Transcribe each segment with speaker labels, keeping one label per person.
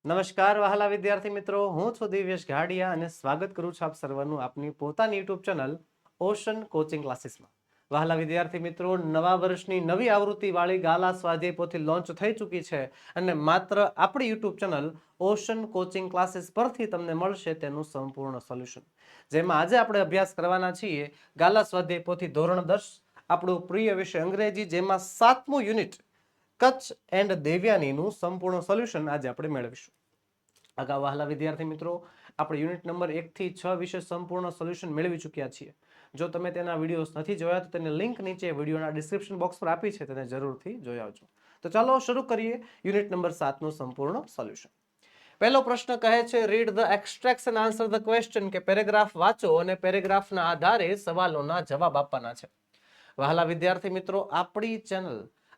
Speaker 1: નમસ્કાર વહાલા વિદ્યાર્થી મિત્રો, હું છું દિવ્યેશ ઘાડિયા અને સ્વાગત કરું છું આપ સર્વનું આપની પોતાની યુટ્યુબ ચેનલ ઓશન કોચિંગ ક્લાસીસમાં. વહાલા વિદ્યાર્થી મિત્રો, નવા વર્ષની નવી આવૃત્તિ વાળી ગાલા સ્વાધ્યાય પોથી લોન્ચ થઈ ચૂકી છે અને માત્ર આપણી YouTube channel ocean coaching classes પરથી તમને મળશે તેનું સંપૂર્ણ સોલ્યુશન, જેમાં આજે આપણે અભ્યાસ કરવાના છીએ ગાલા સ્વાધ્યાય પોથી ધોરણ 10, આપણું પ્રિય વિષય અંગ્રેજી, જેમાં 7મું યુનિટ કચ્છ એન્ડ દેવ્યાનીનું સંપૂર્ણ સોલ્યુશન આજે આપણે મેળવીશું. અગાઉ વહાલા વિદ્યાર્થી મિત્રો, આપણે યુનિટ નંબર 1 થી 6 વિશે સંપૂર્ણ સોલ્યુશન મેળવી ચૂક્યા છીએ. જો તમે તેના વિડીયોઝ નથી જોયા તો તેની લિંક નીચે વિડીયોના ડિસ્ક્રિપ્શન બોક્સ પર આપી છે, તેને જરૂરથી જોઈ આવજો. તો ચાલો શરૂ કરીએ યુનિટ નંબર 7 નું સંપૂર્ણ સોલ્યુશન. પહેલો પ્રશ્ન કહે છે, read the extracts and answer the question, કે પેરેગ્રાફ વાંચો અને પેરેગ્રાફના આધારે સવાલોના જવાબ આપવાના છે. વહાલા વિદ્યાર્થી મિત્રો,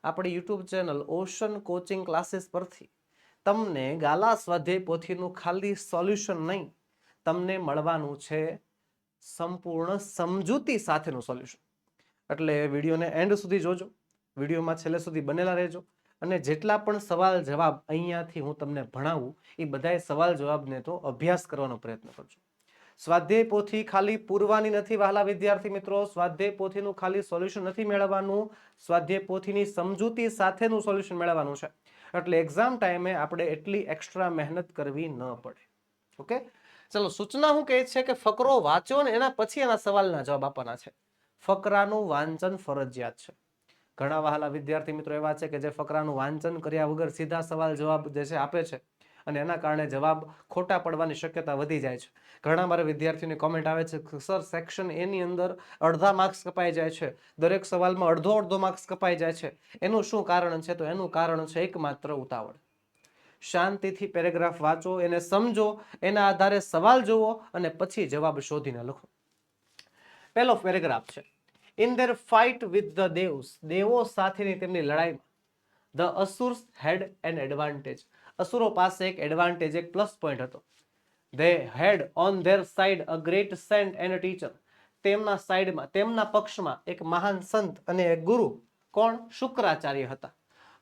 Speaker 1: આપણી YouTube channel ocean coaching classes પરથી તમને ગાલા સ્વાધ્યાય પોથીનું ખાલી સોલ્યુશન નહીં, તમને મળવાનું છે સંપૂર્ણ સમજૂતી સાથેનું સોલ્યુશન. એટલે વિડીયોને એન્ડ સુધી જોજો, વિડીયોમાં છેલ્લે સુધી બનેલા રહેજો અને જેટલા પણ સવાલ જવાબ અહીંયાથી હું તમને ભણાવું એ બધાય સવાલ જવાબને તો અભ્યાસ કરવાનો પ્રયત્ન કરજો. સ્વાધ્યાય પોથી ખાલી પૂરવાની નથી વહાલા વિદ્યાર્થી મિત્રો, સ્વાધ્યાય પોથીનું ખાલી સોલ્યુશન નથી મેળવવાનું, સ્વાધ્યાય પોથીની સમજૂતી સાથેનું સોલ્યુશન મેળવવાનું છે. એટલે એક્ઝામ ટાઈમે આપણે એટલી એક્સ્ટ્રા મહેનત કરવી ન પડે. ઓકે, ચલો. સૂચના શું કહે છે કે ફકરો વાંચો ને એના પછી એના સવાલના જવાબ આપવાના છે. ફકરાનું વાંચન ફરજિયાત છે. ઘણા વહાલા વિદ્યાર્થી મિત્રો એવા છે કે જે ફકરાનું વાંચન કર્યા વગર સીધા સવાલ જવાબ જે છે આપે છે અને એના કારણે જવાબ ખોટા પડવાની શક્યતા વધી જાય છે. ઘણા મારા વિદ્યાર્થીઓની કોમેન્ટ આવે છે કે સર, સેક્શન એ ની અંદર અડધા માર્ક્સ કપાઈ જાય છે, દરેક સવાલમાં અડધો માર્ક્સ કપાઈ જાય છે, એનું શું કારણ છે? તો એનું કારણ છે એકમાત્ર ઉતાવળ. શાંતિથી પેરેગ્રાફ વાંચો, એને સમજો, એના આધારે સવાલ જુઓ અને પછી જવાબ શોધીને લખો. પહેલો પેરેગ્રાફ છે, in their fight with the Devs, દેવો સાથેની તેમની લડાઈમાં the Asurs had an advantage, અસુરો પાસે એક એડવાન્ટેજ, એક પ્લસ પોઈન્ટ હતો. They had on their side a great saint and teacher, તેમના સાઈડમાં, તેમના પક્ષમાં એક મહાન સંત અને એક ગુરુ. કોણ? શુક્રાચાર્ય હતા.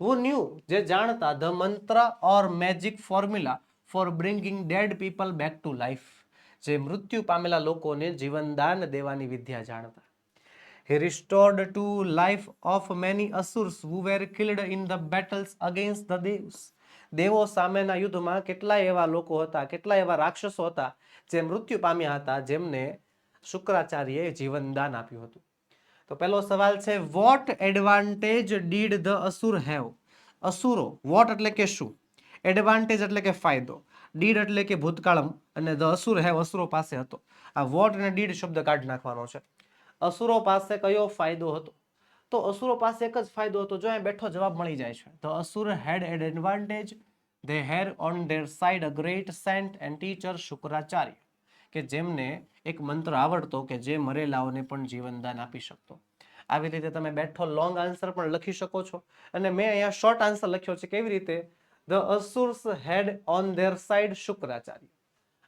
Speaker 1: who knew, જે જાણતા, the mantra or magic formula for bringing dead people back to life, જે મૃત્યુ પામેલા લોકોને જીવનદાન દેવાની વિદ્યા જાણતા. He restored to life of many asurs who were killed in the battles against the devs. દેવો સામેના યુદ્ધમાં કેટલાય એવા લોકો હતા, કેટલાય એવા રાક્ષસો હતા જે મૃત્યુ પામ્યા હતા, જેમને શુક્રાચાર્યએ જીવનદાન આપ્યું હતું. તો પહેલો સવાલ છે, what advantage did the asura have? અસુરો, વોટ એટલે કે શું, એડવાન્ટેજ એટલે કે ફાયદો, ડીડ એટલે કે ભૂતકાળમ, અને ધ અસુર હેવ અસુરો પાસે હતો. આ વોટ અને ડીડ શબ્દ કાઢી નાખવાનો છે. અસુરો પાસે કયો ફાયદો હતો? તો અસુરો પાસે એક જ ફાયદો હતો, જો અહીં બેઠો જવાબ મળી જાય છે. The asura had an advantage, they had on their side a great saint and teacher Shukracharya, કે જેમને એક મંત્ર આવડતો કે જે મરેલાઓને પણ જીવનદાન આપી શકતો. આવી રીતે તમે બેઠો લોંગ આન્સર પણ લખી શકો છો અને મેં અહીંયા શોર્ટ આન્સર લખ્યો છે. કેવી રીતે? The Asurs had on their side Shukracharya.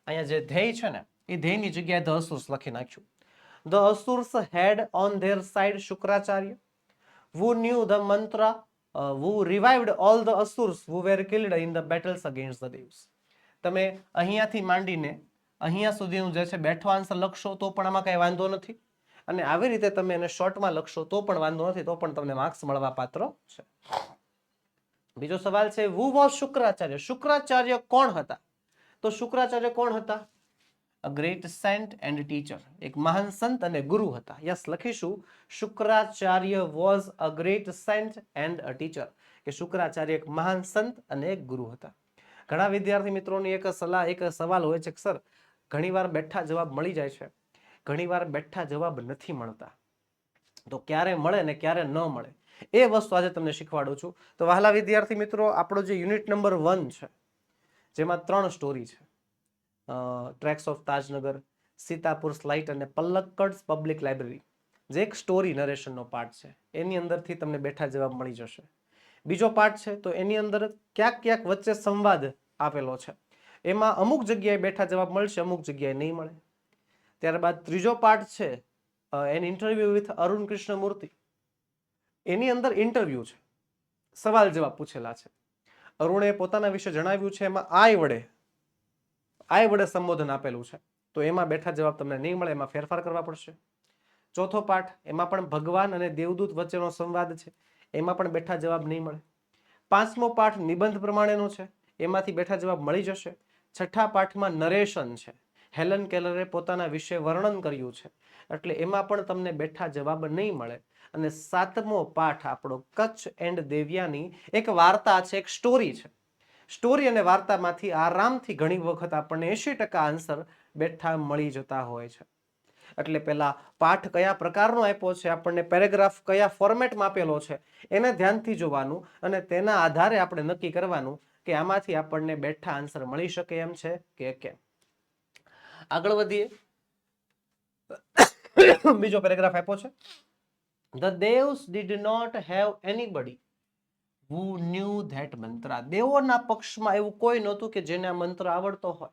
Speaker 1: અહીંયા જે ધ્યેય છે ને, એ ધ્યેયની જગ્યાએ ધ અસુર્સ લખી નાખ્યું. The Asurs had on their side Shukracharya, who knew the mantra, who revived all the Asurs who were killed in the battles against the Devs. તમે અહીંયાથી માંડીને અહીંયા સુધીનું જે છે બેઠો આન્સર લખશો તો પણ આમાં કઈ વાંધો નથી, અને આવી રીતે તમે એને શોર્ટમાં લખશો તો પણ વાંધો નથી, તો પણ તમને માર્ક્સ મળવા પાત્ર છે. બીજો સવાલ છે, who was શુક્રાચાર્ય? શુક્રાચાર્ય કોણ હતા? તો શુક્રાચાર્ય કોણ હતા? A great saint and teacher, એક મહાન સંત અને ગુરુ હતા. યસ, લખીશું Shukracharya was a great saint and a teacher, કે શુક્રાચાર્ય એક મહાન સંત અને એક ગુરુ હતા. ઘણા વિદ્યાર્થી મિત્રોની એક સવાલ હોય છે કે સર, ઘણીવાર બેઠા જવાબ મળી જાય છે, ઘણીવાર બેઠા જવાબ નથી મળતા, તો ક્યારે મળે ને ક્યારે ન મળે, એ વસ્તુ આજે તમને શીખવાડું છું. તો વહાલા વિદ્યાર્થી મિત્રો, આપણો જે યુનિટ નંબર 1 છે, જેમાં 3 સ્ટોરી છે, tracks of Tajnagar, Sitapur slight અને પલ્લક્કડ પબ્લિક લાઇબ્રેરી, જે એક સ્ટોરી નરેશનનો પાર્ટ છે, એની અંદરથી તમને બેઠા જવાબ મળી જશે. બીજો પાર્ટ છે તો એની અંદર ક્યાંક ક્યાંક વચ્ચે સંવાદ આપેલો છે, એમાં અમુક જગ્યાએ બેઠા જવાબ મળશે, અમુક જગ્યાએ નહીં મળે. ત્યારબાદ ત્રીજો પાર્ટ છે, an interview with Arun Krishnamurthy, એની અંદર ઇન્ટરવ્યુ છે, સવાલ જવાબ પૂછેલા છે. અરુણે પોતાના વિશે જણાવ્યું છે એમાં આય વડે સંબોધન આપેલું છે, તો એમાં બેઠા જવાબ તમને નહીં મળે, એમાં ફેરફાર કરવા પડશે. ચોથો પાઠ, એમાં પણ ભગવાન અને દેવદૂત વચ્ચેનો સંવાદ છે, એમાં પણ બેઠા જવાબ નહીં મળે. પાંચમો પાઠ નિબંધ પ્રમાણેનો છે, એમાંથી બેઠા જવાબ મળી જશે. છઠ્ઠા પાઠમાં નરેશન છે, હેલન કેલરે પોતાના વિશે વર્ણન કર્યું છે, એટલે એમાં પણ તમને બેઠા જવાબ નહીં મળે. અને સાતમો પાઠ આપણો કચ્છ એન્ડ દેવ્યાની એક વાર્તા છે, એક સ્ટોરી છે. સ્ટોરી અને વાર્તામાંથી આરામથી ઘણી વખત આપણને 80% આન્સર બેઠા મળી જતા હોય છે. એટલે પેલા પાઠ કયા પ્રકારનો આપ્યો છે, આપણને પેરેગ્રાફ કયા ફોર્મેટમાં આપેલો છે, એને ધ્યાનથી જોવાનું અને તેના આધારે આપણે નક્કી કરવાનું કે આમાંથી આપણને બેઠા આન્સર મળી શકે એમ છે કે કેમ. આગળ વધીએ. બીજો પેરેગ્રાફ આપ્યો છે. The Devs did not have anybody who knew that mantra. દેવોના પક્ષમાં એવું કોઈ નહોતું કે જેને આ મંત્ર આવડતો હોય.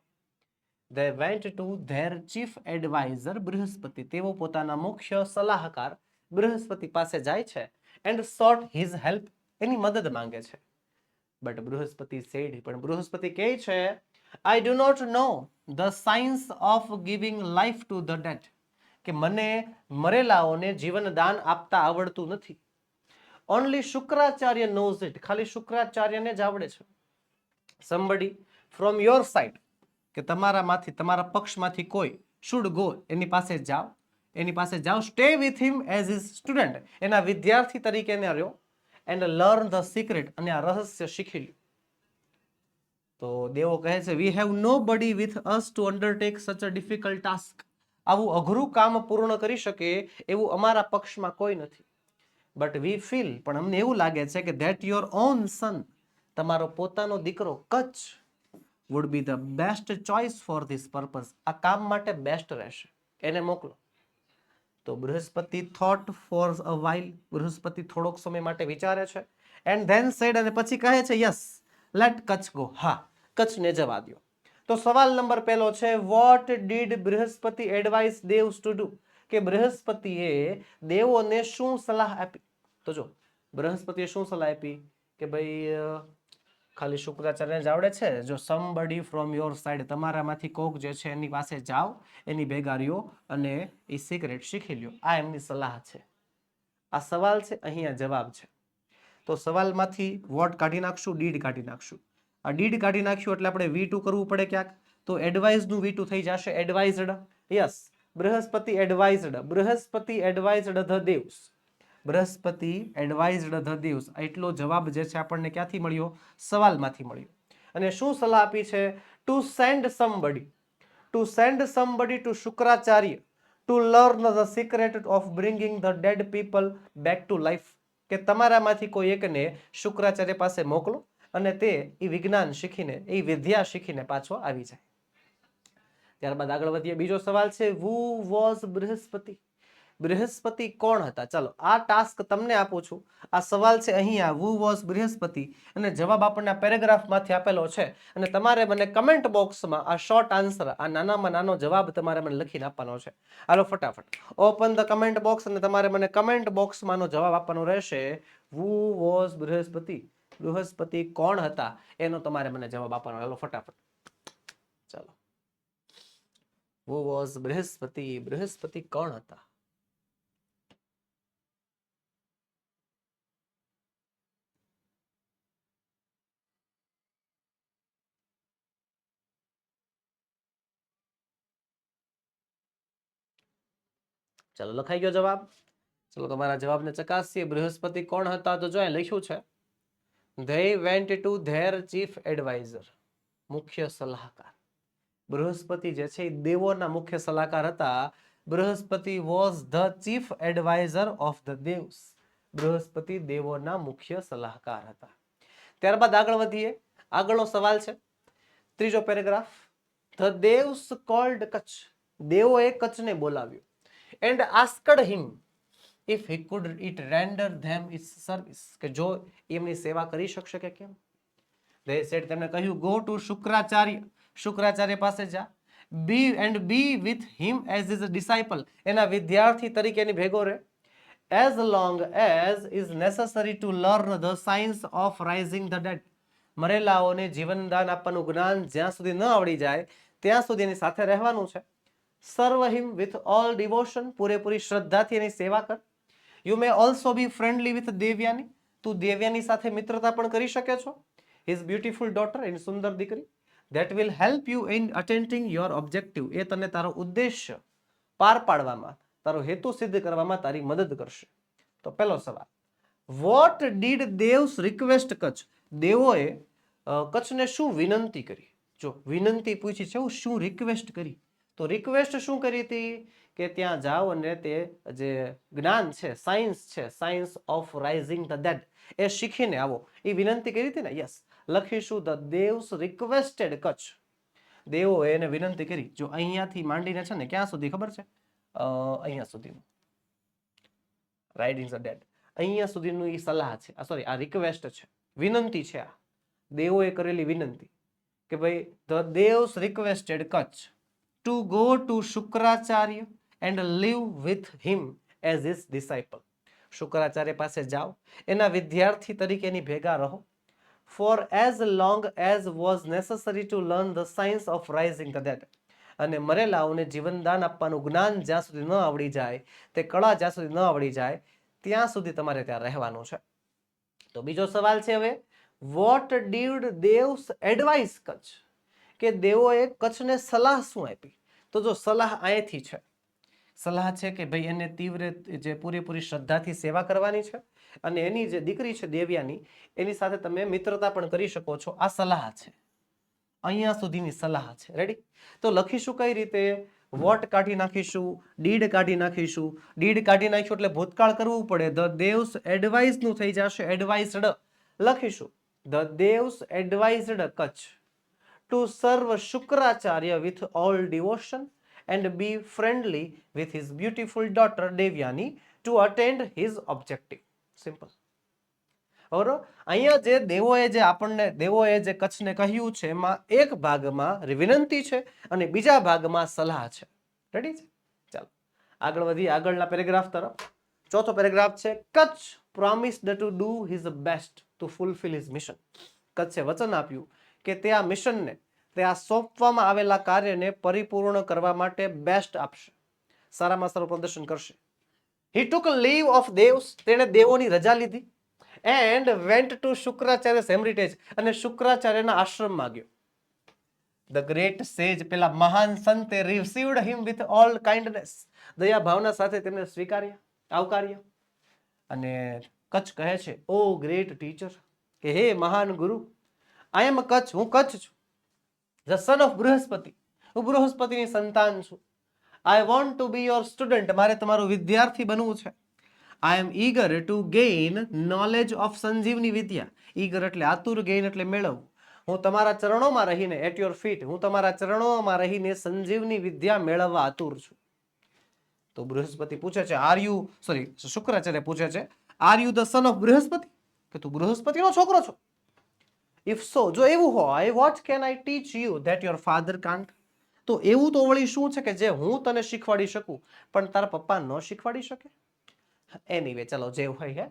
Speaker 1: They went to their chief advisor Brihaspati. તેઓ પોતાના મુખ્ય સલાહકાર બૃહસ્પતિ પાસે જાય છે and sought his help. એની મદદ માંગે છે. But બૃહસ્પતિ said, પણ બૃહસ્પતિ કહે છે, I do not know the science of giving life to the dead. કે મને મરેલાઓને જીવનદાન આપતા આવડતું નથી. Only Shukracharya knows it. ખાલી શુક્રાચાર્યને જ આવડે છે. somebody from your side, કે તમારામાંથી, તમારા પક્ષમાંથી કોઈ should go, એની પાસે જાઓ, stay with him as his student, એના વિદ્યાર્થી તરીકે ને રહ્યો, and learn the secret, અને આ રહસ્ય શીખી લ્યો. તો દેવો કહે છે, we have nobody with us to undertake such a difficult task. આવું અઘરું કામ પૂર્ણ કરી શકે એવું અમારા પક્ષમાં કોઈ નથી. બટ વી ફીલ, પણ અમને એવું લાગે છે કે ધેટ યોર ઓન સન, તમારો પોતાનો દીકરો Kutch would be the best choice for this purpose, આ કામ માટે બેસ્ટ રહેશે, એને મોકલો. તો Brihaspati thought four a while, Brihaspati થોડોક સમય માટે વિચારે છે, એન્ડ ધેન સેડ, અને પછી કહે છે, યસ લેટ કચ્છ ગો, હા કચ્છને જવા દો. તો સવાલ નંબર પહેલો છે, what did Brihaspati advice devs to do, કે બૃહસ્પતિએ દેવોને શું સલાહ આપી. તો જો બૃહસ્પતિએ શું સલાહ આપી કે ભાઈ ખાલી શુક્રાચાર્યને જ આવડે છે, જો સમબડી ફ્રોમ યોર સાઇડ, તમારામાંથી કોક જે છે એની પાસે જાઓ, એની ભેગા રહ્યો અને એ સિક્રેટ શીખી લ્યો, આ એમની સલાહ છે. આ સવાલ છે, અહીંયા જવાબ છે. તો સવાલમાંથી વોટ કાઢી નાખશું, ડીડ કાઢી નાખશું. આ ડીડ કાઢી નાખ્યું એટલે આપણે V2 કરવું પડે ક્યાંક, તો એડવાઇઝનું V2 થઈ જશે, advised. Yes, Brihaspati advised the devs, Brihaspati advised the devs. એટલો જવાબ જે છે આપણને ક્યાંથી મળ્યો, સવાલમાંથી મળ્યો. અને શું સલાહ આપી છે, to send somebody to Shukracharya to learn the secret of bringing the dead people back to life, કે તમારામાંથી કોઈ એકને શુક્રાચાર્ય પાસે મોકલો અને તે એ વિજ્ઞાન શીખીને, એ વિદ્યા શીખીને પાછો આવી જાય. ત્યારબાદ આગળ વધીએ. બીજો સવાલ છે, who was બૃહસ્પતિ, બૃહસ્પતિ કોણ હતા. ચાલો આ ટાસ્ક તમને આપું છું. આ સવાલ છે અહીંયા, who was બૃહસ્પતિ, અને જવાબ આપણને આ પેરેગ્રાફમાંથી આપેલો છે, અને તમારે મને કમેન્ટ બોક્સમાં આ શોર્ટ આન્સર, આ નાનામાં નાનો જવાબ તમારે મને લખીને આપવાનો છે. હાલો ફટાફટ ઓપન ધ કમેન્ટ બોક્સ, અને તમારે મને કમેન્ટ બોક્સમાંનો જવાબ આપવાનો રહેશે. who was બૃહસ્પતિ, બૃહસ્પતિ કોણ હતા એનો તમારે મને જવાબ આપવાનો. હાલો ફટાફટ ચાલો. who was બૃહસ્પતિ, બૃહસ્પતિ કોણ હતા. ચાલો લખાઈ ગયો જવાબ. ચલો તમારા જવાબને ચકાસીએ. બૃહસ્પતિ કોણ હતા, તો જો અહીં લખ્યું છે, they went to their chief advisor, મુખ્ય સલાહકાર. બૃહસ્પતિ જે છે એ દેવોના મુખ્ય સલાહકાર હતા. Brihaspati was the chief advisor of the devs, Brihaspati દેવોના મુખ્ય સલાહકાર હતા. ત્યારબાદ આગળ વધીએ. આગળનો સવાલ છે, ત્રીજો paragraph. the devs called Kacha, દેવોએ કચ્છને બોલાવ્યો, and asked him if he could it render them its service, કે જો એમની સેવા કરી શકશે કે કેમ. they said, તેમણે કહ્યું, go to શુક્રાચાર્ય, શુક્રાચાર્ય પાસે જા, be with him as his disciple, એના વિદ્યાર્થી તરીકે એની ભેગો રહે, as long as is necessary to learn the science of rising the dead, મરેલાઓને જીવનદાન આપવાનું જ્ઞાન જ્યાં સુધી ન આવડી જાય ત્યાં સુધી એની સાથે રહેવાનું છે. સર્વ હિમ વિથ ઓલ ડિવોશન, પૂરેપૂરી શ્રદ્ધાથી એની સેવા કર. You may also be friendly with Devayani, તું દેવયાની સાથે મિત્રતા પણ કરી શકે છો. હિઝ બ્યુટીફુલ ડોટર, એની સુંદર દીકરી. That will help you in attending your objective, એ તને તારો ઉદ્દેશ્ય પાર પાડવામાં, તારો હેતુ સિદ્ધ કરવામાં તારી મદદ કરશે. તો પહેલો સવાલ, what did devas request Kacha, દેવોએ કચ્છને શું વિનંતી કરી? જો વિનંતી પૂછી છે, શું રિક્વેસ્ટ કરી? તો રિક્વેસ્ટ શું કરી હતી કે ત્યાં જાઓ અને તે જે જ્ઞાન છે, સાયન્સ છે, science of raising the dead, એ શીખીને આવો, એ વિનંતી કરી હતી ને. યસ, લખીશું ધ દેવ્સ રિક્વેસ્ટેડ કચ્છ, દેવો એને વિનંતી કરી. જો અહીંયાથી માંડીને છે ને ક્યાં સુધી ખબર છે? અહીંયા સુધીનું રાઇઝિંગ ધ ડેડ, અહીંયા સુધીનું એ સલાહ છે, સોરી આ રિક્વેસ્ટ છે, વિનંતી છે. આ દેવોએ કરેલી વિનંતી કે ભાઈ the Devs requested Kacha to go to Shukracharya and live with him as his disciple. Shukracharya પાસે જાઓ, એના વિદ્યાર્થી તરીકે એની ભેગા રહો. For as long as was necessary to learn the science of raising the dead, અને મરેલાઓને જીવનદાન આપવાનું જ્ઞાન જ્યાં સુધી ન આવડી જાય, તે કળા જ્યાં સુધી ન આવડી જાય ત્યાં સુધી તમારે ત્યાં રહેવાનું છે. તો બીજો સવાલ છે હવે, vote did devs advice Kutch, કે દેવોએ કચ્છને સલાહ શું આપી? તો જો સલાહ અહીંથી છે, સલાહ છે કે ભાઈ એને તીવ્ર જે પૂરેપૂરી શ્રદ્ધાથી સેવા કરવાની છે, અને એની જે દીકરી છે દેવયાની, એની સાથે તમે મિત્રતા પણ કરી શકો છો. આ સલાહ છે, અહીંયા સુધીની સલાહ છે. રેડી? તો લખીશું કઈ રીતે? વોટ કાઢી નાખીશું, ડીડ કાઢી નાખીશું. ડીડ કાઢી નાખ્યું એટલે ભૂતકાળ કરવું પડે, ધ દેવ્સ એડવાઇઝ નું થઈ જશે એડવાઇઝડ. લખીશું the devs advised Kutch two સર્વ Shukracharya with all devotion and be friendly with his beautiful daughter Devyani to attain his objective. Simple. બરોબર? અહીંયા જે દેવોએ જે આપણને દેવોએ જે કચ્છને કહ્યું છે એમાં એક ભાગમાં વિનંતી છે અને બીજા ભાગમાં સલાહ છે. રેડી છે? ચાલો આગળ વધી આગળના પેરેગ્રાફ તરફ. ચોથો પેરેગ્રાફ છે, Kutch promised to do his best to fulfill his mission. કચ્છે વચન આપ્યું કે તે આ મિશનને, તે આ સોંપવામાં આવેલા કાર્યને પરિપૂર્ણ કરવા માટે બેસ્ટ આપશે, સારામાં સારું પ્રદર્શન કરશે. He took a leave of devs, તેણે દેવોની રજા લીધી. And went to શુક્રાચાર્ય's hermitage, અને શુક્રાચાર્યના આશ્રમમાં ગયો. The great sage, પેલા મહાન સંતે received him with all kindness, દયા ભાવના સાથે તેમને સ્વીકાર્યા, આવકાર્યા. અને કચ્છ કહે છે, ઓ ગ્રેટ ટીચર, કે હે મહાન ગુરુ, I am કચ્છ, હું કચ્છ છું. The son of બૃહસ્પતિ, હું બૃહસ્પતિની સંતાન છું. I want to be your student, મારે તમારો વિદ્યાર્થી બનવું છે. I am eager to gain knowledge of Sanjeevani Vidya. Eager એટલે આતુર, gain એટલે મેળવવું. હું તમારા ચરણોમાં રહીને, at your feet, હું તમારા ચરણોમાં રહીને સંજીવની વિદ્યા મેળવવા આતુર છું. તો બૃહસ્પતિ પૂછે છે, શુક્રાચાર્ય પૂછે છે, are you the son of Brihaspati, કે તું બૃહસ્પતિનો છોકરો છો? ઇફ સો, જો એવું હોય, what can I teach you that your father can't? તો એવું તો વળી શું છે કે જે હું તને શીખવાડી શકું પણ તારા પપ્પા ન શીખવાડી શકે? એનીવે, ચલો જે હોય હે.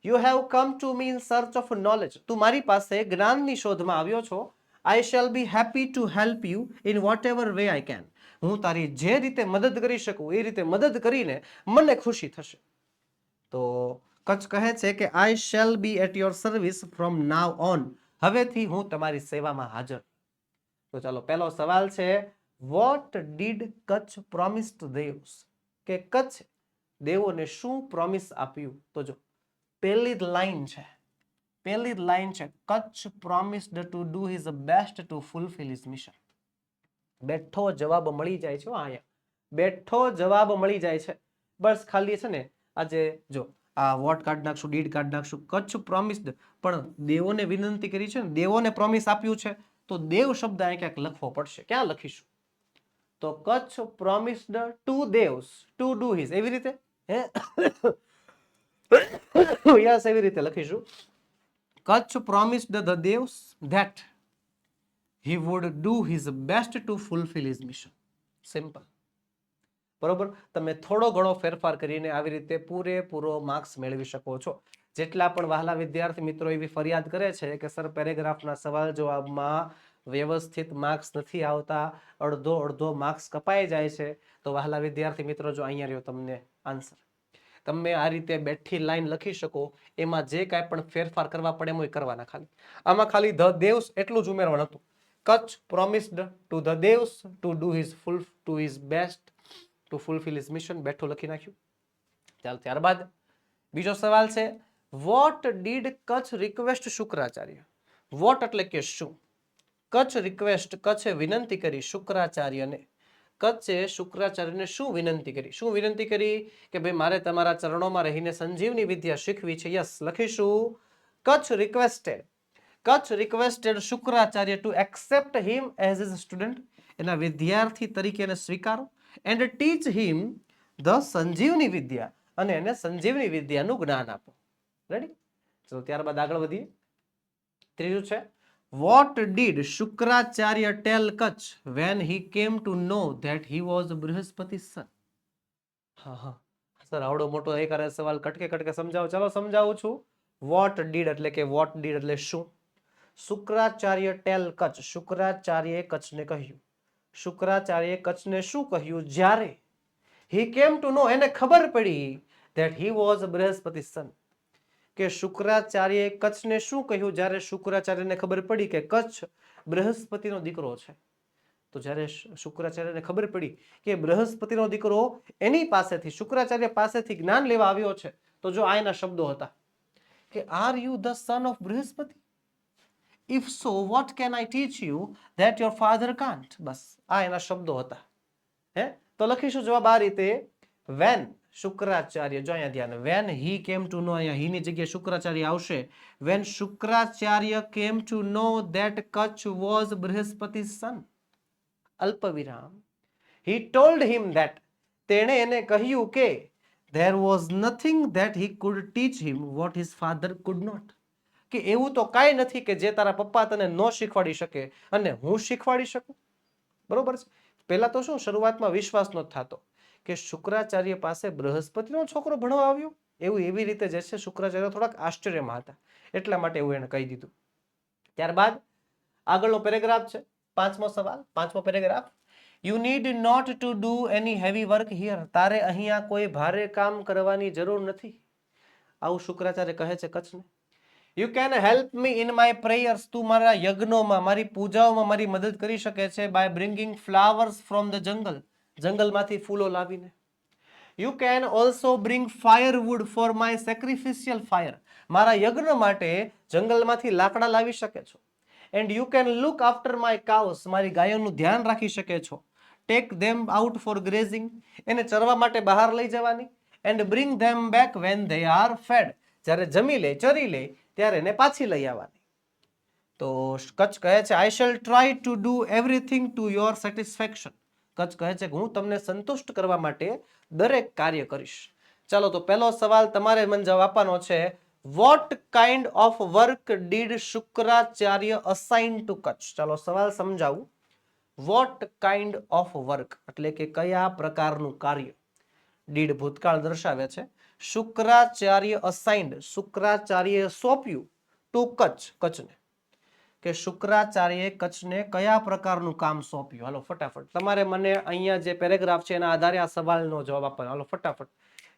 Speaker 1: You have come to me in search of knowledge, તું મારી પાસે જ્ઞાનની શોધમાં આવ્યો છો. I shall be happy to help you in whatever way I can, હું તારી જે રીતે મદદ કરી શકું એ રીતે મદદ કરીને મને ખુશી થશે. તો કચ્છ કહે છે કે I shall be at your service from now on, હવેથી હું તમારી સેવામાં હાજર. તો ચાલો પહેલો સવાલ છે, what did Kutch promise two devs, કે કચ્છ દેવોને શું પ્રોમિસ આપ્યું? તો જો પહેલી જ લાઈન છે, Kacha promised two do his best to fulfill his mission. બેઠો જવાબ મળી જાય છે. અહીંયા બેઠો જવાબ મળી જાય છે. બસ ખાલી છે ને આજે જો આ વોટ કાઢ નાખશું, ડીડ કાઢ નાખશું. કચ્છ પ્રોમિસ્ડ, પણ દેવોને વિનંતી કરી છે ને, દેવોને પ્રોમિસ આપ્યું છે, તો દેવ શબ્દ અહીં ક્યાંક લખવો પડશે. ક્યાં લખીશું? તો Kacha promised to Devs to do his, એવી રીતે યસ, એવી રીતે લખીશું. Kacha promised the Devs that he would do his best to fulfill his mission. Simple. બરોબર? તમે થોડો ઘણો ફેરફાર કરીને આવી રીતે પૂરેપૂરો માર્ક્સ મેળવી શકો છો. જેટલા પણ વહાલા વિદ્યાર્થી મિત્રો એવી ફરિયાદ કરે છે કે સર પેરેગ્રાફના સવાલ જવાબમાં વ્યવસ્થિત માર્ક્સ નથી આવતા, અડધો માર્ક્સ કપાઈ જાય છે, તો વહાલા વિદ્યાર્થી મિત્રો જો અહીંયા રહ્યો તમને આન્સર. તમે આ રીતે બેઠી લાઈન લખી શકો, એમાં જે કાંઈ પણ ફેરફાર કરવા પડે એમ કરવાના. આમાં ખાલી ધ દેવ્સ એટલું જ ઉમેરવાનું હતું. Kacha promised to the Devs to do his best to fulfill his mission. બેઠું લખી નાખ્યું. ચાલો ત્યારબાદ બીજો સવાલ છે, what did Kacha request Shukracharya. What એટલે કે શું. કચ્છ રિક્વેસ્ટ, કચ્છે વિનંતી કરી શુક્રાચાર્યને. કચ્છે શુક્રાચાર્યને શું વિનંતી કરી? શું વિનંતી કરી? કે ભાઈ મારે તમારા ચરણોમાં રહીને સંજીવની વિદ્યા શીખવી છે. યસ, લખીશું Kacha requested Shukracharya two accept હિમ એઝ હિઝ સ્ટુડન્ટ. એના વિદ્યાર્થી તરીકે એને સ્વીકારો. એન્ડ ટીચ હિમ ધ સંજીવની વિદ્યા, અને એને સંજીવની વિદ્યાનું જ્ઞાન આપો. રેડી? ચલો ત્યારબાદ આગળ વધીએ. ત્રીજું છે, what did Shukracharya tell Kutch when he came to know that he was બૃહસ્પતિ's son? હા સર, આવડો મોટો એક સવાલ કટકે સમજાવો. ચાલો સમજાવું છું. what did એટલે કે what did એટલે શું. શુક્રાચાર્ય tell Kutch, શુક્રાચાર્યએ કચ્છને કહ્યું. શુક્રાચાર્યએ કચ્છને શું કહ્યું? જ્યારે he came to know, એને ખબર પડી that he was બૃહસ્પતિ's son. કે શુક્રાચાર્યએ કચ્છને શું કહ્યું? જ્યારે શુક્રાચાર્યને ખબર પડી કે કચ્છ બૃહસ્પતિનો દીકરો છે. તો જ્યારે શુક્રાચાર્યને ખબર પડી કે બૃહસ્પતિનો દીકરો એની પાસેથી, શુક્રાચાર્ય પાસેથી જ્ઞાન લેવા આવ્યો છે, તો જો આ એના શબ્દો હતા કે are you the son of Brihaspati? If so what can I teach you that your father can't? બસ આ એના શબ્દો હતા. તો લખીશું જવાબ આ રીતે, વેન શુક્રાચાર્ય, જો અહીંયા ધ્યાન, વેન હી કેમ ટુ નો, અહીંયા હી ની જગ્યાએ શુક્રાચાર્ય આવશે. When Shukracharya came to know that Kacha was Brihaspati's son, અલ્પ વિરામ, he told him that, તેણે એને કહ્યું કે there was nothing that he could teach him what his father could not. કે એવું તો કાંઈ નથી કે જે તારા પપ્પા તને ન શીખવાડી શકે અને હું શીખવાડી શકું. બરોબર છે? પહેલા તો શું, શરૂઆતમાં વિશ્વાસ ન થતો કે શુક્રાચાર્ય પાસે બૃહસ્પતિનો છોકરો ભણવા આવ્યો. એવી રીતે જે છે શુક્રાચાર્ય થોડાક આશ્ચર્યમાં હતા, એટલા માટે એવું એને કહી દીધું. ત્યારબાદ આગળનો પેરેગ્રાફ છે, પાંચમો સવાલ, પાંચમો paragraph. You need not to do any heavy work here. તારે અહીંયા કોઈ ભારે કામ કરવાની જરૂર નથી. આવું શુક્રાચાર્ય કહે છે કચ્છને. You can help me in my prayers. તું મારા યજ્ઞોમાં, મારી પૂજાઓમાં મારી મદદ કરી શકે છે by bringing flowers from the jungle. જંગલમાંથી ફૂલો લાવીને. You can also bring firewood for my sacrificial fire. મારા યજ્ઞ માટે જંગલમાંથી લાકડા લાવી શકે છો. And you can look after my cows. મારી ગાયોનું ધ્યાન રાખી શકે છો. Take them out for grazing. એને ચરવા માટે બહાર લઈ જવાની. And bring them back when they are fed. જ્યારે જમી લે, ચરી લે, ત્યારે એને પાછી લઈ આવવાની. તો કચ્છ કહે છે, I shell try to do everything to your satisfaction. Kutch કહે છે કે હું તમને સંતુષ્ટ કરવા માટે દરેક કાર્ય કરીશ. ચાલો તો પહેલો સવાલ તમારે મને જવાબ આપવાનો છે, what kind of work did Shukracharya assign to Kacha. ચાલો સવાલ સમજાવું. વોટ કાઇન્ડ ઓફ વર્ક એટલે કે કયા પ્રકારનું કાર્ય. ડીડ ભૂતકાળ દર્શાવે છે. શુક્રાચાર્ય અસાઇન્ડ, શુક્રાચાર્ય સોંપ્યું, ટુ કચ્છ, કચ્છને. કે શુક્રાચાર્યએ કચ્છને કયા પ્રકારનું કામ સોંપ્યું. હાલો ફટાફટ તમારે મને અહીંયા જે પેરેગ્રાફ છે એના આધારે આ સવાલનો જવાબ આપવાનો. હાલો ફટાફટ.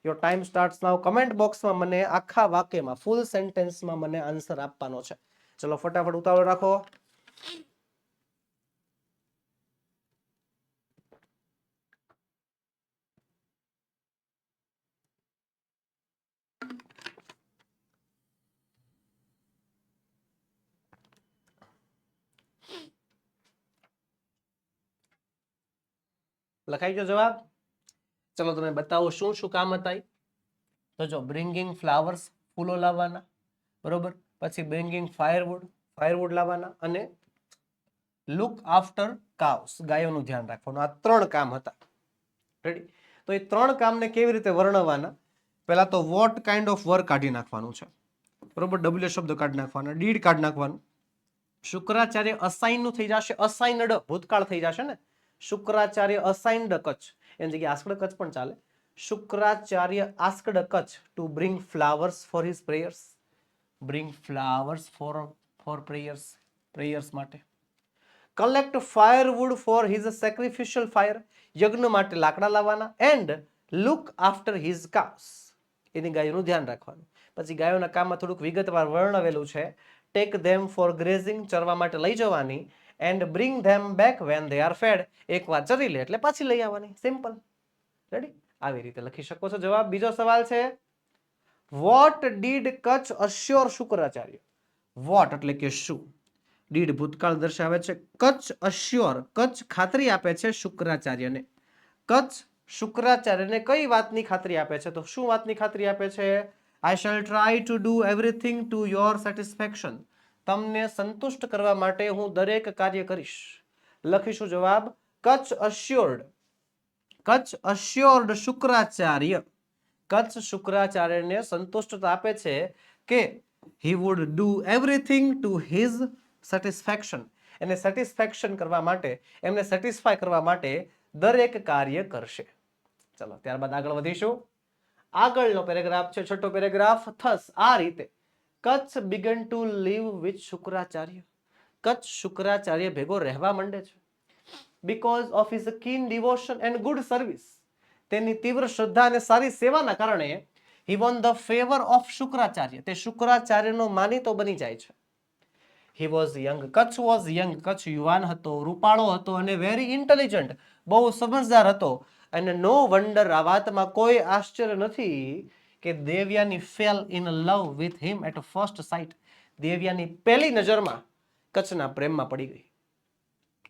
Speaker 1: Your time starts now. Comment બોક્સમાં મને આખા વાક્યમાં, ફૂલ સેન્ટેન્સમાં મને આન્સર આપવાનો છે. ચલો ફટાફટ ઉતાવળ રાખો. લખાઈ ગયો જવાબ? ચલો તમે બતાવો શું શું કામ હતા. તો જો બ્રિંગિંગ ફ્લાવર્સ, ફૂલો લાવવાના, બરોબર. પછી બ્રિંગિંગ ફાયરવુડ, ફાયરવુડ લાવવાના, અને લુક આફ્ટર કાઉસ, ગાયોનું ધ્યાન રાખવાનું. આ ત્રણ કામ હતા. રેડી? તો એ ત્રણ કામને કેવી રીતે વર્ણવવાના? પહેલા તો વોટ કાઇન્ડ ઓફ વર્ક કાઢી નાખવાનું છે, બરોબર. ડબલ્યુ શબ્દ કાઢી નાખવાના, ડીડ કાઢી નાખવાનું. શુક્રાચાર્ય અસાઇન નું થઈ જશે, અસાઇન્ડ ભૂતકાળ થઈ જશે ને. શુક્રાચાર્ય અસાઇન્ડ કચ્છ, એની જગ્યાએ આસ્કડ કચ્છ પણ ચાલે. Shukracharya asked Kach to bring flowers for his prayers. Bring flowers for prayers માટે. Collect firewood for his sacrificial fire. યજ્ઞ માટે લાકડા લાવવાના. And look after his cows. એની ગાયોનું ધ્યાન રાખવાનું. પછી ગાયોના કામમાં થોડુંક વિગતવાર વર્ણવેલું છે. Take them for grazing, ચરવા માટે લઈ જવાની. And bring them back when they are fed. એકવાર ચરી લે એટલે પાછી લઈ આવવાની. સિમ્પલ. રેડી? આવી રીતે લખી શકો છો જવાબ. બીજો સવાલ છે, what did Kacha assure Shukracharya. What એટલે કે શું, ડીડ ભૂતકાળ દર્શાવે છે, કચ્છ અશ્યોર કચ્છ ખાતરી આપે છે શુક્રાચાર્યને. કચ્છ શુક્રાચાર્યને કઈ વાતની ખાતરી આપે છે? તો શું વાતની ખાતરી આપે છે? I shell try to do everything to your satisfaction. તમને સંતુષ્ટ કરવા માટે હું દરેક કાર્ય કરીશ. લખીશું જવાબ, કચ્છ અશ્યોર્ડ શુક્રાચાર્ય. કચ્છ શુક્રાચાર્યને સંતુષ્ટતા આપે છે કે he would do everything to his satisfaction. એને સેટિસ્ફેક્શન કરવા માટે, એમને સેટિસ્ફાય કરવા માટે દરેક કાર્ય કરશે. ચલો ત્યારબાદ આગળ વધીશું. આગળનો પેરેગ્રાફ છે, છઠ્ઠો પેરેગ્રાફ. થસ, આ રીતે Kutch began to live with Shukracharya. Kutch Shukracharya ભેગો રહેવા માંડે છે. because of his keen devotion and good service. તેની તીવ્ર શ્રદ્ધા અને સારી સેવાના કારણે he won the favor of Shukracharya. તે શુક્રાચાર્યનો માનીતો બની જાય છે. he was young. Kutch was young. Kutch યુવાન હતો, રૂપાળો હતો અને very intelligent. બહુ સમજદાર હતો. અને no wonder, આ વાતમાં કોઈ આશ્ચર્ય નથી કે Devyani fell in love with him at first sight. Devyani પહેલી નજરમાં કચ્છના પ્રેમમાં પડી ગઈ.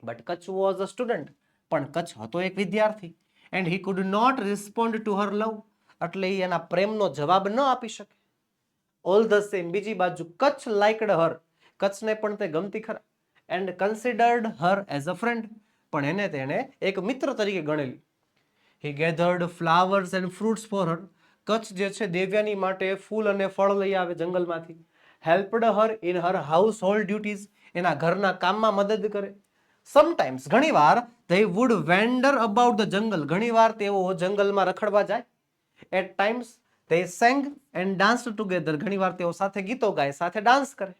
Speaker 1: but Kach was a student. પણ કચ્છ હતો એક વિદ્યાર્થી. and he could not respond to her love. એટલે એના પ્રેમનો જવાબ ન આપી શકે. all the same, બીજી બાજુ કચ્છ liked her. કચ્છને પણ તે ગમતી ખરા. and considered her as a friend. પણ એને તેણે એક મિત્ર તરીકે ગણેલી. he gathered flowers and fruits for her. Kutch જે છે દેવ્યાની માટે ફૂલ અને ફળ લઈ આવે જંગલમાંથી. helped her in her household duties. એના ઘરના કામમાં મદદ કરે. સમટાઈમ્સ, ઘણીવાર, they would wander about the jungle. ઘણીવાર તેઓ જંગલમાં રખડવા જાય. at times they sang and danced together. ઘણીવાર તેઓ સાથે ગીતો ગાય, સાથે ડાન્સ કરે.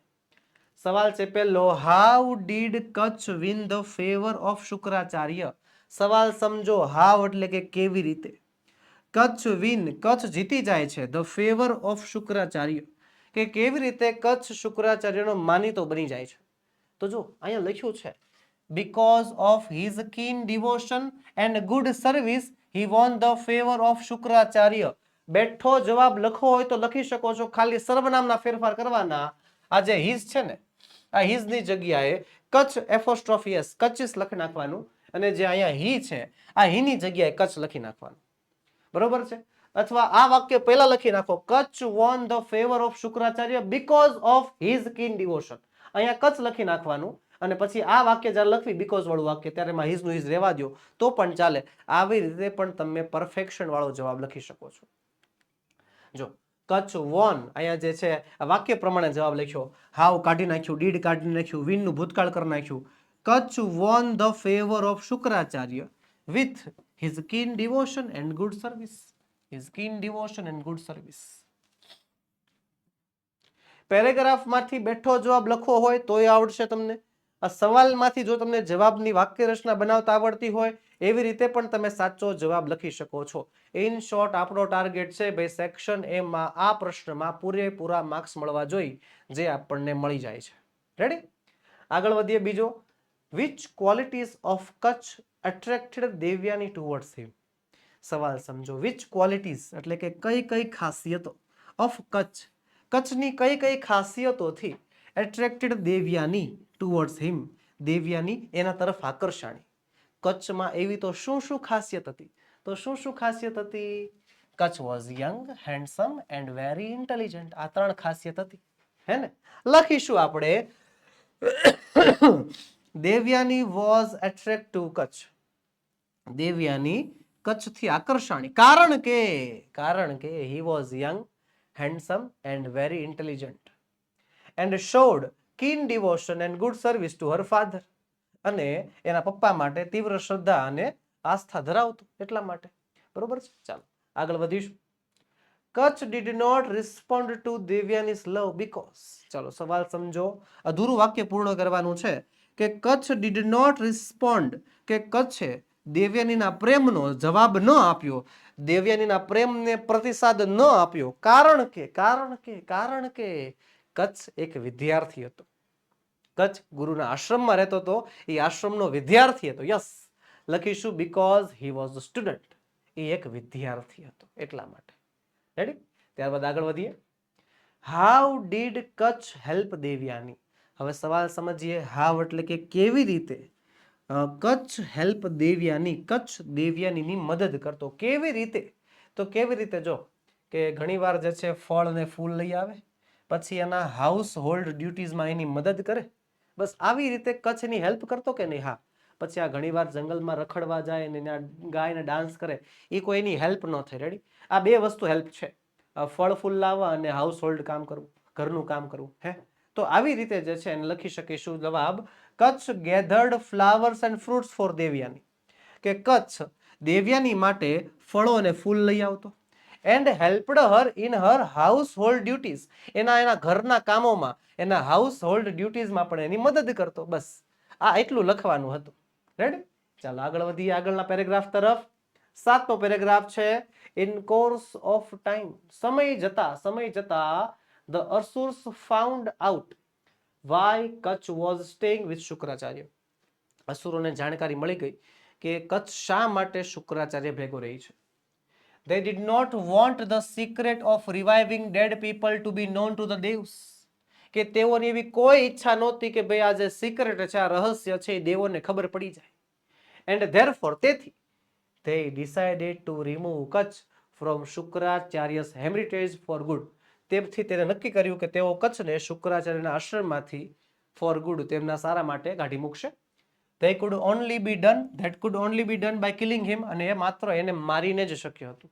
Speaker 1: સવાલ છે પહેલો, how did Kach win the favor of Shukracharya? સવાલ સમજો, how એટલે કે કેવી રીતે. કચ્છ વિન, કચ્છ જીતી જાય છે, the favor of શુક્રાચાર્ય, કે કેવી રીતે કચ્છ શુક્રાચાર્યનો માનીતો બની જાય છે. તો જો અહીંયા લખ્યું છે, because of his keen devotion and good service he won the favor of Shukracharya. બેઠો જવાબ લખવો હોય તો લખી શકો છો, ખાલી સર્વનામના ફેરફાર કરવાના. આ જે હિઝ છે ને, આ હિઝ ની જગ્યાએ કચ્છ એપોસ્ટ્રોફી એસ, કચ્છિસ લખી નાખવાનું. અને જે અહીંયા હી છે, આ હી ની જગ્યાએ કચ્છ લખી નાખવાનું. બરોબર છે? અથવા આ વાક્ય પહેલા લખી નાખો, Kutch won the favor of Shukracharya because of his keen devotion. અહીંયા કચ્છ લખી નાખવાનું અને પછી આ વાક્ય જ્યારે લખવી બીકોઝ વાળું વાક્ય ત્યારે માં હિઝ નું હિઝ રહેવા દો તો પણ ચાલે. આવી રીતે પણ તમે પરફેક્શન વાળો જવાબ લખી શકો છો. જો કચ્છ વોન, અહીંયા જે છે વાક્ય પ્રમાણે જવાબ લખ્યો. હાવ કાઢી નાખ્યું, ડીડ કાઢી નાખ્યું, વિન નું ભૂતકાળ કરી નાખ્યું. Kacha won the favour of Shukracharya with his keen devotion and good service. his keen devotion and good service. પેરેગ્રાફમાંથી બેઠો જવાબ લખવો હોય તોય આવડશે તમને. આ સવાલમાંથી જો તમને જવાબની વાક્ય રચના બનાવતા આવડતી હોય એવી રીતે પણ તમે સાચો જવાબ લખી શકો છો. ઇન શોર્ટ આપણો ટાર્ગેટ છે ભાઈ સેક્શન એ માં આ પ્રશ્નમાં પૂરેપૂરા માર્ક્સ મળવા જોઈએ, જે આપણને મળી જાય છે. રેડી? આગળ વધીએ. બીજો, which qualities of Kach attracted Devyani towards him? સવાલ સમજો. which qualities એટલે કે કઈ કઈ ખાસિયતો of Kach, કચ્છની કઈ કઈ ખાસિયતોથી attracted Devyani towards him, Devyani એના તરફ આકર્ષાણી. કચ્છમાં એવી તો શું શું ખાસિયત હતી? તો શું શું ખાસિયત હતી? Kutch was young, handsome and very intelligent. આ ત્રણ ખાસિયત હતી. હે ને? લખીશું આપણે Devyani was attract to Kach. Devyani કચ્છથી આકર્ષાણી. કારણ કે he was young, handsome and very intelligent and showed keen devotion and good service to her father. અને એના પપ્પા માટે તીવ્ર શ્રદ્ધા અને આસ્થા ધરાવતો એટલા માટે. બરોબર છે? ચાલો આગળ વધીશું. Kacha did not respond to Devayani's love because, ચાલો સવાલ સમજો, અધૂરું વાક્ય પૂર્ણ કરવાનું છે કે કચ્છ ડીડ નોટ રિસ્પોન્ડ, કે કચ્છે દેવયાનીના પ્રેમનો જવાબ ન આપ્યો, દેવયાનીના પ્રેમને પ્રતિસાદ ન આપ્યો, કારણ કે કચ્છ એક વિદ્યાર્થી હતો. કચ્છ ગુરુના આશ્રમમાં રહેતો હતો, એ આશ્રમનો વિદ્યાર્થી હતો. યસ, લખીશું because he was a student, એ એક વિદ્યાર્થી હતો એટલા માટે. રેડી? ત્યારબાદ આગળ વધીએ. How did Kacha help Devayani. હવે સવાલ સમજીએ. હાઉ એટલે કે કેવી રીતે કચ્છ હેલ્પ દેવયાની, કચ્છ દેવયાનીની મદદ કરતો. કેવી રીતે? તો કેવી રીતે, જો કે ઘણીવાર જે છે ફળ ને ફૂલ લઈ આવે, પછી એના હાઉસ હોલ્ડ ડ્યુટીઝમાં એની મદદ કરે, બસ આવી રીતે કચ્છની હેલ્પ કરતો કે નહીં? હા. પછી આ ઘણીવાર જંગલમાં રખડવા જાય ને ગાયને ડાન્સ કરે, એ કોઈની હેલ્પ ન થઈ. રેડી? આ બે વસ્તુ હેલ્પ છે, ફળ ફૂલ લાવવા અને હાઉસ હોલ્ડ કામ કરવું, ઘરનું કામ કરવું. હે, તો આવી રીતે જે છે એને લખી શકીશું જવાબ, Kacha gathered flowers and fruits for Devayani, કે કચ્છ દેવયાની માટે ફળો અને ફૂલ લઈ આવતો. And helped her in her household duties, એના ઘરના કામોમાં, એના હાઉસ હોલ્ડ ડ્યુટીઝમાં પણ એની મદદ કરતો. બસ આ એટલું લખવાનું હતું. રેડી? ચાલો આગળ વધીએ આગળના પેરેગ્રાફ તરફ. 7મો પેરેગ્રાફ છે. ઇન કોર્સ ઓફ ટાઈમ, સમય જતા the asuras found out why Kacha was staying with Shukracharya. અસુરોને જાણકારી મળી ગઈ કે કચ્છ શા માટે શુક્રાચાર્ય ભેગો રહી છે. They did not want the secret of reviving dead people to be known to the devs. કે તેઓની એવી કોઈ ઈચ્છા નહોતી કે ભાઈ આ જે સિક્રેટ છે, આ રહસ્ય છે, એ દેવોને ખબર પડી જાય. And therefore, તેથી they decided to remove Kutch from શુક્રાચાર્ય's heritage for good. તેથી તેને નક્કી કર્યું કે તેઓ કચ્છને શુક્રાચાર્યના આશ્રમમાંથી ફોર ગુડ, તેમના સારા માટે કાઢી મૂકશે. That could only be done by killing him, અને એ માત્ર એને મારીને જ શક્ય હતું.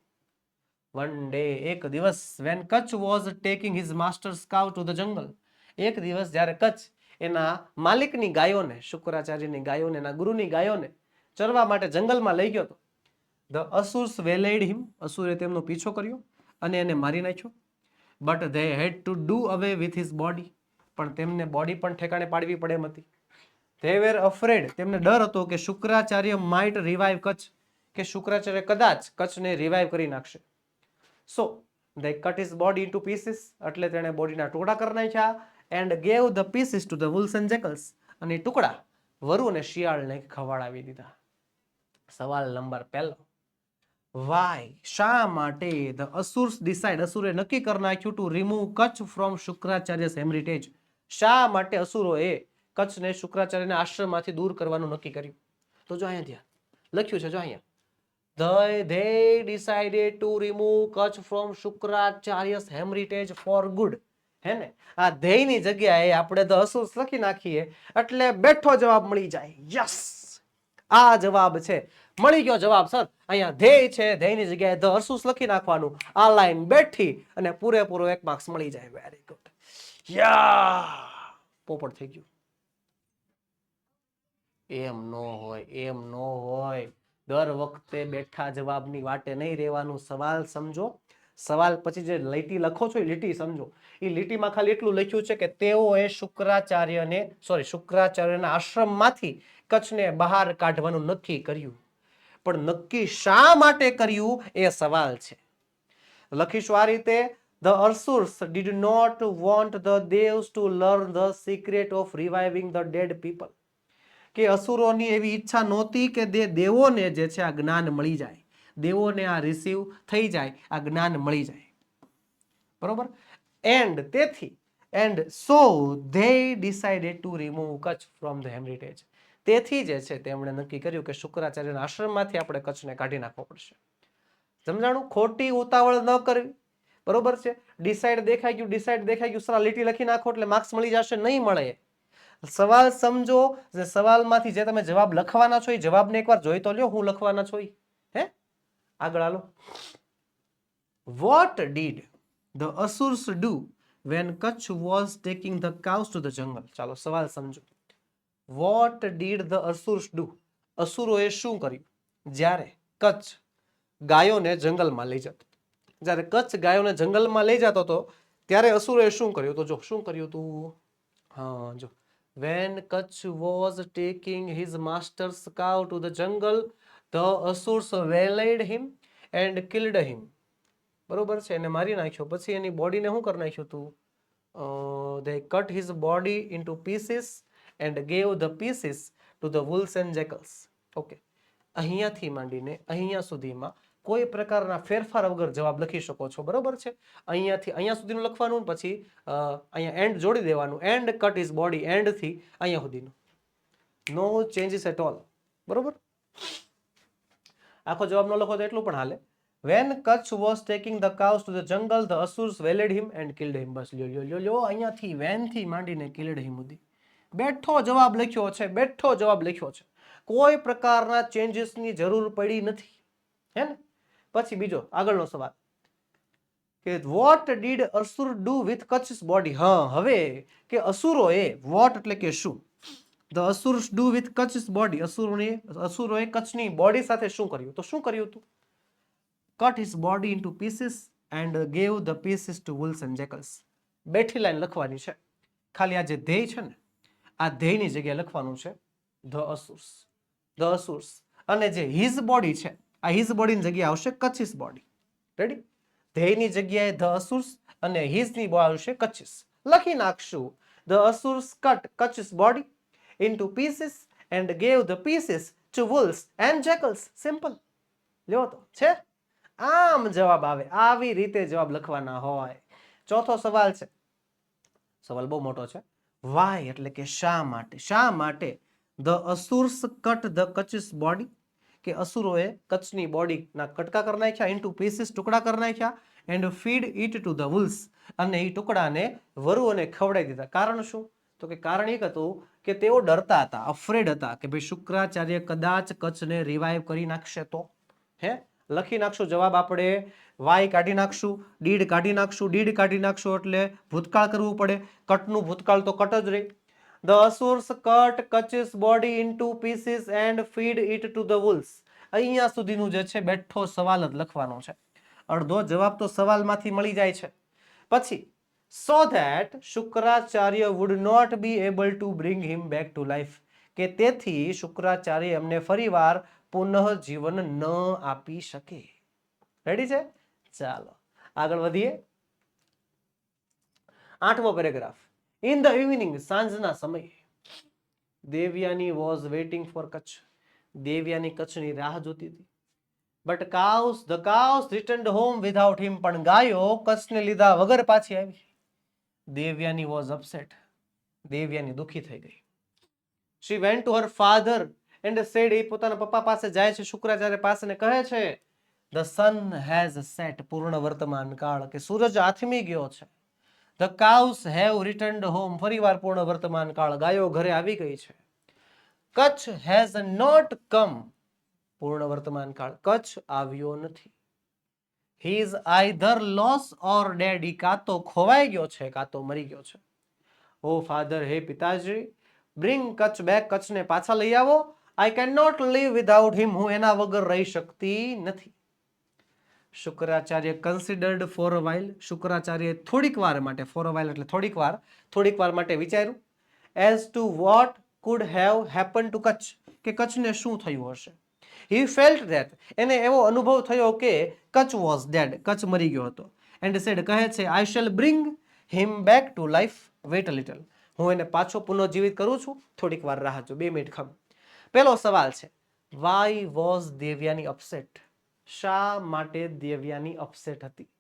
Speaker 1: One day, એક દિવસ, when Kutch was taking his master's cow to the jungle, એક દિવસ જ્યારે કચ્છ એના માલિકની ગાયોને, શુક્રાચાર્યની ગાયોને, એના ગુરુની ગાયોને ચરવા માટે જંગલમાં લઈ ગયો હતો. The Asurs waylaid him, અસુરે તેમનો પીછો કર્યો અને એને મારી નાખ્યો. But they had to do away with his body, પણ તેમને બોડી પણ ઠેકાણે પાડવી પડે એમ હતી. They were afraid, તેમને ડર હતો કે શુક્રાચાર્ય might revive Kutch, કે શુક્રાચાર્ય કદાચ કચ્છને રિવાઇવ કરી નાખશે. So they cut his body into pieces, એટલે તેણે બોડીના ટુકડા કરી નાખ્યા. And gave the pieces to the wolves and jackals, અને ટુકડા વરુ અને શિયાળને ખવડાવી દીધા. સવાલ નંબર 1, વાય, શા માટે, ધ અસુર્સ ડિસાઇડ, અસુરે નક્કી કરી નાખ્યું to remove Kacha from Shukracharya's heritage, શા માટે અસુરોએ કચ્છને શુક્રાચાર્યના આશ્રમમાંથી દૂર કરવાનું નક્કી કર્યું. તો જો અહીંયા ધ્યાન લખ્યું છે, જો અહીંયા, they decided to remove Kutch from Shukracharya's heritage for good. હે ને, આ ધ્યેયની જગ્યાએ આપણે ધ અસુર્સ લખી નાખીએ એટલે બેઠો જવાબ મળી જાય. યસ, આ જવાબ છે, મળી ગયો જવાબ સર. અહીંયા ધ્યેય છે, ધ્યેયની જગ્યાએ ધ અસુર્સ લખી નાખવાનું, આ લાઈન બેઠી અને પૂરેપૂરો 1 માર્ક્સ મળી જાય. Very good. યા, પોપટ થઈ ગયું. એમ નો હોય. દર વખતે બેઠા જવાબની વાટે નહીં રહેવાનું. સવાલ સમજો, સવાલ પછી જે લીટી લખો છો એ લીટી સમજો. એ લીટીમાં ખાલી એટલું લખ્યું છે કે તેઓએ શુક્રાચાર્યના આશ્રમમાંથી કચ્છને બહાર કાઢવાનું નક્કી કર્યું, પણ નક્કી શા માટે કર્યું એ સવાલ છે. લખીશું આ રીતે, The Asurs did not want the devs to learn the secret of reviving the dead people. કે અસુરોની એવી ઈચ્છા નહોતી કે દેવોને જે છે આ જ્ઞાન મળી જાય, દેવોને આ રિસીવ થઈ જાય, આ જ્ઞાન મળી જાય. બરોબર? and so they decided to remove Kutch from the heritage. તેથી જે છે તેમણે નક્કી કર્યું કે શુક્રાચાર્યના આશ્રમમાંથી આપણે કચ્છને કાઢી નાખવો પડશે. સમજાણું? ખોટી ઉતાવળ ન કરવી. બરોબર છે? ડિસાઇડ દેખાઈ ગયું, સર લીટી લખી નાખો એટલે માર્ક્સ મળી જશે, નહીં મળે. સવાલ સમજો, જે સવાલમાંથી જે તમે જવાબ લખવાના છો એ જવાબને એકવાર જોઈ તો લ્યો, હું લખવાના છો. હે, આગળ હાલો. What did the Asurs do when Kutch was taking the cows to the jungle? ચાલો સવાલ સમજો. What did the Asurs do? અસુરોએ શું કર્યું જ્યારે કચ્છ ગાયોને જંગલમાં લઈ જતો. જ્યારે કચ્છ ગાયોને જંગલમાં લઈ જતો હતો ત્યારે અસુરોએ શું કર્યું? તો જો શું કર્યું હતું? હા, જો when Kutch was taking his master's cow to the jungle, the asurs waylaid him and killed him. બરોબર છે, એને મારી નાખ્યો. પછી એની બોડીને શું કરી નાખ્યું હતું? They cut his body into pieces and gave the pieces to the wolves and jackals. Okay, અહીંયાથી માંડીને અહીંયા સુધીમાં કોઈ પ્રકારના ફેરફાર વગર જવાબ લખી શકો છો. બરોબર છે, અહીંયાથી અહીંયા સુધીનું લખવાનું, પછી અહીંયા એન્ડ જોડી દેવાનું. And cut is body, and થી અહીંયા સુધીનું, નો ચેન્જીસ એટ ઓલ. બરોબર, આખો જવાબ ન લખો તો એટલું પણ હાલે. When Kutch was taking the cows to the jungle, the asurs waylaid him and killed him. બસ લ્યો અહીંયાથી વેન થી માંડીને killed him સુધી બેઠો જવાબ લખ્યો છે. બેઠો જવાબ લખ્યો છે, કોઈ પ્રકારના ચેન્જીસની જરૂર પડી નથી, હે ને? પછી બીજો આગળનો સવાલ કે what did asura do with Kacha body. હા, હવે કે અસુરોએ, વોટ એટલે કે શું, the asuras do with Kacha body, અસુરોએ કચ્છની બોડી સાથે શું કર્યું? તો શું કર્યું હતું? Cut his body into pieces and gave the pieces to wolves and jackals. બેઠી લાઈન લખવાની છે, ખાલી આ જે ધ્યેય છે ને, આ ધ્યેયની જગ્યાએ લખવાનું છે ધ અસુર્સ. ધ અસુર્સ અને જે હિઝ બોડી છે, આ હિઝ બોડીની જગ્યાએ આવશે કચ્છિસ બોડી. રેડી? ધ્યેયની જગ્યાએ ધ અસુર્સ અને હિઝની આવશે કચ્છિસ. લખી નાખશું the asuras cut Kacha's body into pieces and gave the pieces to wolves and jackals. Simple. લ્યો તો છે, આમ જવાબ આવે. આવી રીતે જવાબ લખવાના હોય. ચોથો સવાલ છે, સવાલ બહુ મોટો છે. વાય એટલે કે શા માટે. શા માટે the asuras cut the કચ્છિસ body, કે અસુરોએ કચ્છની બોડીના કટકા કરી નાખ્યા, ઇન્ટુ પીસીસ ટુકડા કરી નાખ્યા, and feed it to the wolves, અને એ ટુકડાને વરુઓને ખવડાવી દીધા. કારણ શું? તો કે કારણ એક હતું કે તેઓ ડરતા હતા, અફ્રેડ હતા કે ભાઈ શુક્રાચાર્ય કદાચ કચ્છને રિવાઇવ કરી નાખશે તો. હે, લખી નાખશું જવાબ આપણે. વાય કાઢી નાખશું, ડીડ કાઢી નાખશું. ડીડ કાઢી નાખશું એટલે ભૂતકાળ કરવું પડે. કટનું ભૂતકાળ તો કટ જ રહી. The asuras cut Kacha's body into pieces and feed it to the wolves. અહીંયા સુધીનું જે છે બેઠો સવાલ જ લખવાનો છે. અડધો જવાબ તો સવાલમાંથી મળી જાય છે. પછી so that Shukracharya would not be able to bring him back to life, કે તેથી શુક્રાચાર્ય એમને ફરીવાર પુનઃ જીવન ન આપી શકે. રેડી છે? ચાલો આગળ વધીએ. 8મો પેરેગ્રાફ. ઇન ધ ઇવનિંગ, સાંજના સમયે, Devayani was waiting for Kacha. Devayani કચ્છની રાહ જોતી હતી. But the cows returned home without him. પણ ગાયો કચ્છને લીધા વગર પાછી આવી. Devyani was upset. દેવયાની દુખી થઈ ગઈ. She went to her father and said. એ પોતાના પપ્પા પાસે જાય છે, શુક્રાચાર્ય પાસે, ને કહે છે ધ સન હેઝ સેટ. પૂર્ણ વર્તમાન કાળ, કે સૂરજ આથમી ગયો છે. The cows have returned home. ફરીવાર પૂર્ણ વર્તમાન કાળ, ગાયો ઘરે આવી ગઈ છે. Kacha has not come. પૂર્ણ વર્તમાન કાળ, કચ્છ આવ્યો નથી. He is either lost or dead. ઈ કાં તો ખોવાઈ ગયો છે કાં તો મરી ગયો છે. ઓ ફાધર, હે પિતાજી, બ્રિંગ કચ્છ બેક. કચ્છને પાછા લઈ આવો. I can not live without him. હું એના વગર રહી શકતી નથી. Shukracharya considered for a while. Shukracharya થોડીક વાર માટે, ફોર અ વાઇલ એટલે થોડીક વાર માટે વિચાર્યું. As two vote could have happen to Kutch, કે કચ્છને શું થયું હશે. હી ફેલ્ટ ધેટ. એને એવો અનુભવ થયો કે કચ્છ વોઝ ડેડ. કચ્છ મરી ગયો હતો. એન્ડ સેડ, કહે છે, I shall bring him back to life. Wait a little. હું એને પાછો પુનઃજીવિત કરું છું, થોડીક વાર રાહ જો, 2 મિનિટ ખમ. પહેલો સવાલ છે, વાય વોઝ દેવયાની અપસેટ. શા માટે દેવયાની અપસેટ હતી?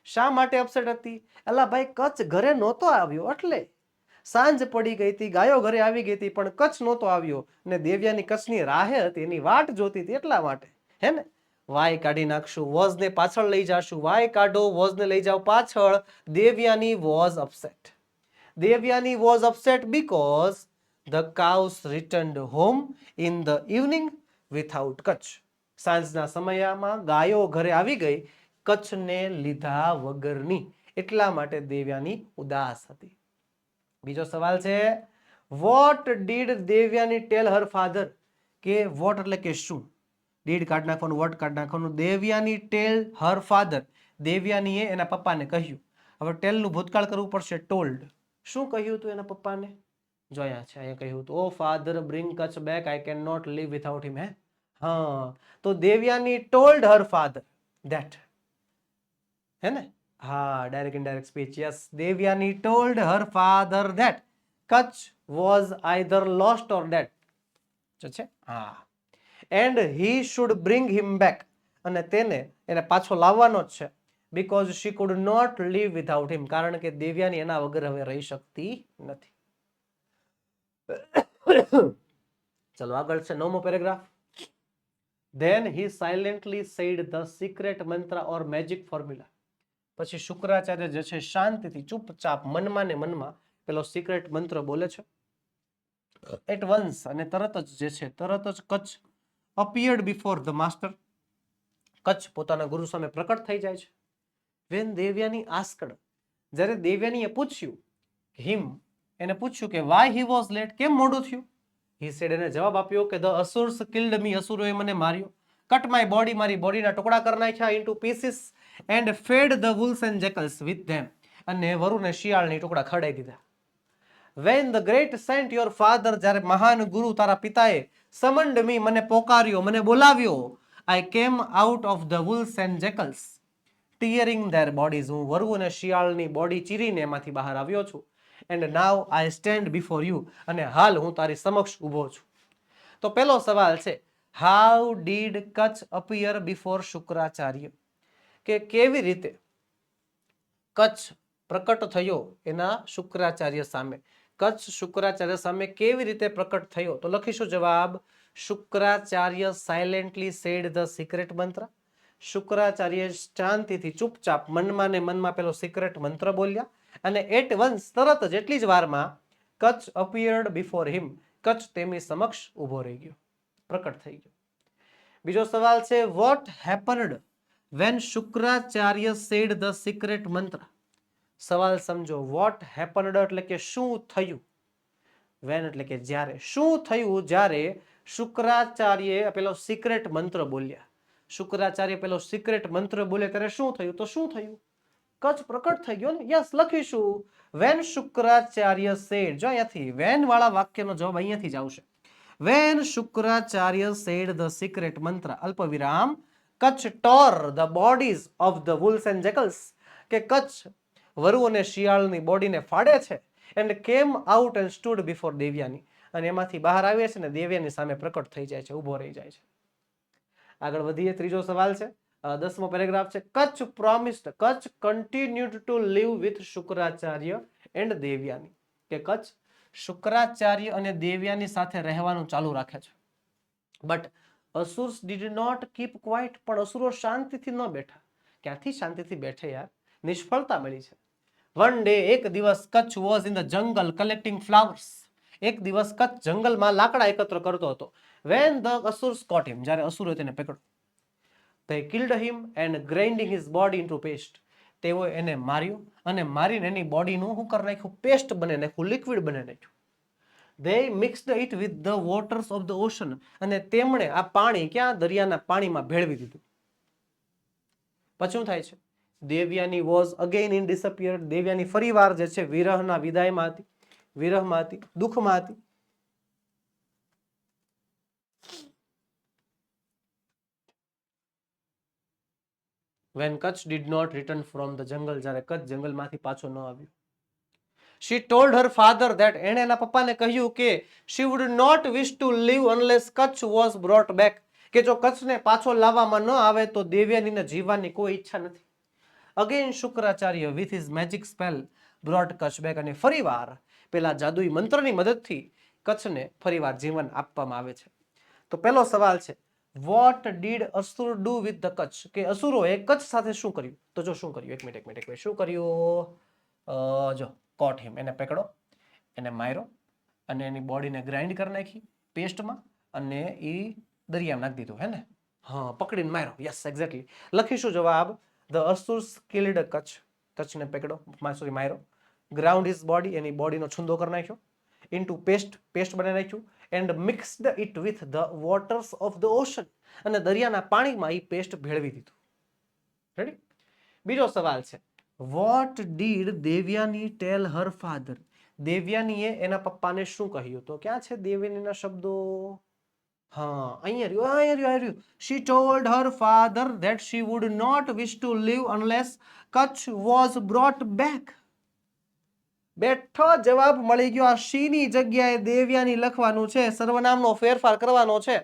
Speaker 1: શા માટે અપસેટ હતી? અલા ભાઈ, કચ્છ ઘરે નહોતો આવ્યો એટલે. સાંજ પડી ગઈ હતી, ગાયો ઘરે આવી ગઈ હતી, પણ કચ્છ નહોતો આવ્યો, ને દેવયાની કચ્છની રાહે હતી, એની વાટ જોતી હતી એટલા માટે. હે ને? વાય કાઢી નાખશું, વોઝ ને પાછળ લઈ જાશું. વાય કાઢો, વોઝ ને લઈ જાઓ પાછળ. Devyani was upset. Devyani was upset because the cows returned home in the evening without Kutch. સાંજના સમયમાં ગાયો ઘરે આવી ગઈ, કચ્છને લીધા વગરની. એટલા માટે દેવયાની ઉદાસ હતી. બીજો સવાલ છે, what did Devayani tell her father. કે વોટ એટલે કે શું, ડીડ કાઢ નાખવાનું, વટ કાઢ નાખવાનું. દેવયાની ટેલ હર ફાધર, દેવયાનીએ એના પપ્પાને કહ્યું. હવે ટેલનું ભૂતકાળ કરવું પડશે, ટોલ્ડ. શું કહ્યું હતું એના પપ્પાને? જો અહીંયા છે, અહીંયા કહ્યું હતું, o father bring Kacha back, I can not live without him. હે, હા, તો Devayani told her father that, હે ને? હા, direct indirect speech. Yes, Devayani told her father that Kacha was either lost or dead. જો છે, હા. And he should bring him back, અને એને પાછો લાવવાનો જ છે. Because she could not live without him, કારણ કે દેવયાની એના વગર હવે રહી શકતી નથી. ચલો આગળ છે 9મો paragraph. Then he silently said the secret mantra or magic formula. પછી શુક્રાચાર્ય જે છે શાંતિથી ચૂપચાપ મનમાં ને મનમાં પેલો સિક્રેટ મંત્ર બોલે છે. એટ વન્સ, અને તરત જ Kutch appeared before the master. Kutch પોતાના ગુરુ સામે પ્રકટ થઈ જાય છે. When દેવયાની asked, જ્યારે દેવયાનીએ પૂછ્યું, એને પૂછ્યું કે why he was late, કેમ મોડું થયું? He said, એને જવાબ આપ્યો કે the asurs killed me, અસુરોએ મને માર્યો. Cut my body, મારી બોડીના ટુકડા કરી નાખ્યા, into pieces, and fed the wolves and jackals with them, અને વરુને શિયાળની ટુકડા ખવડાવી દીધા. When the great saint your father, જ્યારે મહાન ગુરુ તારા પિતાએ summoned me, મને પોકાર્યો, મને બોલાવ્યો, I came out of the wolves and jackals, tearing their bodies, હું વરુ અને શિયાળની બોડી ચીરીને એમાંથી બહાર આવ્યો છું. And now I stand before you, અને હાલ હું તારી સમક્ષ ઊભો છું. તો પહેલો સવાલ છે, how did Kutch appear before Shukracharya, કે કેવી રીતે કચ્છ પ્રકટ થયો એના શુક્રાચાર્ય સામે. કચ્છ શુક્રાચાર્ય સામે કેવી રીતે પ્રકટ થયો? તો લખીશું જવાબ, Shukracharya silently said the secret mantra. Shukracharya શાંતિથી ચૂપચાપ મનમાં ને મનમાં પેલો સિક્રેટ મંત્ર બોલ્યા, અને એટ વન્સ, તરત જ એટલી જ વારમાં, કચ્છ અપિયર્ડ બિફોર હિમ, કચ્છ તેમની સમક્ષ ઊભો રહી ગયો, પ્રકટ થઈ ગયો. બીજો સવાલ છે, what happened when Shukracharya said the secret mantra. સવાલ સમજો. વોટ હેપન્ડ એટલે કે શું થયું, વેન એટલે કે જ્યારે, શું થયું જ્યારે શુક્રાચાર્ય પેલો સિક્રેટ મંત્ર બોલ્યા. શુક્રાચાર્ય પેલો સિક્રેટ મંત્ર બોલે ત્યારે શું થયું? તો શું થયું? કચ્છ પ્રકટ થઈ ગયો ને. યસ, લખીશું વેન શુક્રાચાર્ય સેડ. જો અહીંયાથી વેન વાળા વાક્યનો જવાબ અહીંયાથી જ આવશે. When Shukracharya said the secret mantra, અલ્પ વિરામ, Kacha tore the bodies of the wolves and jackals, કે કચ્છ વરુ અને શિયાળની બોડીને ફાડે છે. And came out and stood before Devyani, અને એમાંથી બહાર આવે છે ને દેવયાની સામે પ્રકટ થઈ જાય છે, ઊભો રહી જાય છે. આગળ વધીએ. ત્રીજો સવાલ છે, 10મો પેરેગ્રાફ છે, Kacha promised, Kacha continued to live with Shukracharya and Devayani, કે કચ્છ શુક્રાચાર્ય અને દેવયાની સાથે રહેવાનું ચાલુ રાખે છે. But Asurs did not keep quiet, પણ અસુરો શાંતિથી ન બેઠા. ક્યાંથી શાંતિથી બેઠે યાર? નિષ્ફળતા મળી છે. વન ડે, એક દિવસ, Kutch was in the jungle collecting flowers, એક દિવસ કચ્છ જંગલમાં લાકડા એકત્ર કરતો હતો. વેન ધ અસુર્સ કોટ હિમ, જ્યારે અસુરોએ તેને પકડ્યો. They killed him and grinding his body into paste, તેઓ એને માર્યો અને મારીને એની બોડીનું શું કરી નાખ્યું? પેસ્ટ બને નાખ્યું, લિક્વિડ બને નાખ્યું. They mixed it with the waters of the ocean, અને તેમણે આ પાણી ક્યાં? દરિયાના પાણીમાં ભેળવી દીધું. પછી શું થાય છે? Devyani was again in disappeared, Devyani ફરીવાર જે છે વિરહના વિદાયમાં હતી, વિરહમાં હતી, દુઃખમાં હતી. When Kutch did not return from the jungle, જ્યારે કચ્છ જંગલમાંથી પાછો ન આવ્યો. She told her father that, એણે એના પપ્પાને કહ્યું કે she would not wish to live unless Kutch was brought back, કે જો કચ્છને પાછો લાવવામાં ન આવે તો દેવયાનીને જીવવાની કોઈ ઈચ્છા નથી. Again Shukracharya with his magic spell brought Kutch back, અને ફરીવાર પેલા જાદુઈ મંત્રની મદદથી કચ્છને ફરીવાર જીવન આપવામાં આવે છે. તો પહેલો સવાલ છે, what did asura do with the Kacha, કે અસુરોએ કચ્છ સાથે શું કર્યું? તો જો શું કર્યું, એક મિનિટ શું કર્યું? જો કોટ હિમ, એને પકડો, એને માર્યો, અને એની બોડીને ગ્રાઇન્ડ કરી નાખી પેસ્ટમાં, અને એ દરિયામાં નાખી દીધું, હે ને? હા, પકડીને માર્યો. Yes, exactly. લખીશું જવાબ, ધ અસુર્સ કિલ્ડ કચ્છ, કચ્છને પકડો, માર્યો. ગ્રાઉન્ડ હિઝ બોડી, એની બોડીનો છુંદો કરી નાખ્યો. ઇન્ટુ પેસ્ટ બનાવી નાખ્યું. And mixed it with the waters of the ocean. અને દરિયાના પાણીમાં એ પેસ્ટ ભેળવી દીધું. રેડી? બીજો સવાલ છે, what did Devayani tell her father. દેવયાનીએ એના પપ્પાને શું કહ્યું? તો ક્યાં છે દેવયાનીના શબ્દો? હા, અહીંયા રહ્યું. She told her father that she would not wish to live unless Kutch was brought back. બેઠો જવાબ મળી ગયો. આ શીની જગ્યાએ દેવયાની લખવાનું છે, સર્વનામનો ફેરફાર કરવાનો છે.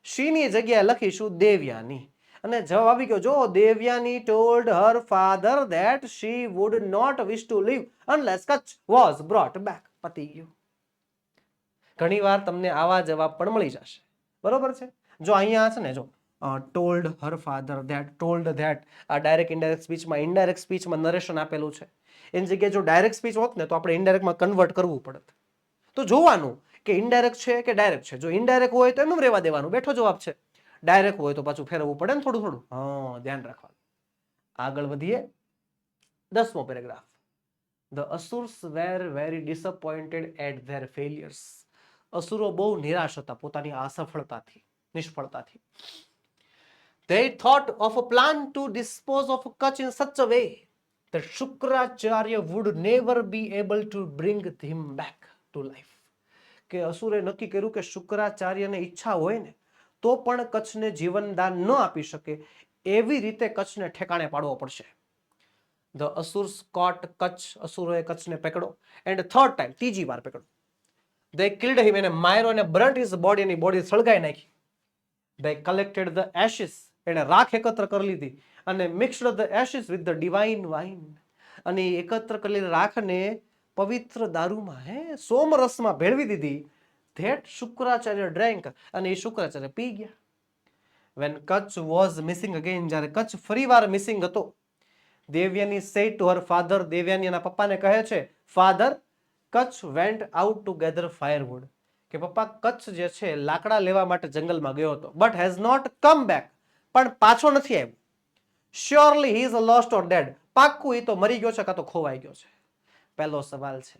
Speaker 1: શીની જગ્યાએ લખીશું દેવયાની. અને જવાબ આવી ગયો. જો Devyani told her father that she would not wish to live unless Kutch was brought back. પતી ગયું. ઘણીવાર તમને આવા જવાબ પણ મળી જશે. બરોબર છે? જો અહીંયા છે ને, જો told her father that, told that, આ ડાયરેક્ટ ઇનડાયરેક્ટ સ્પીચમાં, ઇનડાયરેક્ટ સ્પીચમાં નરેશન આપેલું છે. એની જગ્યાએ જો ડાયરેક્ટ સ્પીચ હોત ને તો આપણે ઇનડાયરેક્ટમાં કન્વર્ટ કરવું પડત. તો જોવાનું કે ઇનડાયરેક્ટ છે કે ડાયરેક્ટ છે. જો ઇનડાયરેક્ટ હોય તો એમ રહેવા દેવાનું, બેઠો જવાબ છે. ડાયરેક્ટ હોય તો પાછું ફેરવવું પડે ને થોડું થોડું. હા, ધ્યાન રાખવાનું. આગળ વધીએ. 10મો paragraph. The Asurs were very disappointed at their failures. અસુરો બહુ નિરાશ હતા પોતાની અસફળતાથી, નિષ્ફળતાથી. They thought of a plan to dispose of Kutch in such a way that Shukracharya would never be able to bring him back to life. કે અસુરે નક્કી કર્યું કે શુક્રાચાર્યને ઈચ્છા હોય ને તો પણ કચ્છને જીવનદાન ન આપી શકે, એવી રીતે કચ્છને ઠેકાણે પાડવો પડશે. The Asurs caught Kutch. અસુરોએ કચ્છને પકડો. And third time, ત્રીજી વાર પકડો. They killed him. એને માર્યો અને burnt his body. એની બોડી સળગાઈ નાખી. They collected the ashes. એને રાખ એકત્ર કરી લીધી અને mixed the ashes with the divine wine. અને એકત્ર કરેલી રાખને પવિત્ર દારૂમાં, સોમરસમાં ભેળવી દીધી. That Shukracharya drank. અને એ શુક્રાચાર્ય પી ગયા. When Kutch was missing again, જ્યારે કચ્છ ફરીવાર મિસિંગ હતો, Devyani said to her father. Devyani એના પપ્પાને કહે છે, father, Kutch went out to gather firewood. કે પપ્પા કચ્છ જે છે લાકડા લેવા માટે જંગલમાં ગયો હતો. But has not come back. પણ પાછો નથી આવ્યો. Surely he is lost or dead. પાક્કું એ તો મરી ગયો છે કાં તો ખોવાઈ ગયો છે. પહેલો સવાલ છે,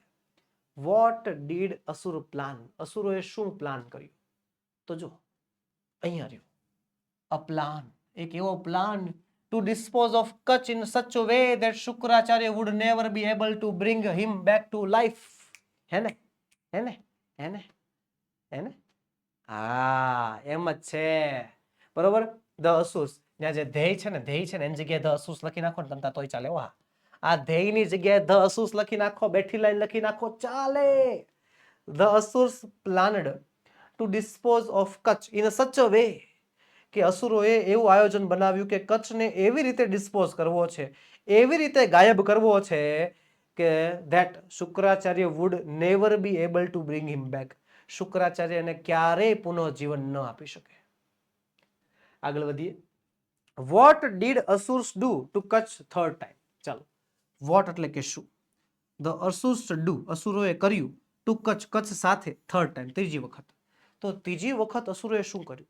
Speaker 1: what did અસુર plan? અસુરોએ શું પ્લાન કર્યું? તો જો અહીંયા રહ્યું, a plan. એક એવો plan to dispose of Kutch in such a way that Shukracharya would never be able to bring him back to life. હેને? હા, એમ જ છે. બરોબર? ધ અસુસ. ત્યાં જે ધ્યેય છે ને એની જગ્યાએ ધ અસુસ લખી નાખો ને તમતા તોય ચાલે. વાહ, આ ધ્યેયની જગ્યાએ ધ અસુસ લખી નાખો, બેઠી લાઈન લખી નાખો, ચાલે. ધ અસુસ planned to dispose of Kutch in such a way. કે અસુરોએ એવું આયોજન બનાવ્યું કે કચ્છને એવી રીતે ડિસ્પોઝ કરવો છે, એવી રીતે ગાયબ કરવો છે કે that Shukracharya would never be able to bring him back. શુક્રાચાર્યને ક્યારેય પુનઃજીવન ન આપી શકે. આગળ વધીએ. what did Asurs do to Kutch third time? ચાલો, what એટલે કે શું. the Asurs do, અસુરોએ કર્યું, to Kutch, કચ્છ સાથે, third time, ત્રીજી વખત. તો ત્રીજી વખત અસુરોએ શું કર્યું?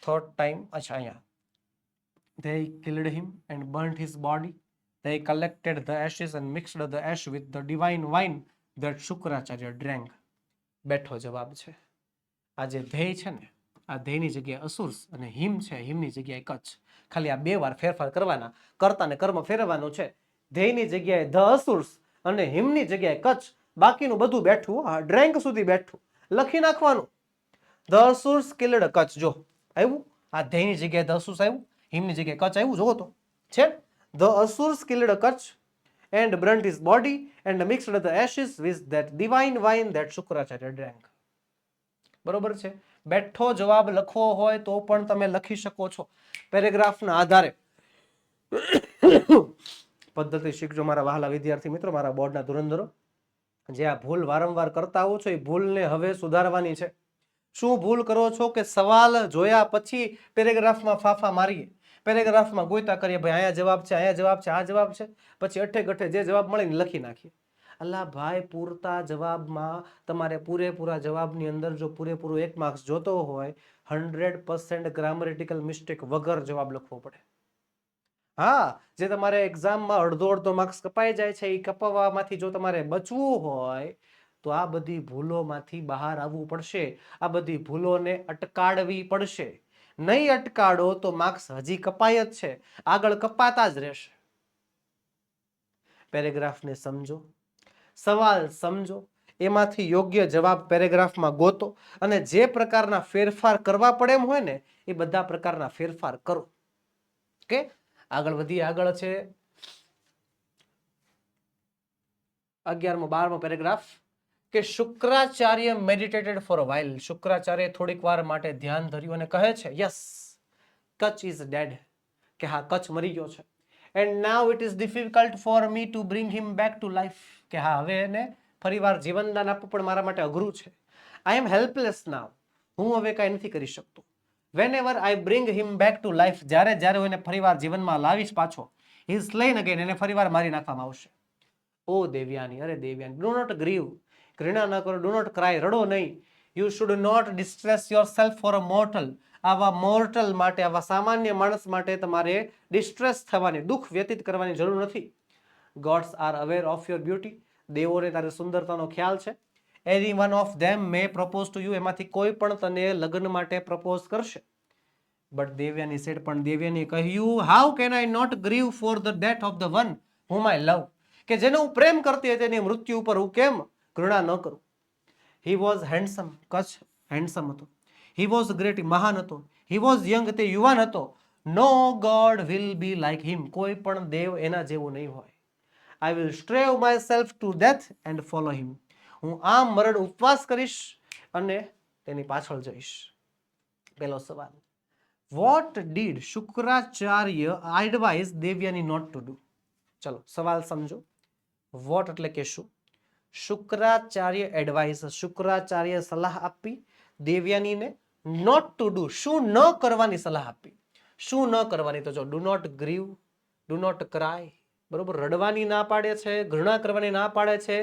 Speaker 1: third time, અચ્છા અહીંયા. They killed him and burnt his body. They collected the ashes and mixed the ash with the divine wine that Shukracharya drank. બેઠો જવાબ છે. આ જે ધ્યેય છે ને, આ ધ્યેયની જગ્યાએ અસુર્સ અને હિમ છે, હિમની જગ્યાએ કચ્છ. ખાલી આ બે વાર ફેરફાર કરવાના, કર્તા ને કર્મ ફેરવવાનું છે. ધ્યેયની જગ્યાએ ધ અસુર્સ અને હિમની જગ્યાએ કચ્છ. બાકીનું બધું બેઠું, આ ડ્રેન્ક સુધી બેઠું લખી નાખવાનું. The Asurs killed Kacha. જો આવ્યું, આ ધ્યેયની જગ્યાએ ધ અસુર્સ આવ્યું, હિમની જગ્યાએ કચ્છ આવ્યું. જોવો તો છે. The Asurs killed Kacha and burnt his body and mixed the ashes with that divine wine that Shukracharya drank. બરોબર છે? બેઠો જવાબ લખવો હોય તો પણ તમે લખી શકો છો પેરેગ્રાફના આધારે. પદ્ધતિ શીખજો મારા વહાલા વિદ્યાર્થી મિત્રો, મારા બોર્ડના ધુરંધરો. જે આ ભૂલ વારંવાર કરતા આવો છો એ ભૂલને હવે સુધારવાની છે. શું ભૂલ કરો છો કે સવાલ જોયા પછી પેરેગ્રાફમાં ફાફા મારીએ, પેરેગ્રાફમાં ગોઈતા કરીએ, ભાઈ અહીંયા જવાબ છે, અહીંયા જવાબ છે, આ જવાબ છે, પછી અઠે ગઠે જે જવાબ મળે ને લખી નાખીએ. અલ્લા ભાઈ, પૂરતા જવાબમાં તમારે પૂરેપૂરા જવાબની અંદર જો પૂરેપૂરો 1 માર્ક્સ જોતો હોય, 100% ગ્રામરેટિકલ મિસ્ટેક વગર જવાબ લખવો પડે. હા, જે તમારે એક્ઝામમાં અડધો માર્ક્સ કપાઈ જાય છે, એ કપાવવામાંથી જો તમારે બચવું હોય તો આ બધી ભૂલોમાંથી બહાર આવવું પડશે, આ બધી ભૂલોને અટકાડવી પડશે. નહીં અટકાડો તો માર્ક્સ હજી કપાય જ છે, આગળ કપાતા જ રહેશે. પેરેગ્રાફને સમજો, સવાલ સમજો, એમાંથી યોગ્ય જવાબ પેરેગ્રાફમાં ગોતો અને જે પ્રકારના ફેરફાર કરવા પડે એમ હોય ને એ બધા પ્રકારના ફેરફાર કરો. ઓકે, આગળ વધીએ. આગળ છે 11મો 12મો પેરેગ્રાફ કે Shukracharya meditated four a while. Shukracharya થોડીક વાર માટે ધ્યાન ધર્યું અને કહે છે યસ કચ્છ ઇઝ ડેડ, કે હા કચ્છ મરી ગયો છે. And now it is difficult for me to bring him back to life, કે હા હવે એને ફરીવાર જીવનદાન આપવું પણ મારા માટે અઘરું છે. આઈ એમ હેલ્પલેસ નાઉ, હું હવે કાંઈ નથી કરી શકતો. વેનએવર આઈ bring him back to life, જ્યારે હું એને ફરીવાર જીવનમાં લાવીશ પાછો, હી ઇઝ સ્લેન અગેન, એને ફરીવાર મારી નાખવામાં આવશે. ઓ દેવયાની, અરે દેવયાની, ડુ નોટ ગ્રીવ, ઘૃણા ન કરો, ડુ નોટ ક્રાય, રડો નહીં. You should not distress yourself for a mortal, આવા મોર્ટલ માટે, આવા સામાન્ય માણસ માટે તમારે ડિસ્ટ્રેસ થવાની, દુઃખ વ્યતીત કરવાની જરૂર નથી. Gods are aware of your beauty, દેવોને તારી સુંદરતાનો ખ્યાલ છે. Any one of them may propose to you, એમાંથી કોઈ પણ તને લગ્ન માટે પ્રપોઝ કરશે. બટ દેવયાની સેડ, પણ દેવયાની કહ્યું how can I not grieve for the death of the one whom I love, કે જેને હું પ્રેમ કરતી હતી તેની મૃત્યુ ઉપર હું કેમ ઘૃણા ન કરું. He was handsome, Kacha handsome હતો. હી વોઝ ગ્રેટ, મહાન હતો. હી વોઝ યંગ, તે યુવાન હતો. No god will be like him, કોઈ પણ દેવ એના જેવું નહીં હોય. I will starve myself to death and follow him, હું આમ મરણ ઉપવાસ કરીશ અને તેની પાછળ જઈશ. પહેલો સવાલ, what did Shukracharya advise Devayani not to do. ચલો સવાલ સમજો. વોટ એટલે કે શું, શુક્રાચાર્ય એડવાઇસ, શુક્રાચાર્ય સલાહ આપી દેવયાનીને, નોટ ટુ ડુ, શું ન કરવાની સલાહ આપી. શું ન કરવાની, તો જો do not grieve, do not cry, બરોબર, રડવાની ના પાડે છે, ઘૃણા કરવાની ના પાડે છે,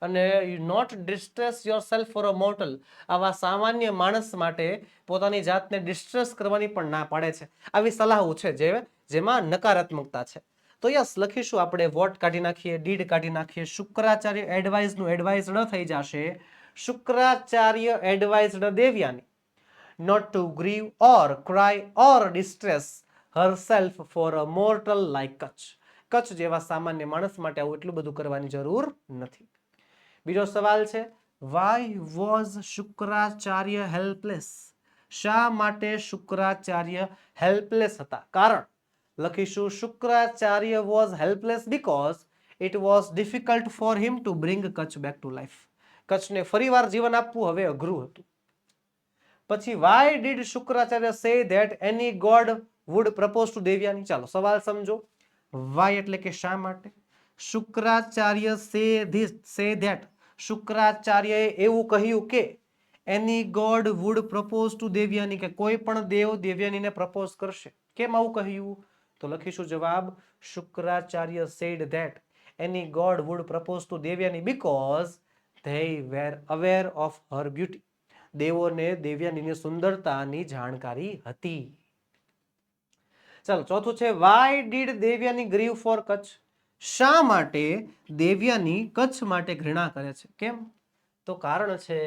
Speaker 1: અને not distress yourself for a mortal, આવા સામાન્ય માણસ માટે પોતાની જાતને ડિસ્ટ્રેસ કરવાની પણ ના પાડે છે. આવી સલાહો છે જેમાં નકારાત્મકતા છે. તો યસ લખીશું આપણે, વોટ કાઢી નાખીએ, ડીડ કાઢી નાખીએ, શુક્રાચાર્ય એડવાઇઝનું એડવાઇઝડ થઈ જશે. Shukracharya advised Devyani not to grieve or cry or distress herself for a mortal like Kutch. Kutch જેવા સામાન્ય માણસ માટે આવું એટલું બધું કરવાની જરૂર નથી. બીજો સવાલ છે, why was શુક્રાચાર્ય હેલ્પલેસ, શા માટે શુક્રાચાર્ય હેલ્પલેસ હતા. કારણ લખીશું Shukracharya was helpless because it was difficult for him to bring Kutch back to life, કચ્છને ફરીવાર જીવન આપવું હવે અઘરું હતું. પછી why did Shukracharya say that any god would propose to Devyani. ચાલો સવાલ સમજો. why એટલે કે શા માટે, શુક્રાચાર્ય say that, શુક્રાચાર્યએ એવું કહ્યું કે any god would propose to Devyani, કે કોઈ પણ દેવ દેવયાનીને પ્રપોઝ કરશે. કેમ આવું કહ્યું, તો લખીશું જવાબ, Shukracharya said that any god would propose to Devyani because they were aware of her beauty, દેવોને દેવયાનીની સુંદરતાની જાણકારી હતી. ચાલો ચોથું છે, why did Devyani grieve for Kutch, શા માટે દેવયાની કચ્છ માટે ઘૃણા કરે છે. કેમ, તો કારણ છે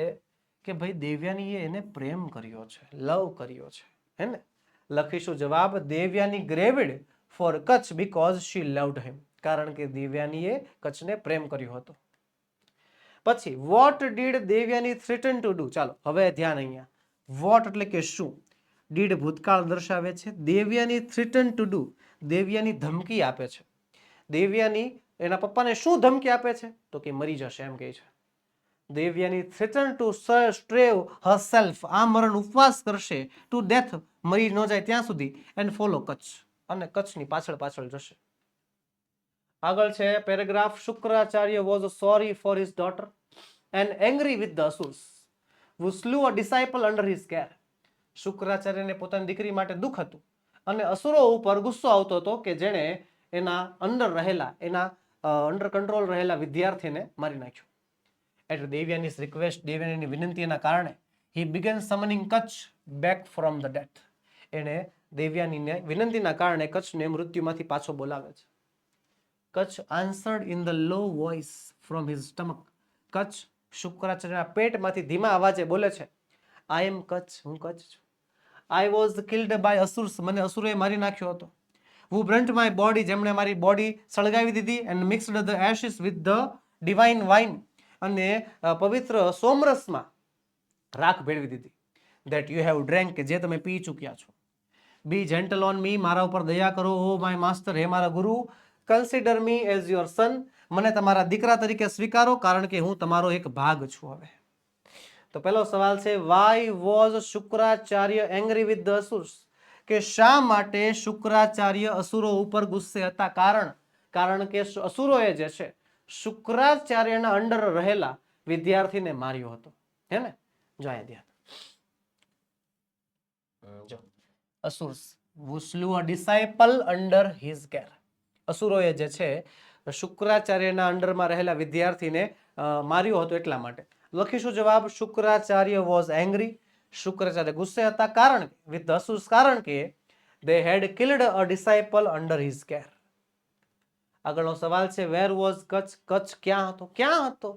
Speaker 1: કે ભાઈ દેવયાનીએ એને પ્રેમ કર્યો છે, લવ કર્યો છે, હે ને. લખીશું જવાબ, Devayani grieved for Kacha because she loved him, કારણ કે દેવયાનીએ કચ્છને પ્રેમ કર્યો હતો. પછી what did Devayani threaten to do. ચાલો હવે ધ્યાન અહીંયા, વોટ એટલે કે શું, ડીડ ભૂતકાળ દર્શાવે છે, Devyani threaten to do, Devyani ધમકી આપે છે. દેવયાની એના પપ્પાને શું ધમકી આપે છે, તો કે મરી જશે એમ કહે છે. દેવયાની થ્રેટન ટુ સ્ટ્રેવ હરસેલ્ફ, આ મરણ ઉપવાસ કરશે, ટુ ડેથ, મરી ન જાય ત્યાં સુધી, એન્ડ ફોલો કચ્છ, અને કચ્છની પાછળ જશે. આગળ છે paragraph, Shukracharya was sorry for his daughter and angry with the Asurs who slew a disciple under his care. શુક્રાચાર્યને પોતાની દીકરી માટે દુઃખ હતું અને અસુરો ઉપર ગુસ્સો આવતો હતો કે જેણે એના અંડર કંટ્રોલ રહેલા વિદ્યાર્થીને મારી નાખ્યો. એટલે દેવયાની's રિક્વેસ્ટ, દેવયાનીની વિનંતીના કારણે he began summoning Kutch back from the death, એણે દેવયાનીને વિનંતીના કારણે કચ્છને મૃત્યુમાંથી પાછો બોલાવે છે. Kutch answered in the low voice from his stomach, Kutch શુક્રાચાર્યના પેટમાંથી ધીમા અવાજે બોલે છે, આઈ એમ કચ્છ, હું કચ્છ છું. I was killed by Asurs, મને અસુરોએ મારી નાખ્યો હતો. હુ બ્રન્ટ માય બોડી, જેમણે મારી બોડી સળગાવી દીધી. And mixed the ashes with the divine wine, અને પવિત્ર સોમરસમાં રાખ ભેળવી દીધી. ધેટ યુ હેવ ડ્રેન્ક, કે જે તમે પી ચૂક્યા છો. બી જેન્ટલ ઓન મી, મારા ઉપર દયા કરો. ઓ માય માસ્ટર, હે મારા ગુરુ. Consider me as your son, મને તમારા દીકરા તરીકે સ્વીકારો, કારણ કે હું તમારો એક ભાગ છું. હવે તો પહેલો સવાલ છે, why was Shukracharya angry with the Asurs, કે શા માટે શુક્રાચાર્ય અસુરો ઉપર ગુસ્સે હતા? કારણ કે અસુરોએ જે છે શુક્રાચાર્યના અંડર રહેલા વિદ્યાર્થીને માર્યો હતો. હે ને? જો અહીંયા ધ્યાન, જો Asurs who slew a disciple under his care. અસુરોએ જે છે શુક્રાચાર્યના અંડરમાં રહેલા વિદ્યાર્થીને માર્યો હતો એટલા માટે. લખીશું જવાબ, શુક્રાચાર્ય વોઝ એંગ્રી, શુક્રાચાર્ય ગુસ્સે હતા, કારણ વિથ ધ અસુર્સ, કારણ કે they had killed a disciple under his care. આગળનો સવાલ છે, વેર વોઝ કચ્છ, કચ્છ ક્યાં હતો? ક્યાં હતો?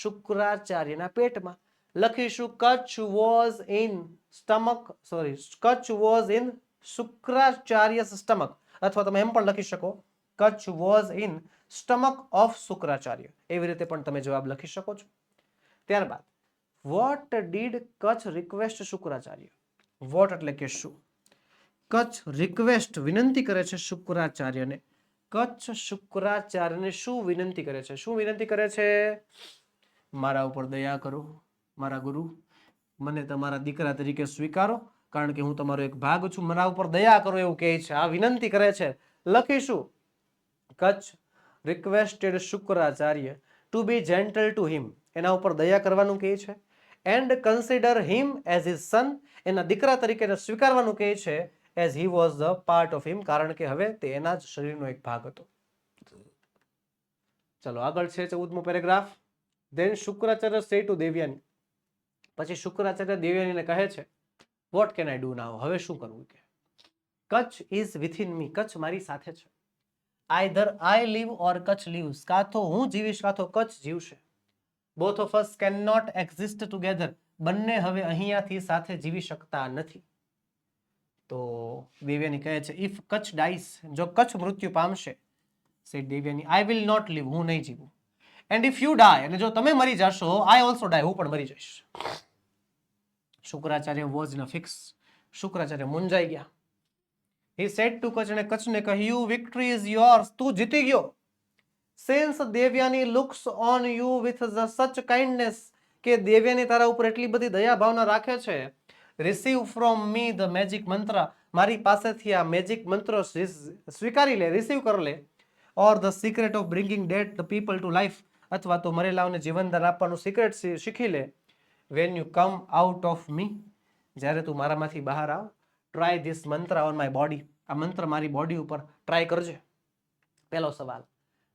Speaker 1: શુક્રાચાર્યના પેટમાં. લખીશું, Kacha was in stomach, sorry, Kacha was in Shukracharya's stomach, અથવા તમે એમ પણ લખી શકો, Kacha was in stomach of Shukracharya. એવી રીતે પણ તમે જવાબ લખી શકો છો. ત્યારબાદ, what did Kacha request Shukracharya? What એટલે કે શું? કચ્છ રિક્વેસ્ટ વિનંતી કરે છે શુક્રાચાર્યને. કચ્છ શુક્રાચાર્યને શું વિનંતી કરે છે? શું વિનંતી કરે છે? મારા ઉપર દયા કરો મારા ગુરુ, મને તમારા દીકરા તરીકે સ્વીકારો, કારણ કે હું તમારો એક ભાગ છું, મારા ઉપર દયા કરો, એવું કહે છે. આ વિનંતી કરે છે. લખીશું, Kacha requested Shukracharya to be gentle to him, એના ઉપર દયા કરવાનું કહે છે. And consider him as his son, એના દીકરા તરીકે સ્વીકારવાનું કહે છે. As he was the part of him, કારણ કે હવે તે એના જ શરીરનો એક ભાગ હતો. ચલો આગળ છે 14મો પેરેગ્રાફ. ધેન શુક્રાચાર્ય સે ટુ દેવયાની, પછી શુક્રાચાર્ય દેવયાનીને કહે છે, what can I do now, હવે શું કરવું? કે Kacha is within me, Kacha મારી સાથે છે. Either I live or Kacha lives, કાં તો હું જીવીશ કાં તો કચ્છ જીવશે. Both of us can not exist together, બંને હવે અહીંયાથી સાથે જીવી શકતા નથી. તો દેવયાની કહે છે, ઇફ કચ્છ ડાઈસ, જો કચ્છ મૃત્યુ પામશે, said Devayani, I will not live, હું નહીં જીવું. એન્ડ ઇફ યુ ડાય, અને જો તમે મરી જશો, આઈ ઓલ્સો ડાય, હું પણ મરી જઈશ. Shukracharya was in a fix, Shukracharya મુંજાઈ ગયા. હી સેડ ટુ કચ્છ, અને કચ્છને કહ્યું, વિક્ટરી ઇઝ યોર્સ, તું જીતી ગયો. Since Devayani looks on you with such kindness, કે દેવયાની તારા ઉપર એટલી બધી દયા ભાવના રાખે છે. Receive from me the magic મંત્ર, મારી પાસેથી આ મેજિક મંત્રો સ્વીકારી લે, રિસીવ કરી લે. Or the secret of bringing dead the people to life, અથવા તો મરેલાઓને જીવનદાન આપવાનું સિક્રેટ શીખી લે. When you come out of me, જ્યારે તું મારામાંથી બહાર આવ. Try this mantra on my body, આ મંત્ર મારી બોડી ઉપર ટ્રાય કરજે. પહેલો સવાલ,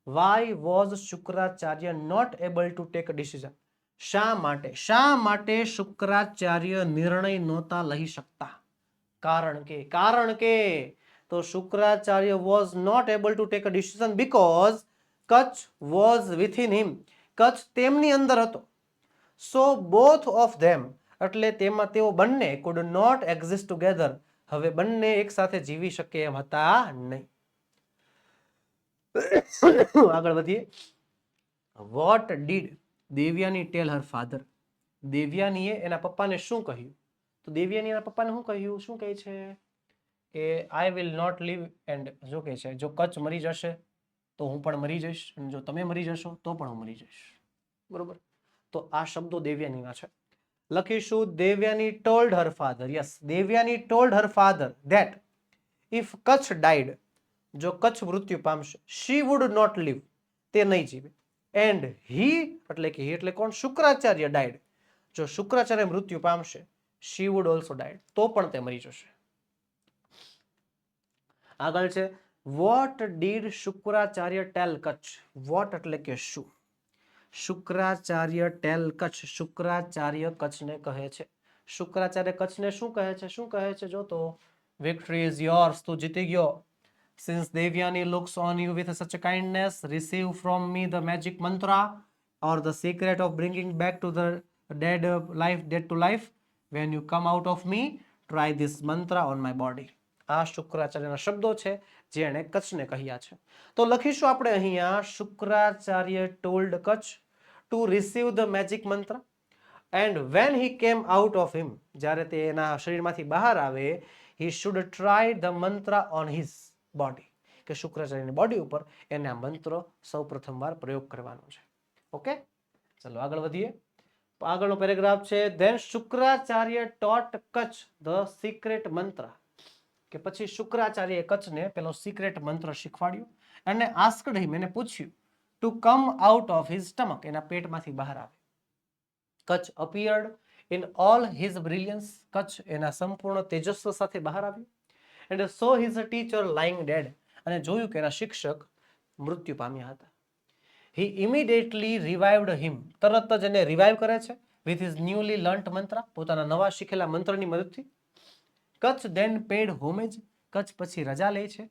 Speaker 1: why was Shukracharya not able to take a decision, શા માટે શુક્રાચાર્ય નિર્ણય નહોતા લઈ શકતા? કારણ કે તો Shukracharya was not able to take a decision because Kacha was within him, Kacha તેમની અંદર હતો. સો બોથ ઓફ ધેમ, એટલે તેમાં તેઓ બંને કુડ નોટ એક્ઝિસ્ટ ટુગેધર, હવે બંને એક સાથે જીવી શકે એમ હતા નહીં. આગળ વધીએ. What did Devayani tell her father, દેવયાનીએ એના પપ્પાને શું કહ્યું? તો દેવયાની એના પપ્પાને શું કહ્યું? શું કહે છે કે I will not live, and શું કહે છે, જો કચ્છ મરી જશે તો હું પણ મરી જઈશ, અને જો તમે મરી જશો તો પણ હું મરી જઈશ. બરોબર? તો આ શબ્દો દેવયાનીના છે. લખીશું, Devayani told her father, yes, Devayani told her father that if Kutch died, જો કચ્છ મૃત્યુ પામશે, શી વુડ નોટ લીવ, તે નહીં જીવે. એન્ડ હી એટલે કોણ? શુક્રાચાર્ય ડાઈડ, જો શુક્રાચાર્ય મૃત્યુ પામશે, શી વુડ ઓલ્સો ડાઈડ, તો પણ તે મરી જશે. આગળ છે, what did Shukracharya tell Kacha, what એટલે કે શું? શુક્રાચાર્ય ટેલ કચ્છ, શુક્રાચાર્ય કચ્છને કહે છે. શુક્રાચાર્ય કચ્છને શું કહે છે? શું કહે છે? જો તો, વિક્ટરી ઇઝ યોર્સ, તું જીતી ગયો. Since Devyani looks on you with such a kindness, receive from me the magic mantra. or the secret of bringing back to the dead to life, when you come out of me, try this mantra on my body. આ શુક્રાચાર્યના શબ્દો છે જે એણે કચ્છને કહ્યા છે. તો લખીશું આપણે અહીંયા Shukracharya told Kutch to receive the magic mantra, and when he came out of him, જ્યારે તે એના શરીરમાંથી બહાર આવે, he should try the mantra on his body, કે શુક્રાચાર્યની બોડી ઉપર એને આ મંત્ર સૌ પ્રથમવાર પ્રયોગ કરવાનો છે. ઓકે, ચલો આગળ વધીએ. આગળનો પેરેગ્રાફ છે, then Shukracharya taught Kutch the secret mantra, કે પછી શુક્રાચાર્યએ કચ્છને પેલો સિક્રેટ મંત્ર શીખવાડ્યો અને asked him, એને પૂછ્યું, to come out of his stomach, એના પેટમાંથી બહાર આવે. Kutch appeared in all his brilliance, Kutch એના સંપૂર્ણ તેજસ્વ સાથે બહાર આવ્યું. and saw his teacher lying dead, અને જોયું કે એના શિક્ષક મૃત્યુ પામ્યા હતા. he immediately revived him, તરત જ એને રિવાઇવ કરે છે with his newly learnt mantra, પોતાના નવા શીખેલા મંત્રની મદદથી. Kutch then paid homage, Kutch પછી રજા લે છે.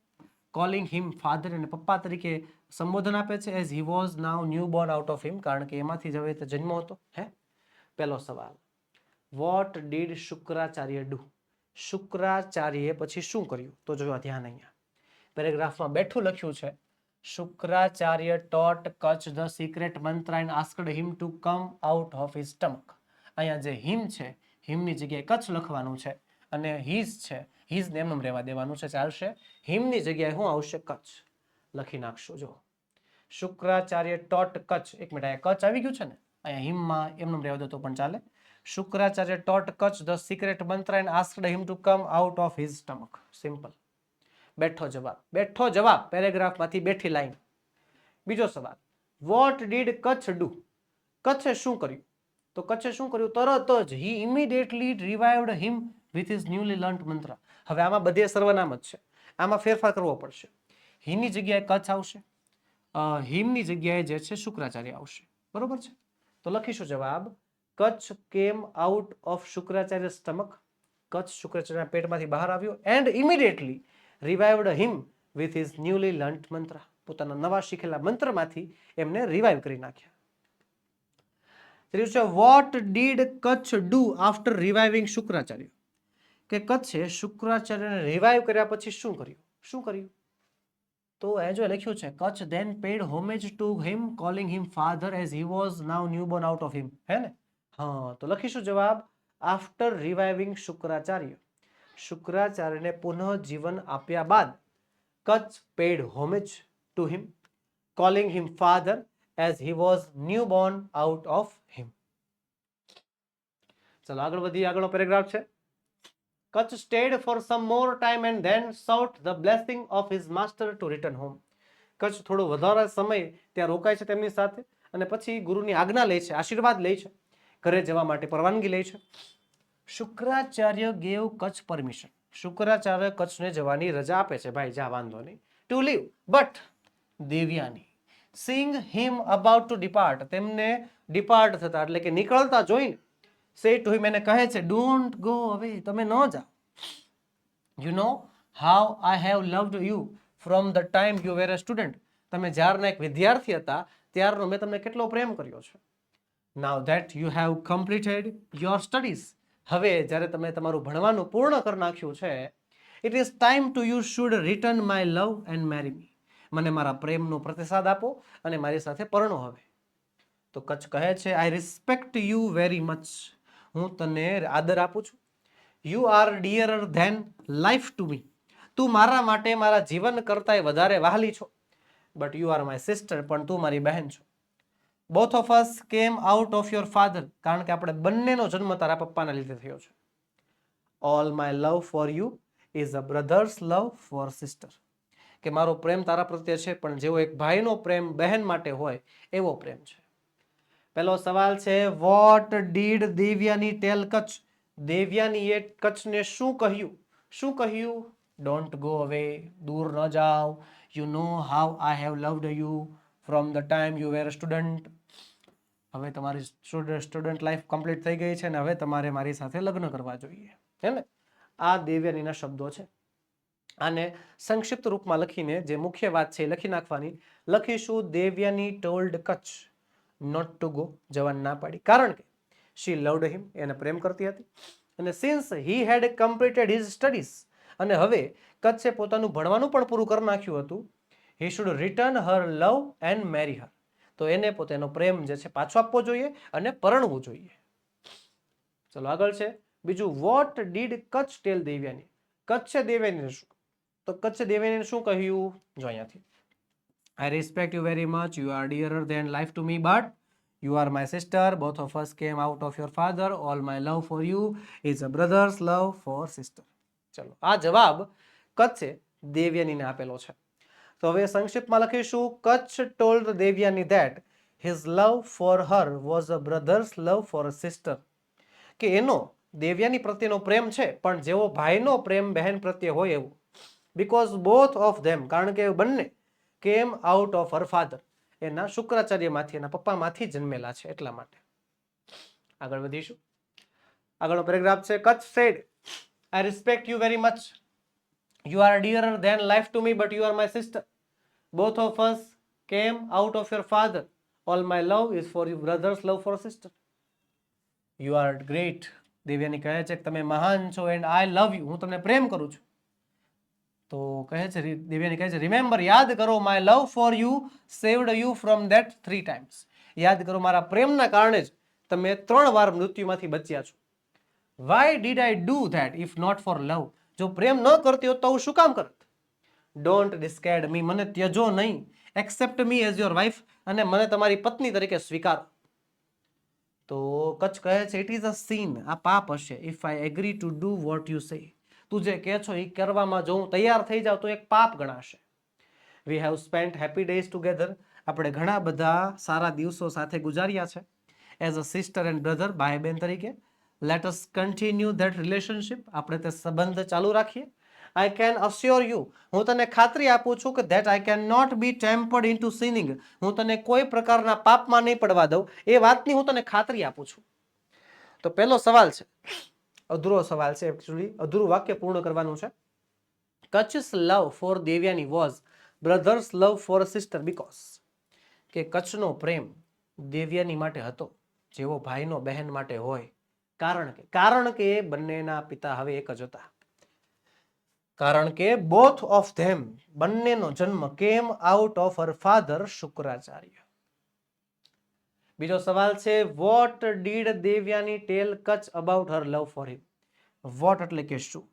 Speaker 1: calling him father, અને પપ્પા તરીકે સંબોધન આપે છે, as he was now newborn out of him, કારણ કે એમાંથી જ હવે તે જન્મ હતો. પહેલો સવાલ, what did શુક્રાચાર્ય do? શુક્રાચાર્યએ પછી શું કર્યું? તો જો ધ્યાન અહીંયા પેરેગ્રાફમાં બેઠું લખ્યું છે, Shukracharya taught Kutch the secret mantra and asked him to come out of his stomach. અહીંયા જે હિમ છે, હિમની જગ્યાએ કચ્છ લખવાનું છે અને હિઝ છે, હિઝ ને એમનેમ રહેવા દેવાનું છે, ચાલશે. હિમની જગ્યાએ શું આવશે? કચ્છ લખી નાખશો. જો શુક્રાચાર્ય taught કચ્છ, એક મિનિટ, અહીંયા કચ્છ આવી ગયું છે ને, અહીંયા હિમમાં એમનેમ રહેવા દો તો પણ ચાલે. Shukracharya taught Kutch the secret mantra and asked him to come out of his stomach. Simple. બેઠો જવાબ, બેઠો જવાબ, પેરેગ્રાફમાંથી બેઠી લાઈન. બીજો સવાલ, what did કચ્છ do? કચ્છે શું કર્યું? તો કચ્છે શું કર્યું? તરત જ he immediately revived him with his newly learnt mantra. હવે આમાં બધે સર્વનામ જ છે, આમાં ફેરફાર કરવો પડશે. હીની જગ્યાએ કચ્છ આવશે, હિમની જગ્યાએ જે છે શુક્રાચાર્ય આવશે. બરોબર છે? તો લખીશું જવાબ, Kutch came out of Shukracharya stomach, Kutch શુક્રાચાર્યના પેટમાંથી બહાર આવ્યો, and immediately revived him with his newly learnt mantra, પોતાના નવા શીખેલા મંત્રમાંથી એમને રિવાઇવ કરી નાખ્યા. ત્રીજું છે, what did Kutch do after reviving Shukracharya? કે કચ્છે શુક્રાચાર્યને રિવાઇવ કર્યા પછી શું કર્યું? શું કર્યું? તો એ જો લખ્યું છે, Kutch then paid homage to him, calling him father, as he was now newborn out of him. હે ને? હા, તો લખીશું જવાબ, after reviving શુક્રાચાર્ય, શુક્રાચાર્યને પુનઃ જીવન આપ્યા બાદ Kutch paid homage to him, calling him father, as he was newborn out of him. ચલો આગળ વધીએ. આગળનો પેરેગ્રાફ છે, Kutch stayed for some more time and then sought the blessing of his master to return home. Kutch થોડો વધારે સમય ત્યાં રોકાય છે તેમની સાથે અને પછી ગુરુની આજ્ઞા લે છે, આશીર્વાદ લે છે, ઘરે જવા માટે પરવાનગી લે છે. શુક્રાચાર્ય gave કચ્છ પરમિશન, શુક્રાચાર્ય કચ્છને જવાની રજા આપે છે, ભાઈ જા વાંધો નહીં, to leave. But Devayani seeing him about to depart, તેમને ડિપાર્ટ થતા એટલે કે નીકળતા જોઈને, say to him, એને કહે છે, don't go away, તમે ન જાઓ. you know how I have loved you from the time you were a student, તમે જ્યારના એક વિદ્યાર્થી હતા ત્યારનો મેં તમને કેટલો પ્રેમ કર્યો છે. now that you have completed your studies, હવે જ્યારે તમે તમારું ભણવાનું પૂર્ણ કરી નાખ્યું છે, it is time to you should return my love and marry me, મને મારા પ્રેમનો પ્રતિસાદ આપો અને મારી સાથે પરણો હવે. તો કચ્છ કહે છે, I respect you very much, હું તને આદર આપું છું. You are dearer than life to me, તું મારા માટે મારા જીવન કરતાંય વધારે વહાલી છો. But you are my sister, પણ તું મારી બહેન છો. Both of us came out of your father, કારણ કે આપણે બંનેનો જન્મ તારા પપ્પાના લીધે થયો છે. All my love for you is a brother's love for sister, કે મારો પ્રેમ તારા પ્રત્યે છે પણ જેવો એક ભાઈનો પ્રેમ બહેન માટે હોય એવો પ્રેમ છે. પહેલો સવાલ છે, what did Devyani tell Kutch? દેવયાનીએ કચ્છને શું કહ્યું? શું કહ્યું? don't go away, દૂર ન જાઓ. you know how I have loved you from the time you were a student, હવે તમારી સ્ટુડન્ટ લાઈફ કમ્પ્લીટ થઈ ગઈ છે ને હવે તમારે મારી સાથે લગ્ન કરવા જોઈએ, હે ને? આ દેવયાનીના શબ્દો છે. આને સંક્ષિપ્ત રૂપમાં લખીને જે મુખ્ય વાત છે એ લખી નાખવાની. લખીશું, Devayani told Kacha, not to go, જવાની ના પાડી, કારણ કે શી લવડ હિમ, એને પ્રેમ કરતી હતી. અને since he had completed his studies, અને હવે કચ્છે પોતાનું ભણવાનું પણ પૂરું કરી નાખ્યું હતું. He should return her love and marry her, તો એને પોતાનો પ્રેમ જે છે પાછો આપવો જોઈએ અને પરણવું જોઈએ. ચલો આગળ છે બીજું, વોટ ડીડ કચ્છ ટેલ દેવયાની, કચ્છે દેવયાનીને શું, તો કચ્છે દેવયાનીને શું કહ્યું, જો અહીંયાથી, I respect you very much, you are dearer than life to me, but you are my sister, both of us came out of your father, all my love for you is a brother's love for sister. ચલો આ જવાબ કચ્છે દેવયાનીને આપેલો છે. તો હવે સંક્ષિપ્તમાં લખીશું, Kutch told Devyani that his love for her was a brother's love for a sister, કે એનો દેવયાની પ્રત્યેનો પ્રેમ છે પણ જેવો ભાઈનો પ્રેમ બહેન પ્રત્યે હોય એવું. બીકોઝ બોથ ઓફ ધેમ, કારણ કે બંને કેમ આઉટ ઓફ હર ફાધર, એના શુક્રાચાર્યમાંથી, એના પપ્પામાંથી જન્મેલા છે એટલા માટે. આગળ વધીશું. આગળનો પેરેગ્રાફ છે, Kacha said I respect you very much, you are dearer than life to me, but you are my sister, both of us came out of your father, all my love is for you, brothers love for sister. You are great, Devayani કહે છે કે તમે મહાન છો, and I love you, હું તમને પ્રેમ કરું છું. તો કહે છે, દેવયાની કહે છે, રિમેમ્બર, યાદ કરો, my love for you saved you from that 3 times, યાદ કરો મારા પ્રેમના કારણે જ તમે 3 વાર મૃત્યુમાંથી બચ્યા છો. Why did I do that if not for love, જો પ્રેમ ન કરતી હોત તો હું શું કામ કરત. ડોન્ટ ડિસ્કેર્ડ મી, મને ત્યજો નહીં, accept me as your wife, અને મને તમારી પત્ની તરીકે સ્વીકારો. તો કચ્છ કહે છે, ઇટ ઇઝ અ સીન, આ પાપ હશે, if I agree to do what you say, તું જે કહે છો એ કરવામાં જો હું તૈયાર થઈ જાઉં તો એક પાપ ગણાશે. We have spent happy days together, આપણે ઘણા બધા સારા દિવસો સાથે ગુજાર્યા છે. As a sister and brother, ભાઈ બહેન તરીકે. Let us continue that relationship, આપણે તે સંબંધ ચાલુ રાખીએ. આઈ કેન અસ્યોર યુ, હું તને ખાતરી આપું છું કે that I can not be tempted into sinning, હું તને કોઈ પ્રકારના પાપમાં નહીં પડવા દઉં, એ વાતની હું તને ખાતરી આપું છું. તો પહેલો સવાલ છે, અધૂરો સવાલ છે, એકચ્યુઅલી અધૂરું વાક્ય પૂર્ણ કરવાનું છે. Kacha's love for Devayani was brothers love for sister, because, કે કચ્છનો પ્રેમ દેવયાની માટે હતો જેવો ભાઈનો બહેન માટે હોય, કારણ કે બંનેના પિતા હવે એક જ હતા. કારણ કે બોથ ઓફ ધેમ, બંનેનો જન્મ came out of her father Shukracharya. બીજો સવાલ છે, what did Devayani tell Kacha about her love for him. What એટલે કે શું,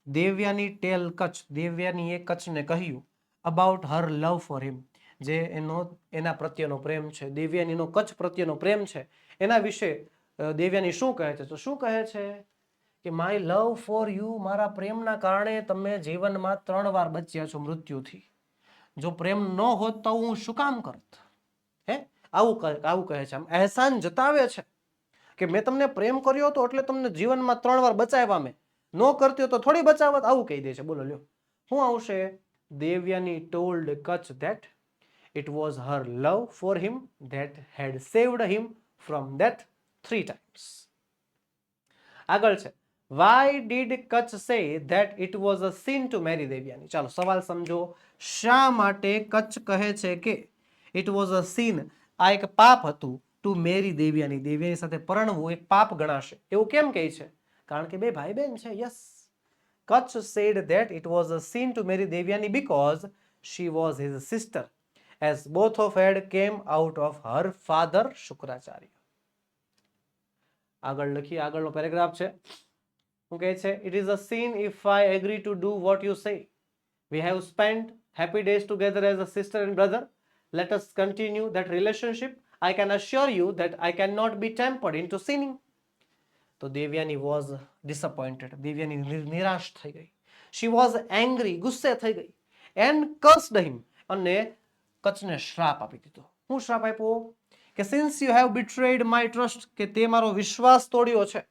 Speaker 1: દેવયાની ટેલ કચ્છ, દેવયાનીએ કચ્છને કહ્યું, અબાઉટ હર લવ ફોર હિમ, જે એના પ્રત્યેનો પ્રેમ છે, દેવયાનીનો કચ્છ પ્રત્યેનો પ્રેમ છે, એના વિશે દેવયાની શું કહે છે. તો શું કહે છે કે માય લવ ફોર યુ, મારા પ્રેમના કારણે તમે જીવનમાં 3 વાર બચ્યા છો મૃત્યુથી, જો પ્રેમ ન હોત તો હું શું કામ કરત. હે, આવું કહે છે, આમ અહેસાન જતાવે છે કે મેં તમને પ્રેમ કર્યો હતો એટલે તમને જીવનમાં 3 વાર બચાવ્યા, મેં ન કરતી હો તો થોડી બચાવત, આવું કહી દે છે. બોલો લ્યો શું આવશે. Devayani told Kacha that it was her love for him that had saved him from that 3 times. આગળ છે, why did Kacha say that it was a sin to marry Devayani. ચાલો સવાલ સમજો, શા માટે કચ્છ કહે છે કે ઇટ વોઝ અ સિન, આ એક પાપ હતું, ટુ મેરી દેવયાની, દેવયાની સાથે પરણવું એક પાપ ગણાશે, એવું કેમ કહે છે, કારણ કે બે ભાઈ બહેન છે. Yes, Kutch said that it was a sin to marry Devyani because she was his sister, as both of had came out of her father Shukracharya. આગળ લખીએ, આગળનો પેરેગ્રાફ છે, શું કહે છે, it is a sin if I agree to do what you say, we have spent happy days together as a sister and brother, let us continue that relationship, I can assure you that I cannot be tempered into sinning. તો Devyani was disappointed, Devyani નિરાશ થઈ ગઈ. She was angry, ગુસ્સે થઈ ગઈ. And કર્સ્ડ હિમ, અને કચ્છને શ્રાપ આપી દીધો. શું શ્રાપ આપ્યો કે since you have બિટ્રેડ my trust, કે તે મારો વિશ્વાસ તોડ્યો છે.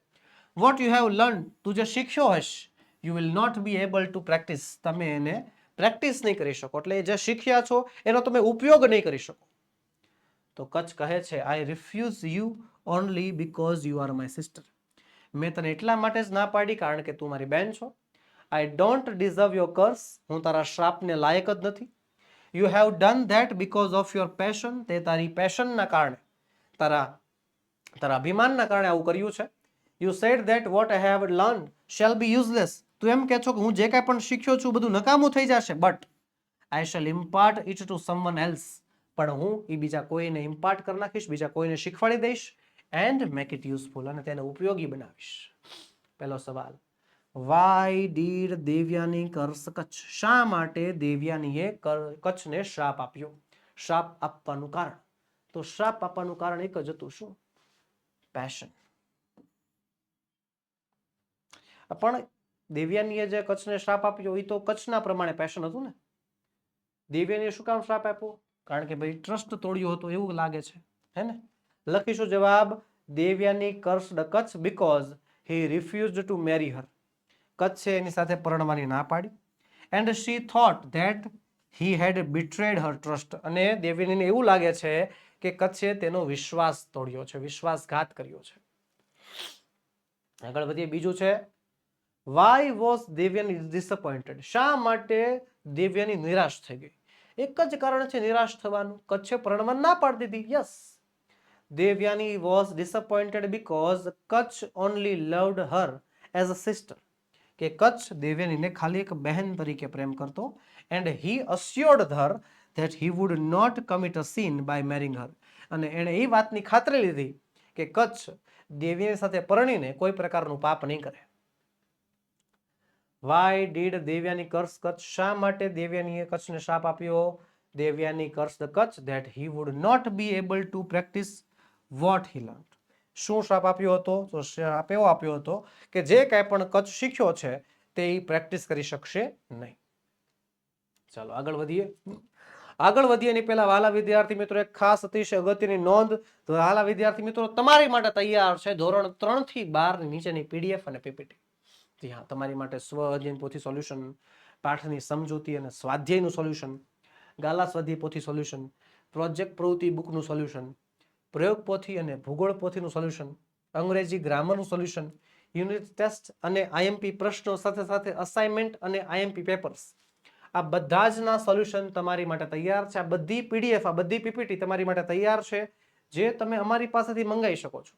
Speaker 1: વોટ યુ હેવ લર્ન, તું જે શીખ્યો હશ, you will not be able to practice, તમે એને પ્રેક્ટિસ નહીં કરી શકો, એટલે જે શીખ્યા છો એનો તમે ઉપયોગ નહીં કરી શકો. તો કચ્છ કહે છે, I refuse you only because you are my sister, મેં તને એટલા માટે જ ના પાડી કારણ કે તું મારી બેન છો. I don't deserve your curse, હું તારા શ્રાપને લાયક જ નથી. You have done that because of your passion, તે તારી પેશનના કારણે, તારા તારા અભિમાનના કારણે આવું કર્યું છે. You said that what I have learn shall be useless. તું એમ કહે છો કે હું જે કાંઈ પણ શીખ્યો છું બધું નકામું થઈ જશે, but I shell impart it to someone else. પણ હું એ બીજા કોઈને ઇમ્પાર્ટ કરી નાખીશ, બીજા કોઈને શીખવાડી દઈશ, એન્ડ મેક ઇટ યુઝફુલ, અને તેને ઉપયોગી બનાવીશ. પહેલો સવાલ, Y did Devayani curse Kacha? શા માટે દેવયાનીએ કચ્છને શ્રાપ આપ્યો? શ્રાપ આપવાનું કારણ, તો શ્રાપ આપવાનું કારણ એક જ હતું, શું? પેશન. પણ દેવયાનીએ જે કચ્છને શ્રાપ આપ્યો એ તો કચ્છના પ્રમાણે પેશન હતું ને. દેવયાનીએ શું કામ શ્રાપ આપ્યો? કારણ કે ભાઈ ટ્રસ્ટ તોડ્યો હતો એવું લાગે છે, હે ને? લખીશું જવાબ, Devayani cursed Kacha because he refused to marry her. કચ્છે એની સાથે પરણવાની ના પાડી. And she thought that he had betrayed her trust. અને દેવયાનીને એવું લાગે છે કે કચ્છે તેનો વિશ્વાસ તોડ્યો છે, વિશ્વાસઘાત કર્યો છે. આગળ વધીએ. બીજું છે, વાય વોઝ દેવયાની ડિસઅપોઇન્ટેડ? શા માટે દેવયાની નિરાશ થઈ ગઈ? એક જ કારણ છે નિરાશ થવાનું, કચ્છે પરણવા ના પાડી દીધી. Yes, Devayani was disappointed because Kacha only loved her as a sister. કે કચ્છ દેવયાનીને ખાલી એક બહેન તરીકે પ્રેમ કરતો. And he assured her that he would not commit a sin by marrying her. અને એણે એ વાતની ખાતરી લીધી કે કચ્છ દેવયાની સાથે પરણીને કોઈ પ્રકારનું પાપ નહીં કરે. Why did Devayani curse Kacha? શા માટે દેવયાનીએ કચ્છને શ્રાપ આપ્યો? Devayani curse the Kacha that he would not be able to practise what he learned. શું શ્રાપ આપ્યો હતો? તો શ્રાપ એવો આપ્યો હતો કે જે કાંઈ પણ કચ્છ શીખ્યો છે તે પ્રેક્ટિસ કરી શકશે નહીં. ચાલો આગળ વધીએ. આગળ વધીએ એની પહેલા વાલા વિદ્યાર્થી મિત્રો એક ખાસ અતિશય અગત્યની નોંધ. તો વાલા વિદ્યાર્થી મિત્રો તમારી માટે તૈયાર છે ધોરણ 3 થી 12 ની નીચેની પીડીએફ અને પીપીટી. જી હા, તમારી માટે સ્વ અધ્યયન પોથી સોલ્યુશન, પાઠની સમજૂતી અને સ્વાધ્યાયનું સોલ્યુશન, ગાલા સ્વાધ્યાય પોથી સોલ્યુશન, પ્રોજેક્ટ પ્રવૃત્તિ બુકનું સોલ્યુશન, પ્રયોગ પોથી અને ભૂગોળ પોથીનું સોલ્યુશન, અંગ્રેજી ગ્રામરનું સોલ્યુશન, યુનિટ ટેસ્ટ અને આઈએમપી પ્રશ્નો સાથે સાથે અસાઇનમેન્ટ અને આઈએમપી પેપર્સ, આ બધા જ ના સોલ્યુશન તમારી માટે તૈયાર છે. આ બધી પીડીએફ, આ બધી પીપીટી તમારી માટે તૈયાર છે, જે તમે અમારી પાસેથી મંગાવી શકો છો.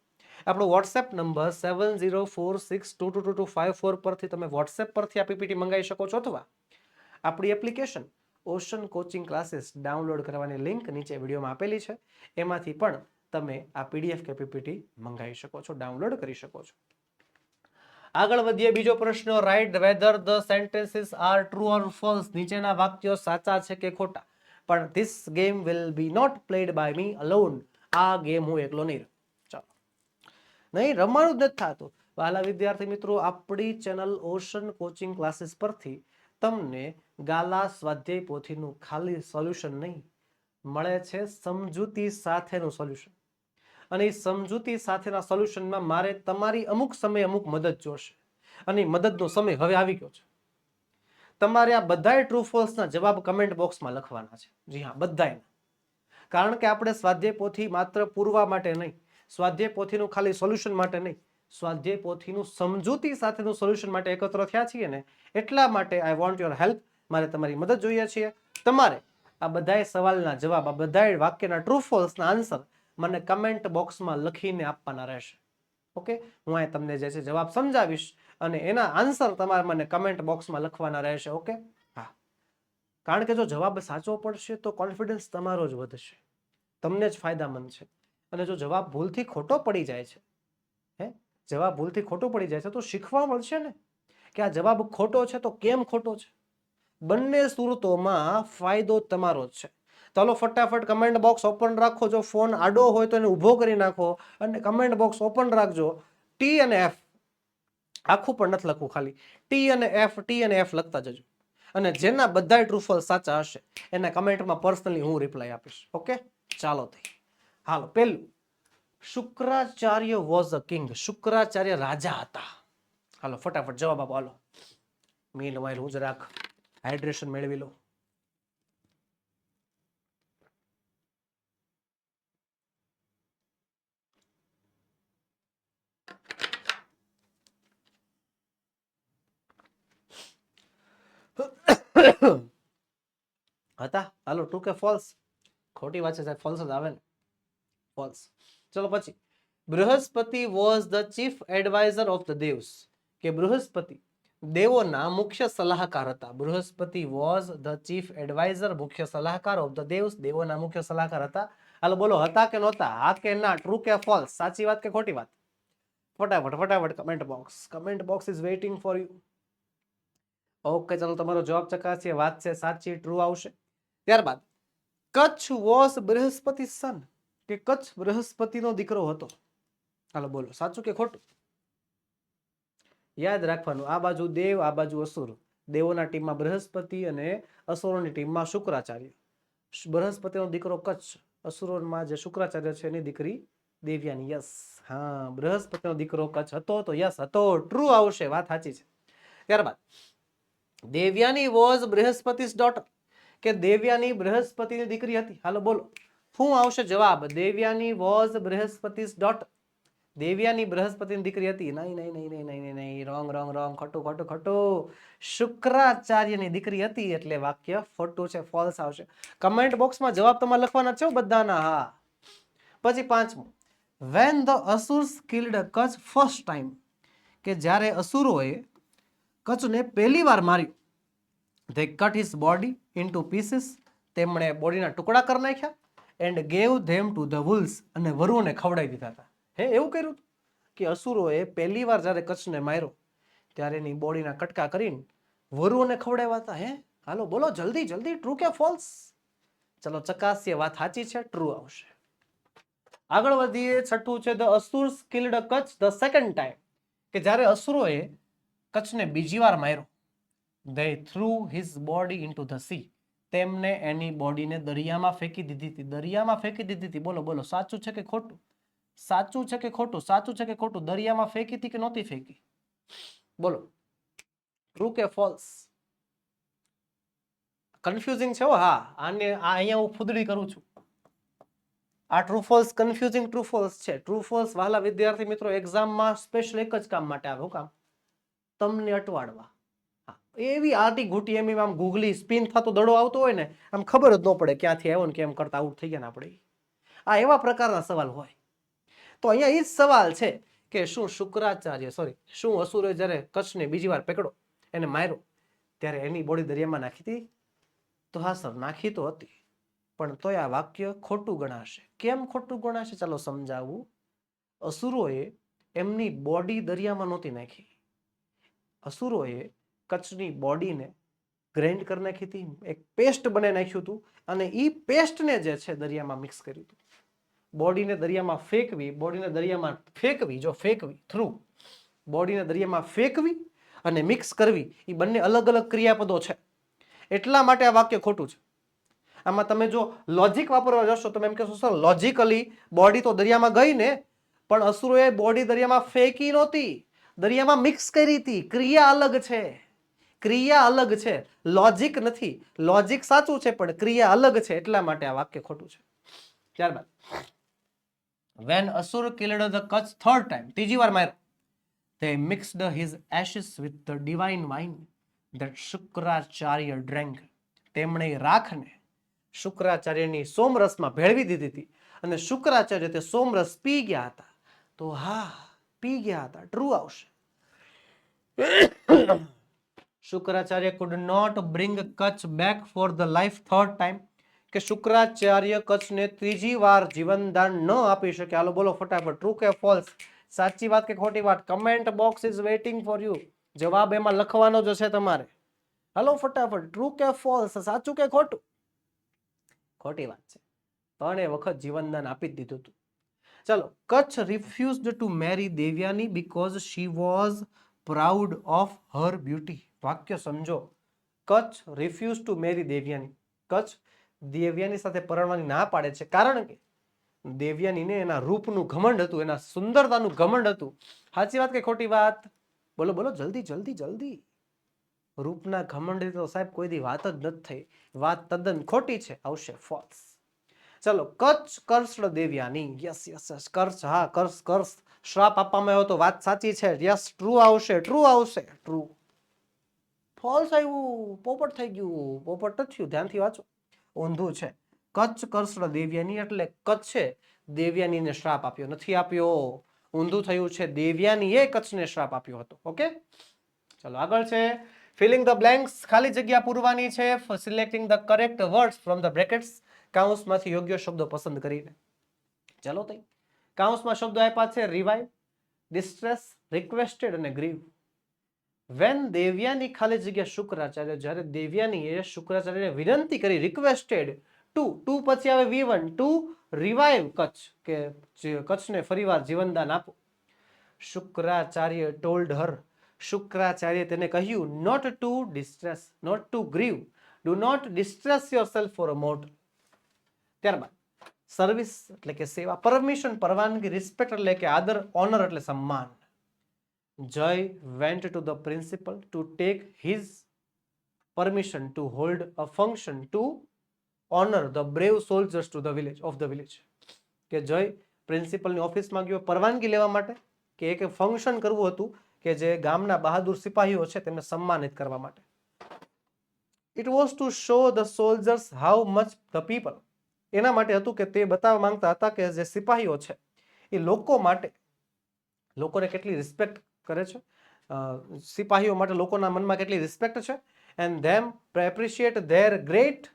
Speaker 1: આપણો વોટ્સએપ નંબર 7046222254 પરથી તમે વોટ્સએપ પરથી આ પીપીટી મંગાવી શકો છો, અથવા આપણી application ocean coaching classes download કરવાની લિંક નીચે વિડીયોમાં આપેલી છે, એમાંથી પણ તમે આ પીડીએફ કે પીપીટી મંગાવી શકો છો, ડાઉનલોડ કરી શકો છો. આગળ વધીએ. બીજો પ્રશ્ન, write whether the sentences are true or false. નીચેના વાક્યો સાચા છે કે ખોટા? પણ this game will be not played by me alone. આ ગેમ હું એકલો નહીં. ચાલો, નહીં રમવાનું જ નથી થતું. વાલા વિદ્યાર્થી મિત્રો, આપણી ચેનલ ઓશન કોચિંગ ક્લાસીસ પરથી તમને ગાલા સ્વાધ્યાય પોથીનું ખાલી સોલ્યુશન નહીં મળે છે, સમજૂતી સાથેનું સોલ્યુશન. અને એ સમજૂતી સાથેના સોલ્યુશનમાં મારે તમારી અમુક સમય અમુક મદદ જોશે, અને મદદનો સમય હવે આવી ગયો છે. તમારે આ બધાય ટ્રુ ફોલ્સના જવાબ કમેન્ટ બોક્સમાં લખવાના છે. જી હા, બધાય. કારણ કે આપણે સ્વાધ્યાય પોથી માત્ર પૂરવા માટે નહીં, સ્વાધ્યાય પોથીનું ખાલી સોલ્યુશન માટે નહીં, સ્વાધ્યાય પોથીનું સમજૂતી સાથેનું સોલ્યુશન માટે એકત્ર થયા છીએ ને, એટલા માટે આઈ વોન્ટ યોર હેલ્પ. મારે તમારી મદદ જોઈએ છીએ. તમારે આ બધાય સવાલના જવાબ, આ બધાય વાક્યના ટ્રુ ફોલ્સના આન્સર મને કમેન્ટ બોક્સમાં લખીને આપવાના રહેશે. ઓકે, હું અહીં તમને જે છે જવાબ સમજાવીશ અને એના આન્સર તમારે મને કમેન્ટ બોક્સમાં લખવાના રહેશે. ઓકે, હા, કારણ કે જો જવાબ સાચો પડશે તો કોન્ફિડન્સ તમારો જ વધશે, તમને જ ફાયદામંદ છે. અને જો જવાબ ભૂલથી ખોટો પડી જાય છે, જવાબ ભૂલથી ખોટો પડી જાય છે તો શીખવા મળશે ને કે આ જવાબ ખોટો છે તો કેમ ખોટો છે. બંને સુરતોમાં ફાયદો તમારો જ છે. ચાલો ફટાફટ કમેન્ટ બોક્સ ઓપન રાખો. જો ફોન આડો હોય તો એને ઊભો કરી નાખો અને કમેન્ટ બોક્સ ઓપન રાખજો. ટી અને એફ, આખું પણ નથી લખવું, ખાલી ટી અને એફ લખતા જજો. અને જેના બધા ટ્રુ ફોલ્સ સાચા હશે એના કમેન્ટમાં પર્સનલી હું રિપ્લાય આપીશ. ઓકે, ચાલો થઈ. હાલો, પેલું, Shukracharya was a king. Shukracharya રાજા હતા. હાલો ફટાફટ જવાબ આપો. હાલો, મીન વાઇલ હું જરાક હાઇડ્રેશન મેળવી લો. હતા. હાલો, ટ્રુ કે ફોલ્સ? ખોટી વાત છે સાહેબ, ફોલ્સ જ આવે ને. ફોલ્સ. ચલો પછી, Brihaspati was the chief adviser of the devs, કે બૃહસ્પતિ દેવોના મુખ્ય સલાહકાર હતા. Brihaspati was the chief adviser, મુખ્ય સલાહકાર ઓફ ધ દેવ્સ, દેવોના મુખ્ય સલાહકાર હતા. હાલો બોલો, હતા કે નહોતા, હા કે ના, ટ્રુ કે ફોલ્સ, સાચી વાત કે ખોટી વાત? ફટાફટ ફટાફટ comment box is waiting for you. Okay, ચલો તમારો જવાબ ચકાસીએ. વાત છે સાચી, ટ્રુ આવશે. ત્યારબાદ, કચ્છ વોઝ બૃહસ્પતિ સન, કે કચ્છ બૃહસ્પતિનો દીકરો હતો. હાલો બોલો, સાચું કે ખોટું? યાદ રાખવાનું, આ બાજુ દેવ, આ બાજુ અસુર. દેવોના ટીમમાં બૃહસ્પતિ અને અસુરોની ટીમમાં શુક્રાચાર્ય. બૃહસ્પતિનો દીકરો કચ્છ, અસુરોમાં જે શુક્રાચાર્ય છે એની દીકરી દેવયાની. યસ, હા, બૃહસ્પતિનો દીકરો કચ્છ હતો, તો યસ હતો, ટ્રુ આવશે, વાત સાચી છે. ત્યારબાદ, દેવયાની વોઝ બૃહસ્પતિસ ડોટર, કે દેવયાની બૃહસ્પતિની દીકરી હતી. હાલો બોલો, શું આવશે જવાબ? Devayani was Brihaspati's daughter. દેવયાની બૃહસ્પતિની દીકરી હતી. નહીં નહીં નહીં નહીં નહીં નહીં, રોંગ રોંગ રોંગ, ખોટું ખોટું ખોટું. શુક્રાચાર્યની દીકરી હતી, એટલે વાક્ય ખોટું છે, ફોલ્સ આવશે. કમેન્ટ બોક્સમાં જવાબ તમારે લખવાના છે બધાના, હા. પછી પાંચમું, when the Asurs killed Kacha first time, કે જ્યારે અસુરોએ કચ્છને પહેલી વાર માર્યું. they cut his body into pieces, તેમણે બોડીના ટુકડા કરી નાખ્યા. and gave them to the wolves, અને વરુઓને ખવડાવી દીધા હતા. હે, એવું કર્યું કે અસુરોએ પહેલી વાર જ્યારે કચ્છને માર્યો ત્યારે એની બોડીના કટકા કરીને વરુઓને ખવડાવ્યા હતા. હે, હાલો બોલો જલ્દી જલ્દી, ટ્રુ કે ફોલ્સ? ચલો ચકાસીએ, વાત સાચી છે, ટ્રુ આવશે. આગળ વધીએ. છઠ્ઠું છે, the Asurs killed Kacha the second time, કે જ્યારે અસુરોએ કચ્છને બીજી વાર માર્યો. they threw his body into the sea, તેમને એની બોડીને દરિયામાં ફેંકી દીધી હતી. દરિયામાં ફેંકી દીધી હતી. બોલો બોલો, સાચું છે કે ખોટું? સાચું છે કે ખોટું? સાચું છે કે ખોટું? દરિયામાં ફેંકી હતી કે નહોતી ફેંકી? બોલો, ટ્રુ કે ફોલ્સ? કન્ફ્યુઝિંગ છે. હા, આને અહીંયા હું ફૂદડી કરું છું. આ true false confusing true false છે. ટ્રુ ફોલ્સ વાલા વિદ્યાર્થી મિત્રો એક્ઝામમાં સ્પેશિયલ એક જ કામ માટે આવે. શું કામ? તમને અટવાડવા. એવી આટી ઘૂટી એમ આમ ગૂગલી સ્પિન થતો દડો આવતો હોય ને, આમ ખબર જ ન પડે ક્યાંથી આવ્યો ને કેમ કરતા આઉટ થઈ ગયા ને આપણે. આ એવા પ્રકારના સવાલ હોય. તો અહીંયા એ જ સવાલ છે કે શું શું અસુરે જ્યારે કચ્છને બીજી વાર પકડો, એને માર્યો, ત્યારે એની બોડી દરિયામાં નાખી હતી? તો હા સર, નાખી તો હતી, પણ તોય આ વાક્ય ખોટું ગણાશે. કેમ ખોટું ગણાશે? ચાલો સમજાવું. અસુરોએ એમની બોડી દરિયામાં નહોતી નાખી. અસુરોએ કચ્છની બોડીને ગ્રાઇન્ડ કરી નાખી હતી, એક પેસ્ટ બનાવી નાખ્યું હતું, અને એ પેસ્ટને જે છે દરિયામાં મિક્સ કર્યું હતું. બોડીને દરિયામાં ફેંકવી, બોડીને દરિયામાં ફેંકવી, જો ફેંકવી થ્રુ, બોડીને દરિયામાં ફેંકવી અને મિક્સ કરવી, એ બંને અલગ અલગ ક્રિયાપદો છે. એટલા માટે આ વાક્ય ખોટું છે. આમાં તમે જો લોજિક વાપરવા જશો, તમે એમ કહેશો સર લોજિકલી બોડી તો દરિયામાં ગઈ ને, પણ અસુરોએ બોડી દરિયામાં ફેંકી નહોતી, દરિયામાં મિક્સ કરી હતી. ક્રિયા અલગ છે, ક્રિયા અલગ છે, લોજિક નથી. લોજિક સાચું છે પણ ક્રિયા અલગ છે, એટલા માટે આ વાક્ય ખોટું છે. ત્યારબાદ, when Asur killed the Kutch third time, ત્રીજી વાર માર્યો, they mixed his ashes with the divine wine that Shukracharya drank, તેમણે રાખને શુક્રાચાર્યની સોમરસમાં ભેળવી દીધી હતી, અને શુક્રાચાર્ય તે સોમરસ પી ગયા હતા. તો હા, પી ગયા હતા, ટ્રુ આવશે. Shukracharya could not bring Kutch back for the life third time, કે શુક્રાચાર્ય કચ્છને ત્રીજી વાર જીવનદાન ન આપી શકે. હાલો બોલો ફટાફટ, ટ્રુ કે ફોલ્સ? સાચી વાત કે ખોટી વાત? Comment box is waiting for you. જવાબ એમાં લખવાનો જ છે તમારે. હાલો ફટાફટ, ટ્રુ કે ફોલ્સ, સાચું કે ખોટું? ખોટી વાત છે, 3 વખત જીવનદાન આપી જ દીધું હતું. ચલો, Kacha refused to marry Devayani because she was proud of her beauty. વાક્ય સમજો. Kacha refuse to marry Devayani, Kacha Devayani સાથે પરણવાની ના પાડે છે કારણ કે દેવયાનીને એના રૂપનું ઘમંડ હતું, એના સુંદરતાનું ઘમંડ હતું. સાચી વાત કે ખોટી વાત? બોલો બોલો જલ્દી જલ્દી જલ્દી. રૂપના ઘમંડ તો સાહેબ કોઈ દી વાત જ નથી થઈ. વાત તદ્દન ખોટી છે, આવશે ફોલ્સ. ચલો, Kacha cursed Devayani. Yes yes yes, curse, હા કર્ષ શ્રાપ આપવામાં આવ્યો તો વાત સાચી છે. યસ, ટ્રુ આવશે, ટ્રુ આવશે, ટ્રુ. ફોલ્સ આવ્યું, પોપટ થઈ ગયું. પોપટ નથી થયું, ધ્યાનથી વાંચો, ઊંધું છે. કચ્છ કર્ષડ દેવયાની એટલે કચ્છે દેવયાનીને શ્રાપ આપ્યો નથી આપ્યો, ઊંધું થયું છે, દેવયાનીએ કચ્છને શ્રાપ આપ્યો હતો. ઓકે, ચલો આગળ છે ફિલિંગ ધ બ્લેન્ક્સ, ખાલી જગ્યા પૂરવાની છે. Selecting the correct words from the brackets, કાઉન્સમાંથી યોગ્ય શબ્દો પસંદ કરીને. ચલો તઈ કાઉન્સમાં શબ્દો આપ્યા છે રિવાઇવ, ડિસ્ટ્રેસ, રિક્વેસ્ટેડ અને ગ્રીવ. વેન દેવયાની ખાલી જગ્યા શુક્રાચાર્ય, જ્યારે દેવયાનીએ શુક્રાચાર્યને વિનંતી કરી, રિક્વેસ્ટેડ ટુ પછી આવે V1 ટુ રિવાઇવ કચ્છ, કે કચ્છને ફરીવાર જીવનદાન આપો. શુક્રાચાર્ય ટોલ્ડ હર, શુક્રાચાર્ય તેને કહ્યું, not to distress, not to grieve, do not distress yourself for a mortal. ત્યારબાદ સર્વિસ એટલે કે સેવા, પરમિશન પરવાનગી, રિસ્પેક્ટ એટલે કે આદર, ઓનર એટલે સન્માન. Jay went to the principal to take his permission to hold a function to honour the brave soldiers to the village of the village. કે જય પ્રિન્સિપલની ઓફિસમાં ગયો પરવાનગી લેવા માટે, કે એક ફંક્શન કરવું હતું કે જે ગામના બહાદુર સિપાહીઓ છે તેમને સન્માનિત કરવા માટે. It was to show the soldiers how much the people, એના માટે હતું કે તે બતાવવા માંગતા હતા કે જે સિપાહીઓ છે એ લોકો માટે, લોકોને કેટલી રિસ્પેક્ટ કરે છે, સિપાહીઓ માટે લોકોના મનમાં કેટલી રિસ્પેક્ટ છે. And them appreciate there great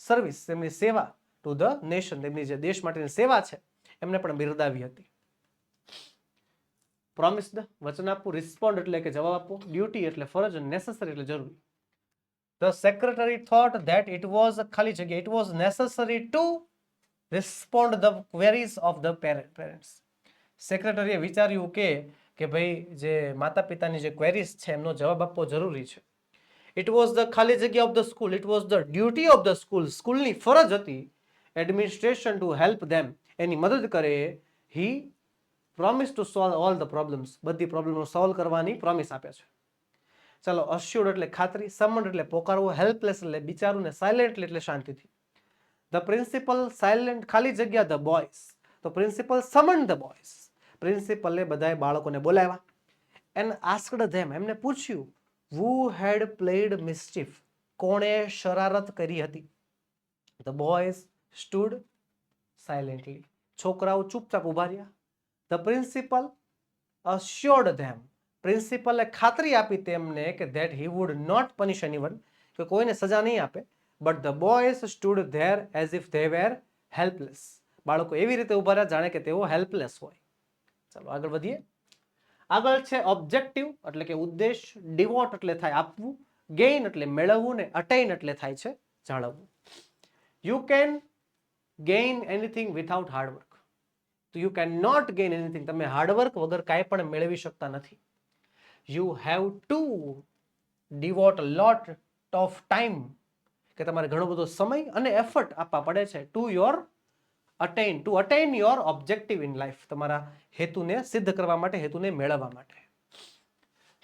Speaker 1: service, તેમની સેવા ટુ ધ નેશન, તેમની જે દેશ માટેની સેવા છે એમને પણ બિરદાવી હતી. પ્રોમિસ ધ વચન આપવું, રિસ્પોન્ડ એટલે કે જવાબ આપવો, ડ્યુટી એટલે ફરજ, અને નેસેસરી એટલે જરૂરી. The secretary thought that it was ખાલી જગ્યા, it was necessary to respond the queries of the parents. સેક્રેટરીએ વિચાર્યું કે ભાઈ જે માતા પિતાની જે ક્વેરીઝ છે એમનો જવાબ આપવો જરૂરી છે. ઇટ વોઝ ધ ખાલી જગ્યા of the school, it was the duty of the school, સ્કૂલની ફરજ હતી એડમિનિસ્ટ્રેશન ટુ હેલ્પ ધેમ, એની મદદ કરે. He promise to solve all the problems, બધી પ્રોબ્લેમો સોલ્વ કરવાની પ્રોમિસ આપે છે. ચલો અશ્યોર્ડ એટલે ખાતરી, સમન્ડ એટલે પોકારવું, હેલ્પલેસ એટલે બિચારું, ને સાયલેન્ટ એટલે શાંતિથી. ધ પ્રિન્સિપલ સાયલેન્ટ ખાલી જગ્યા ધ બોયઝ, તો પ્રિન્સિપલ સમન્ડ ધ બોયઝ, પ્રિન્સિપલે બધાએ બાળકોને બોલાવ્યા. એન્ડ આસ્ક્ડ ધેમ, એમને પૂછ્યું, who had played mischief, કોણે શરારત કરી હતી. The boys stood silently, છોકરાઓ ચૂપચાપ ઉભા રહ્યા. The principal assured them, પ્રિન્સિપલે ખાતરી આપી તેમને કે that he would not punish anyone, કે કોઈને સજા નહીં આપે. But the boys stood there as if they were helpless, બાળકો એવી રીતે ઉભા રહ્યા જાણે કે તેઓ હેલ્પલેસ હોય. ચાલો આગળ વધીએ. આગળ છે ઓબ્જેક્ટિવ એટલે કે ઉદ્દેશ, ડિવોટ એટલે થાય આપવું, ગેઇન એટલે મેળવવું, ને અટેઇન એટલે થાય છે જાળવવું. You can gain anything without hard work, તો you can not gain anything, તમે હાર્ડવર્ક વગર કાંઈ પણ મેળવી શકતા નથી. You have to devote lot of time, કે તમારે ઘણો બધો સમય અને એફર્ટ આપવા પડે છે to attain your objective in life, તમારા હેતુને સિદ્ધ કરવા માટે, હેતુને મેળવવા માટે.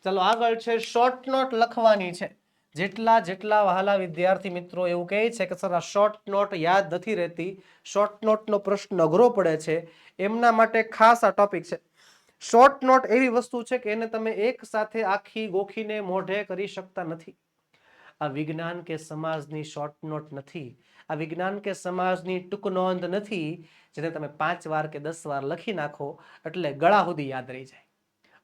Speaker 1: ચાલો આગળ છે શોર્ટ નોટ લખવાની છે. જેટલા વહાલા વિદ્યાર્થી મિત્રો એવું કહે છે કે સર આ શોર્ટ નોટ યાદ નથી રહેતી, શોર્ટ નોટનો પ્રશ્ન અઘરો પડે છે, એમના માટે ખાસ આ ટોપિક છે. શોર્ટ નોટ એવી વસ્તુ છે કે એને તમે એક સાથે આખી ગોખીને મોઢે કરી શકતા નથી. આ વિજ્ઞાન કે સમાજની શોર્ટ નોટ નથી, આ વિજ્ઞાન કે સમાજની ટૂંક નોંધ નથી જેને તમે 5 વાર કે 10 વાર લખી નાખો એટલે ગળા સુધી યાદ રહી જાય.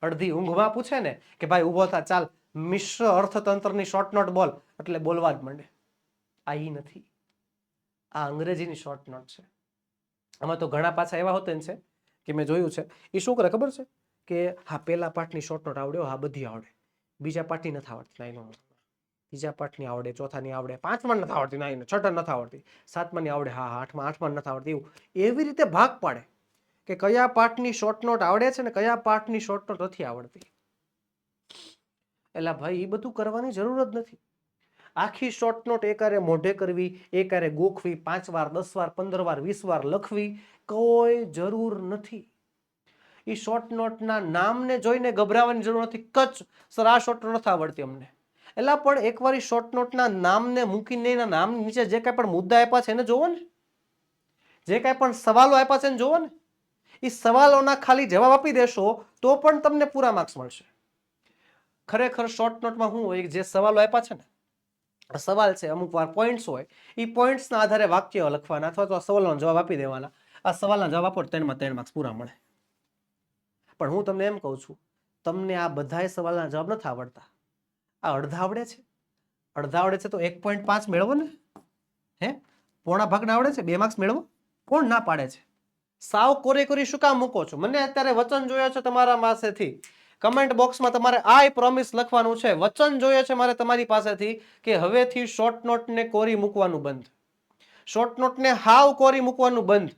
Speaker 1: અડધી ઊંઘમાં પૂછે ને કે ભાઈ ઊભો થા, ચાલ મિશ્ર અર્થતંત્રની શોર્ટ નોટ બોલ, એટલે બોલવા જ માંડે. આ ઈ નથી, આ અંગ્રેજીની શોર્ટ નોટ છે. આમાં તો ઘણા પાછા એવા હોતે છે કે મેં જોયું છે, એ શું કરે ખબર છે કે હા પેલા પાઠની શોર્ટ નોટ આવડે, હા બધી આવડે, બીજા પાઠની નથી આવડતી, ના ત્રીજા પાઠની આવડે, ચોથાની આવડે, પાંચમા નથી આવડતી, ના છઠ્ઠા નથી આવડતી, સાતમાની આવડે, હા આઠમા નથી આવડતી. એવું એવી રીતે ભાગ પાડે કે કયા પાઠની શોર્ટ નોટ આવડે છે ને કયા પાઠની શોર્ટ નોટ નથી આવડતી. એટલે ભાઈ એ બધું કરવાની જરૂર જ નથી. આખી શોર્ટ નોટ એકારે મોઢે કરવી, એકારે ગોખવી, 5 વાર 10 વાર 15 વાર 20 વાર લખવી કોઈ જરૂર નથી. એ શોર્ટ નોટના નામને જોઈને ગભરાવાની જરૂર નથી. કચ્છ સર આ શોર્ટ નોટ નથી આવડતી અમને, એટલે પણ એકવાર શોર્ટ નોટના નામને મૂકીને એના નામ નીચે જે કાંઈ પણ મુદ્દા આપ્યા છે એને જોવો ને, જે કાંઈ પણ સવાલો આપ્યા છે એને જોવો ને. એ સવાલોના ખાલી જવાબ આપી દેશો તો પણ તમને પૂરા માર્ક્સ મળશે. ખરેખર શોર્ટ નોટમાં શું હોય, જે સવાલો આપ્યા છે ને, સવાલ છે અમુક વાર પોઈન્ટ્સ હોય, એ પોઈન્ટ્સના આધારે વાક્ય લખવાના અથવા તો સવાલોનો જવાબ આપી દેવાના. આ સવાલના જવાબ આપો 3 માં 3 માર્ક્સ પૂરા મળે. પણ હું તમને એમ કહું છું, તમને આ બધાય સવાલના જવાબ નથી આવડતા, આ અડધા આવડે છે. અડધા આવડે છે તો 1.5 મેળવો ને. હે, પોણા ભાગના આવડે છે 2 માર્ક્સ મેળવો. કોણ ના પાડે છે? સાવ કોરે કોરી શું કામ મૂકો છો? મને અત્યારે વચન જોયા છે તમારા પાસેથી. કમેન્ટ બોક્સમાં તમારે આઈ પ્રોમિસ લખવાનું છે. વચન જોઈએ છે મારે તમારી પાસેથી કે હવેથી શોર્ટ નોટને કોરી મૂકવાનું બંધ, શોર્ટ નોટને હાવ કોરી મૂકવાનું બંધ.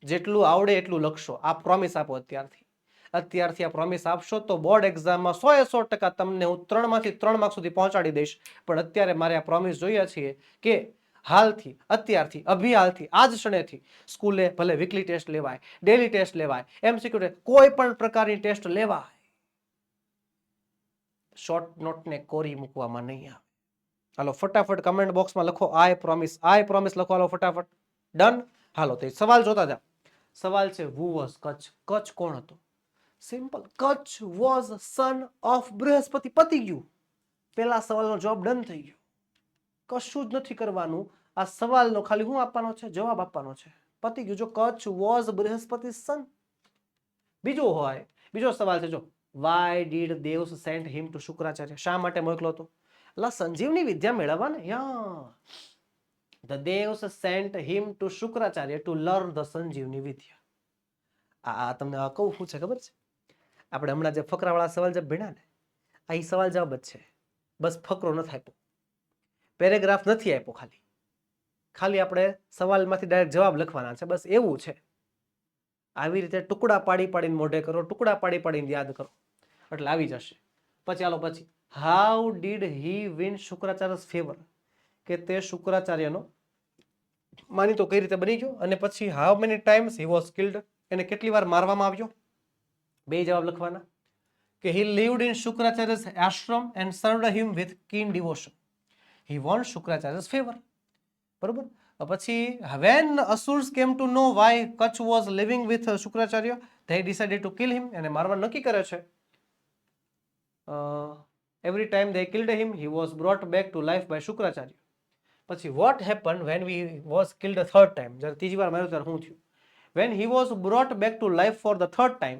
Speaker 1: જેટલું આવડે એટલું લખશો. આ પ્રોમિસ આપો અત્યારથી આ પ્રોમિસ આપશો તો બોર્ડ એક્ઝામમાં 100% તમને હું 3 માંથી 3 માર્ક સુધી પહોંચાડી દઈશ. પણ અત્યારે મારે આ પ્રોમિસ જોઈએ છીએ કે હાલથી, અત્યારથી, અભિહાલથી, આજ ક્ષણેથી સ્કૂલે ભલે વીકલી ટેસ્ટ લેવાય, ડેલી ટેસ્ટ લેવાય, એમસીક્યુ ટેસ્ટ, કોઈ પણ પ્રકારની ટેસ્ટ લેવાય, શોર્ટ નોટને કોરી મૂકવામાં નહીં આવે. હાલો ફટાફટ કમેન્ટ બોક્સમાં લખો આઈ પ્રોમિસ લખો. હાલો ફટાફટ. ડન. હાલો તે સવાલ જોતા જાઓ. સવાલ છે હુ વોઝ કચ્છ. કચ્છ કોણ હતો? Simple. Kacha was son of Brihaspati. પતી ગયું. પેલા સવાલનો જવાબ ડન થઈ ગયો. કશું જ નથી કરવાનું. આ સવાલનો ખાલી હું આપવાનો છે? જવાબ આપવાનો છે. પતી ગયું. જો કચ્છ વોઝ બૃહસ્પતિ સન. બીજો સવાલ છે જો why did Devs sent him to Shukracharya. શા માટે મોકલો હતો? અલા સંજીવની વિદ્યા મેળવવા ને. The devs sent him to Shukracharya to learn the સંજીવની વિદ્યા. આ તમને કહું શું છે ખબર છે? આપણે હમણાં જે ફકરાવાળા સવાલ જવાબ ભણ્યા ને, આ સવાલ જવાબ જ છે. બસ ફકરો નથી આપ્યો, પેરેગ્રાફ નથી આપ્યો, ખાલી આપણે સવાલમાંથી ડાયરેક્ટ જવાબ લખવાના છે. બસ એવું છે. આવી રીતે ટુકડા પાડી પાડીને મોઢે કરો, ટુકડા પાડી પાડીને યાદ કરો, એટલે આવી જશે. પછી how did he win Shukracharya's favour. કે તે શુક્રાચાર્યનો માની તો કઈ રીતે બની ગયો. અને પછી how many times he was killed. એને કેટલી વાર મારવામાં આવ્યો. બે જવાબ લખવાના. કે he lived in Shukracharya's ashram and served him with keen devotion. He won Shukracharya's favour. બરોબર. પછી when asurs came to know why Kutch was living with Shukracharya, they decided to kill him. એને મારવા નક્કી કરે છે. every time they killed him, he was brought back to life by Shukracharya. પછી what happened when he was killed a third time. જ્યારે ત્રીજી વાર માર્યો ત્યારે શું થયું? When he was brought back to life for the third time,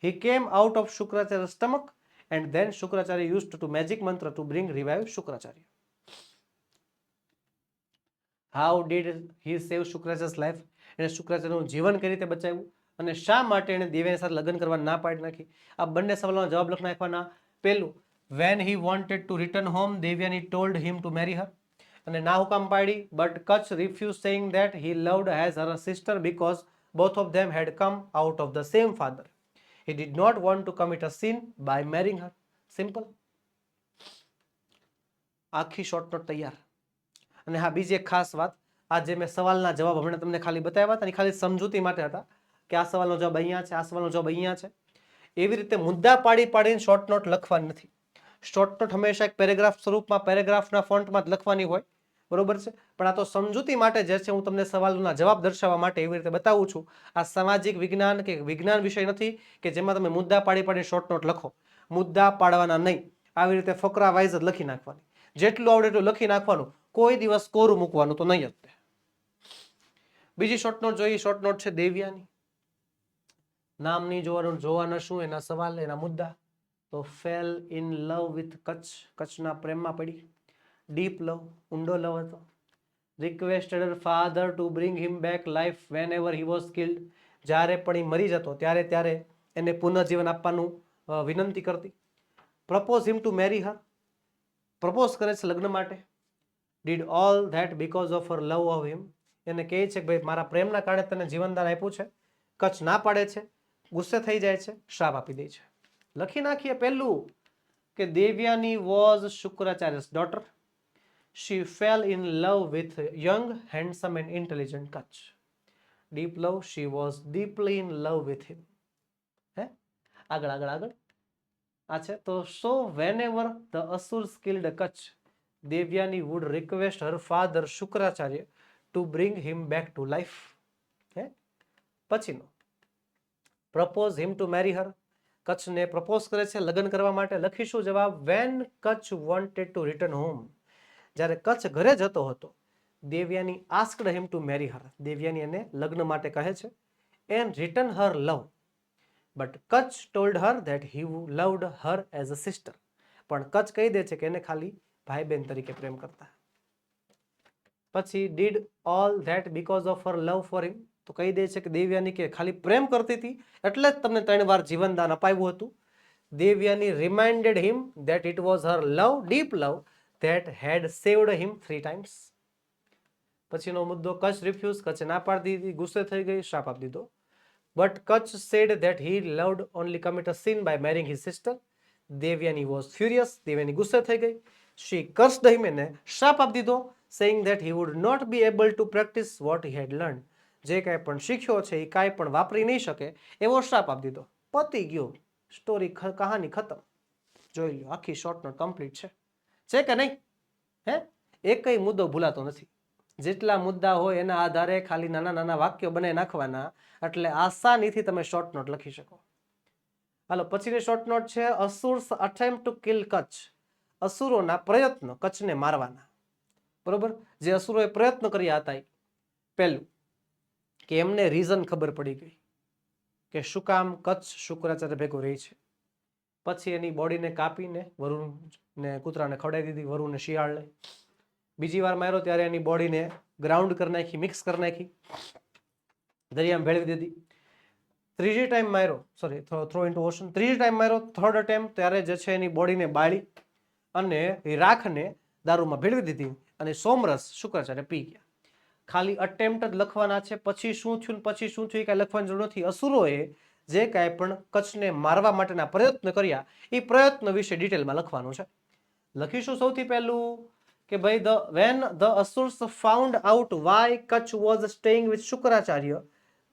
Speaker 1: he came out of શુક્રાચાર્ય's stomach and then Shukracharya used to magic mantra to bring revive Shukracharya. How did he save શુક્રાચાર્ય's life? એને શુક્રાચાર્યનું જીવન કઈ રીતે બચાવ્યું અને શા માટે એને દેવ્યાની સાથે લગ્ન કરવા ના પાડી નાખી? આ બંને સવાલોના જવાબ લખી નાખવાના. પહેલું, when he wanted to return home, Devyani told him to marry her. અને ના હુકામ પાડી? but Kutch refused, saying that he loved as her sister because both of them had come out of the same father. He did not want to commit a sin by marrying her. Simple. આખી short note તૈયાર. અને હા, બીજી એક ખાસ વાત, આ જે મેં સવાલના જવાબ હમણાં તમને ખાલી બતાવ્યા હતા, ખાલી સમજૂતી માટે હતા કે આ સવાલનો જવાબ અહીંયા છે, આ સવાલનો જવાબ અહીંયા છે. એવી રીતે મુદ્દા પાડી પાડીને શોર્ટ નોટ લખવાની નથી. શોર્ટ નોટ હંમેશા એક પેરેગ્રાફ સ્વરૂપમાં, પેરેગ્રાફના ફોન્ટમાં જ લખવાની હોય, બરોબર છે. પણ આ તો સમજૂતી માટે જે છે, હું તમને સવાલના જવાબ દર્શાવવા માટે એવી રીતે બતાવું છું. આ સામાજિક વિજ્ઞાન કે વિજ્ઞાન વિષય નથી કે જેમાં તમે મુદ્દા પાડી પાડીને શોર્ટ નોટ લખો. મુદ્દા પાડવાના નહીં, આવી રીતે ફકરા વાઇઝ જ લખી નાખવાની. જેટલું આવડે એટલું લખી નાખવાનું. કોઈ દિવસ કોરું મૂકવાનું તો નહીં જ. બીજી શોર્ટ નોટ જોઈએ. શોર્ટ નોટ છે દેવ્યાની. નામ નહીં જોવાના શું એના સવાલ, એના મુદ્દા. તો fail in love with Kutch. કચ્છના પ્રેમમાં પડી. ડીપ લવ, ઊંડો લવ હતો. Requested her father to bring him back life van ever he was killed. જ્યારે પણ એ મરી જતો ત્યારે એને પુનઃજીવન આપવાનું વિનંતી કરતી. Propose him to marry Har. Propose કરે છે લગ્ન માટે. Did all that because of her love of him. એને કહે છે કે ભાઈ મારા પ્રેમના કારણે તને જીવનદાન આપ્યું છે. કચ્છ ના પાડે છે, ગુસ્સે થઈ જાય છે, શ્રાપ આપી દે છે. લખી નાખીએ. પહેલું કે Devayani was Shukracharya's daughter. She fell in love with young, handsome and intelligent Kutch. Deep love. She was deeply in love with him. હે, આગળ. આ છે તો so whenever the asurs killed Kutch, Devyani would request her father Shukracharya to bring him back to life. હે, પછીનો propose him to marry her. કચ્છને propose કરે છે લગ્ન કરવા માટે. લખીશું જવાબ when Kutch wanted to return home. જ્યારે કચ્છ ઘરે જતો હતો Devyani asked him to marry her. Devyani એને લગ્ન માટે કહે છે. And return her love. But Kutch told her that he loved her as a sister. પણ કચ્છ કહી દે છે કે એને ખાલી ભાઈ બહેન તરીકે પ્રેમ કરતા. પછી did all that because of her love for him. તો કહી દે છે કે દેવયાની કે ખાલી પ્રેમ કરતી હતી એટલે જ તમને 3 વાર જીવનદાન અપાવ્યું હતું. Devyani reminded him that it was her love, deep love, that had saved him 3 times. પછીનો મુદ્દો કચ્છ રિફ્યુઝ, કચ્છે ના પાડી દીધી, ગુસ્સે થઈ ગઈ, શ્રાપ આપી દીધો. But Kutch said that he loved only commit a sin by marrying his sister. Devyani was furious. Devyani ગુસ્સે થઈ ગઈ. She cursed him એને શ્રાપ આપી દીધો, saying that he would not be able to practice what he had learned. જે કાંઈ પણ શીખ્યો છે એ કાંઈ પણ વાપરી નહીં શકે એવો શ્રાપ આપી દીધો. પતી ગયો, સ્ટોરી કહાની ખતમ. જોઈ લો, આખી શોર્ટ નોટ કમ્પ્લીટ છે કે નહીં? હે, એકય મુદ્દો ભૂલાતો નથી. જેટલા મુદ્દા હોય એના આધારે ખાલી નાના નાના વાક્યો બનાવી નાખવાના, એટલે આસાનીથી તમે શોર્ટ નોટ લખી શકો. હાલો, પછીની શોર્ટ નોટ છે Asurs attempt two kill Kutch. અસુરોના પ્રયત્નો કચ્છને મારવાના. બરોબર, જે અસુરોએ પ્રયત્ન કર્યા હતા. પહેલું કે એમને રીઝન ખબર પડી ગઈ કે શું કામ કચ્છ શુક્રાચાર્ય ભેગો રહી છે. પછી એની બોડીને કાપીને વરુણને કૂતરાને ખવડાવી દીધી, વરુણને શિયાળને. બીજી વાર માર્યો ત્યારે એની બોડીને ગ્રાઉન્ડ કરી નાખી, મિક્સ કરી નાખી, દરિયામાં ભેળવી દીધી. ત્રીજી ટાઈમ માર્યો, સોરી, થ્રો ઇન્ટુ ઓશન. ત્રીજી ટાઈમ માર્યો, થર્ડ અટેમ્પ્ટ, ત્યારે જે છે એની બોડીને બાળી અને એ રાખને દારૂમાં ભેળવી દીધી અને સોમરસ શુક્રાચાર્ય પી ગયા. ખાલી અટેમ્પ્ટ જ લખવાના છે. પછી શું થયું પછી શું થયું કાંઈ લખવાની જરૂર નથી. અસુરોએ જે કાંઈ પણ કચ્છને મારવા માટેના પ્રયત્ન કર્યા એ પ્રયત્ન વિશે ડિટેલમાં લખવાનું છે. લખીશું સૌથી પહેલું કે ભાઈ when the Asurs found out why Kutch was staying with Shukracharya,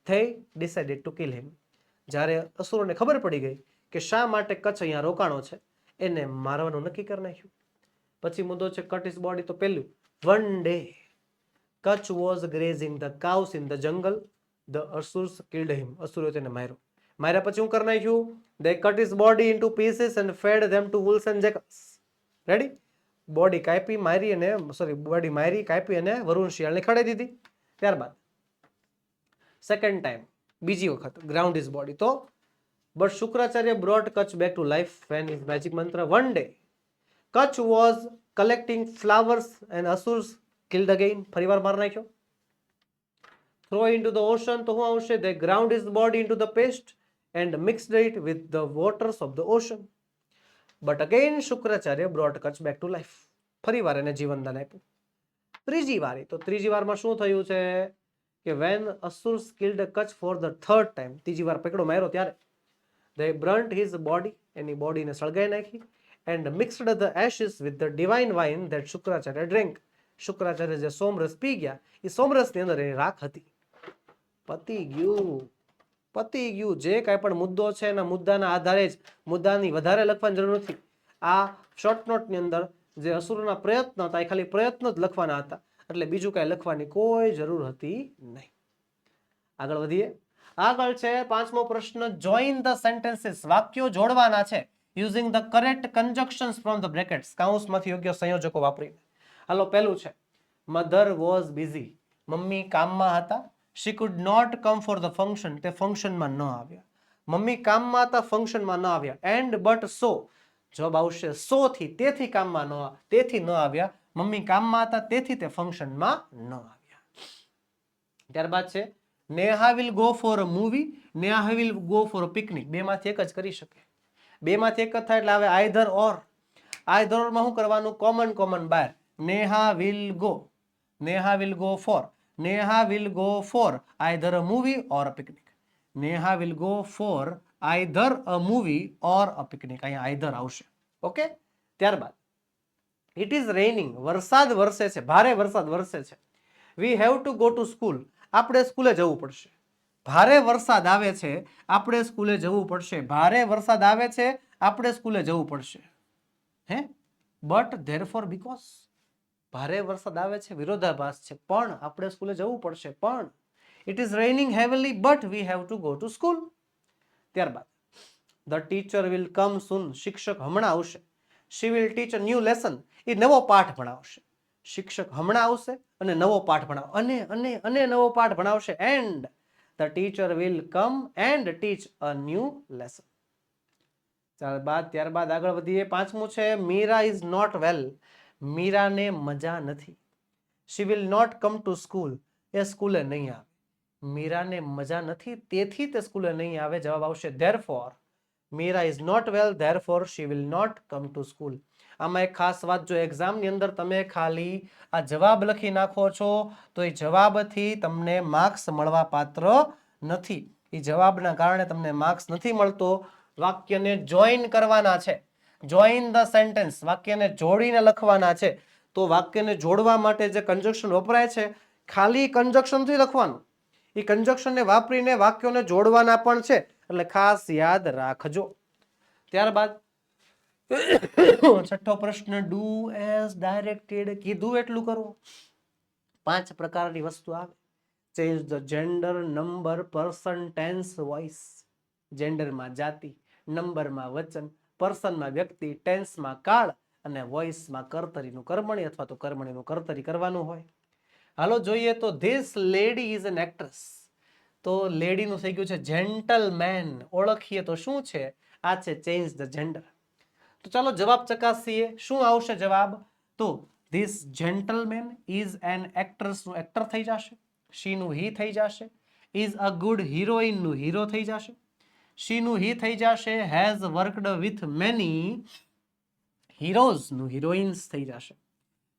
Speaker 1: they decided to kill him. જ્યારે અસુરોને ખબર પડી ગઈ કે શા માટે કચ્છ અહીંયા રોકાણો છે, એને મારવાનું નક્કી કરી નાખ્યું. પછી મુદ્દો છે કટ હિઝ બોડી. તો પહેલું, one day Kutch was grazing the cows in the jungle. The Asurs killed him. અસુરોએ તેને માર્યો. માર્યા પછી શું કરી નાખ્યું? They cut his body into pieces and fed them to wolves and jackals. Ready? Body કાપી, મારી અને બોડી મારી, કાપી અને વરુણ શિયાળને ખવડાવી દીધી. ત્યારબાદ સેકન્ડ ટાઈમ, બીજી વખત ગ્રાઉન્ડ હિઝ બોડી. તો but Shukracharya brought Kacha back to life when his magic mantra. One day Kacha was collecting flowers and Asurs killed again. ફરીવાર માર નાખ્યો. Throw into the ocean. તો શું આવશે? they ground his body into the paste and mixed it with the waters of the ocean. But again Shukracharya brought Kutch back to life. ફરી વાર એને જીવનદાન આપ્યું. ત્રીજી વારી. તો ત્રીજી વારમાં શું થયું છે કે when Asurs killed Kutch for the third time, ત્રીજી વાર પકડો માર્યો ત્યારે they burnt his body, એની બોડીને સળગાઈ નાખી, and mixed the ashes with the divine wine that Shukracharya drank. Shukracharya જે સોમરસ પી ગયા એ સોમરસની અંદર એની રાખ હતી. પતી ગયું, પતી ગયું. જે કાંઈ પણ મુદ્દો છે એના મુદ્દાના આધારે જ, મુદ્દાની વધારે લખવાની જરૂર નથી. આ શોર્ટ નોટની અંદર જે અસુરોના પ્રયત્ન હતા એ ખાલી પ્રયત્ન જ લખવાના હતા, એટલે બીજું કાંઈ લખવાની કોઈ જરૂર હતી નહીં. આગળ વધીએ. આગળ છે પાંચમો પ્રશ્ન, જોઈન ધ સેન્ટેન્સીસ. વાક્યો જોડવાના છે using the correct conjunctions from the brackets. કૌંસમાંથી યોગ્ય સંયોજકો વાપરીને. હાલો, પહેલું છે મધર વોઝ બિઝી. મમ્મી કામમાં હતા. She could not come for the function. તે ફંક્શનમાં ન આવ્યા. મમ્મી કામમાં હતા, ફંક્શનમાં ન આવ્યા. એન્ડ બટ સો, જવાબ આવશે સો થી. તેથી કામમાં તેથી ન આવ્યા. મમ્મી કામમાં હતા તેથી તે ફંક્શનમાં ન આવ્યા. ત્યારબાદ છે Neha will go for a movie. Neha will go for a picnic. બેમાંથી એક જ કરી શકે. બેમાંથી એક જ થાય એટલે આવે આઈધર ઓર. આઈધર ઓરમાં શું કરવાનું? Common bar. Neha will go. Neha will go for. Neha will go for either a movie or a picnic. Neha will go for either a movie or a picnic. અહીંયા either આવશે. ઓકે. ત્યારબાદ it is raining. વરસાદ વરસે છે, ભારે વરસાદ વરસે છે. we have to go to school. આપણે સ્કૂલે જવું પડશે. ભારે વરસાદ આવે છે, આપણે સ્કૂલે જવું પડશે. ભારે વરસાદ આવે છે, આપણે સ્કૂલે જવું પડશે. હે? but therefore because. ભારે વરસાદ આવે છે, વિરોધાભાસ છે, પણ આપણે સ્કૂલે જવું પડશે. પણ it is raining heavily but we have to go to school. ત્યારબાદ the teacher will come soon. શિક્ષક હમણાં આવશે. She will teach a new lesson. એ નવો પાઠ ભણાવશે. શિક્ષક હમણાં આવશે અને નવો પાઠ ભણાવ અને નવો પાઠ ભણાવશે and the teacher will come and teach a new lesson. ત્યારબાદ આગળ વધીએ. પાંચમું છે મીરા ઇઝ નોટ વેલ. મીરાને મજા નથી. She will not come to school. એ સ્કૂલે નહીં આવે. મીરાને મજા નથી તેથી તે સ્કૂલે નહીં આવે. જવાબ આવશે therefore. Meera is not well therefore she will not come to school. આમાં એક ખાસ વાત, જો એક્ઝામની અંદર તમે ખાલી આ જવાબ લખી નાખો છો તો એ જવાબથી તમને માર્ક્સ મળવા પાત્ર નથી. એ જવાબના કારણે તમને માર્ક્સ નથી મળતો. વાક્યને જોઈન કરવાના છે. Join the sentence. વાક્યને જોડીને લખવાના છે. તો વાક્યને જોડવા માટે જે કન્જક્શન વપરાય છે ખાલી કન્જક્શનથી લખવાનું. એ કન્જક્શનને વાપરીને વાક્યોને જોડવાના પણ છે, એટલે ખાસ યાદ રાખજો. ત્યારબાદ છઠ્ઠો પ્રશ્ન, ડુ એઝ ડાયરેક્ટેડ. કીધું એટલું કરવું. 5 પ્રકારની વસ્તુ આવે. Change the gender, number, person, tense, voice. જેન્ડરમાં જાતિ, નંબરમાં વચન, પર્સનમાં વ્યક્તિ, ટેન્સમાં કાળ અને વોઇસમાં કર્તરીનું કર્મણી અથવા તો કર્મણીનું કર્તરી કરવાનું હોય. હાલો જોઈએ તો this lady is an actress. તો લેડીનું થઈ ગયું છે જેન્ટલમેન. ઓળખીએ તો શું છે? આ છે ચેન્જ ધ જેન્ડર. તો ચાલો જવાબ ચકાસીએ. શું આવશે જવાબ? તો this gentleman is an actress નું એક્ટર થઈ જશે. શી નું હી થઈ જશે. ઇઝ અ ગુડ હિરોઈન નું હીરો થઈ જશે. શી નું હી થઈ જશે. Has worked with many heroes નું હિરોઈન્સ થઈ જશે.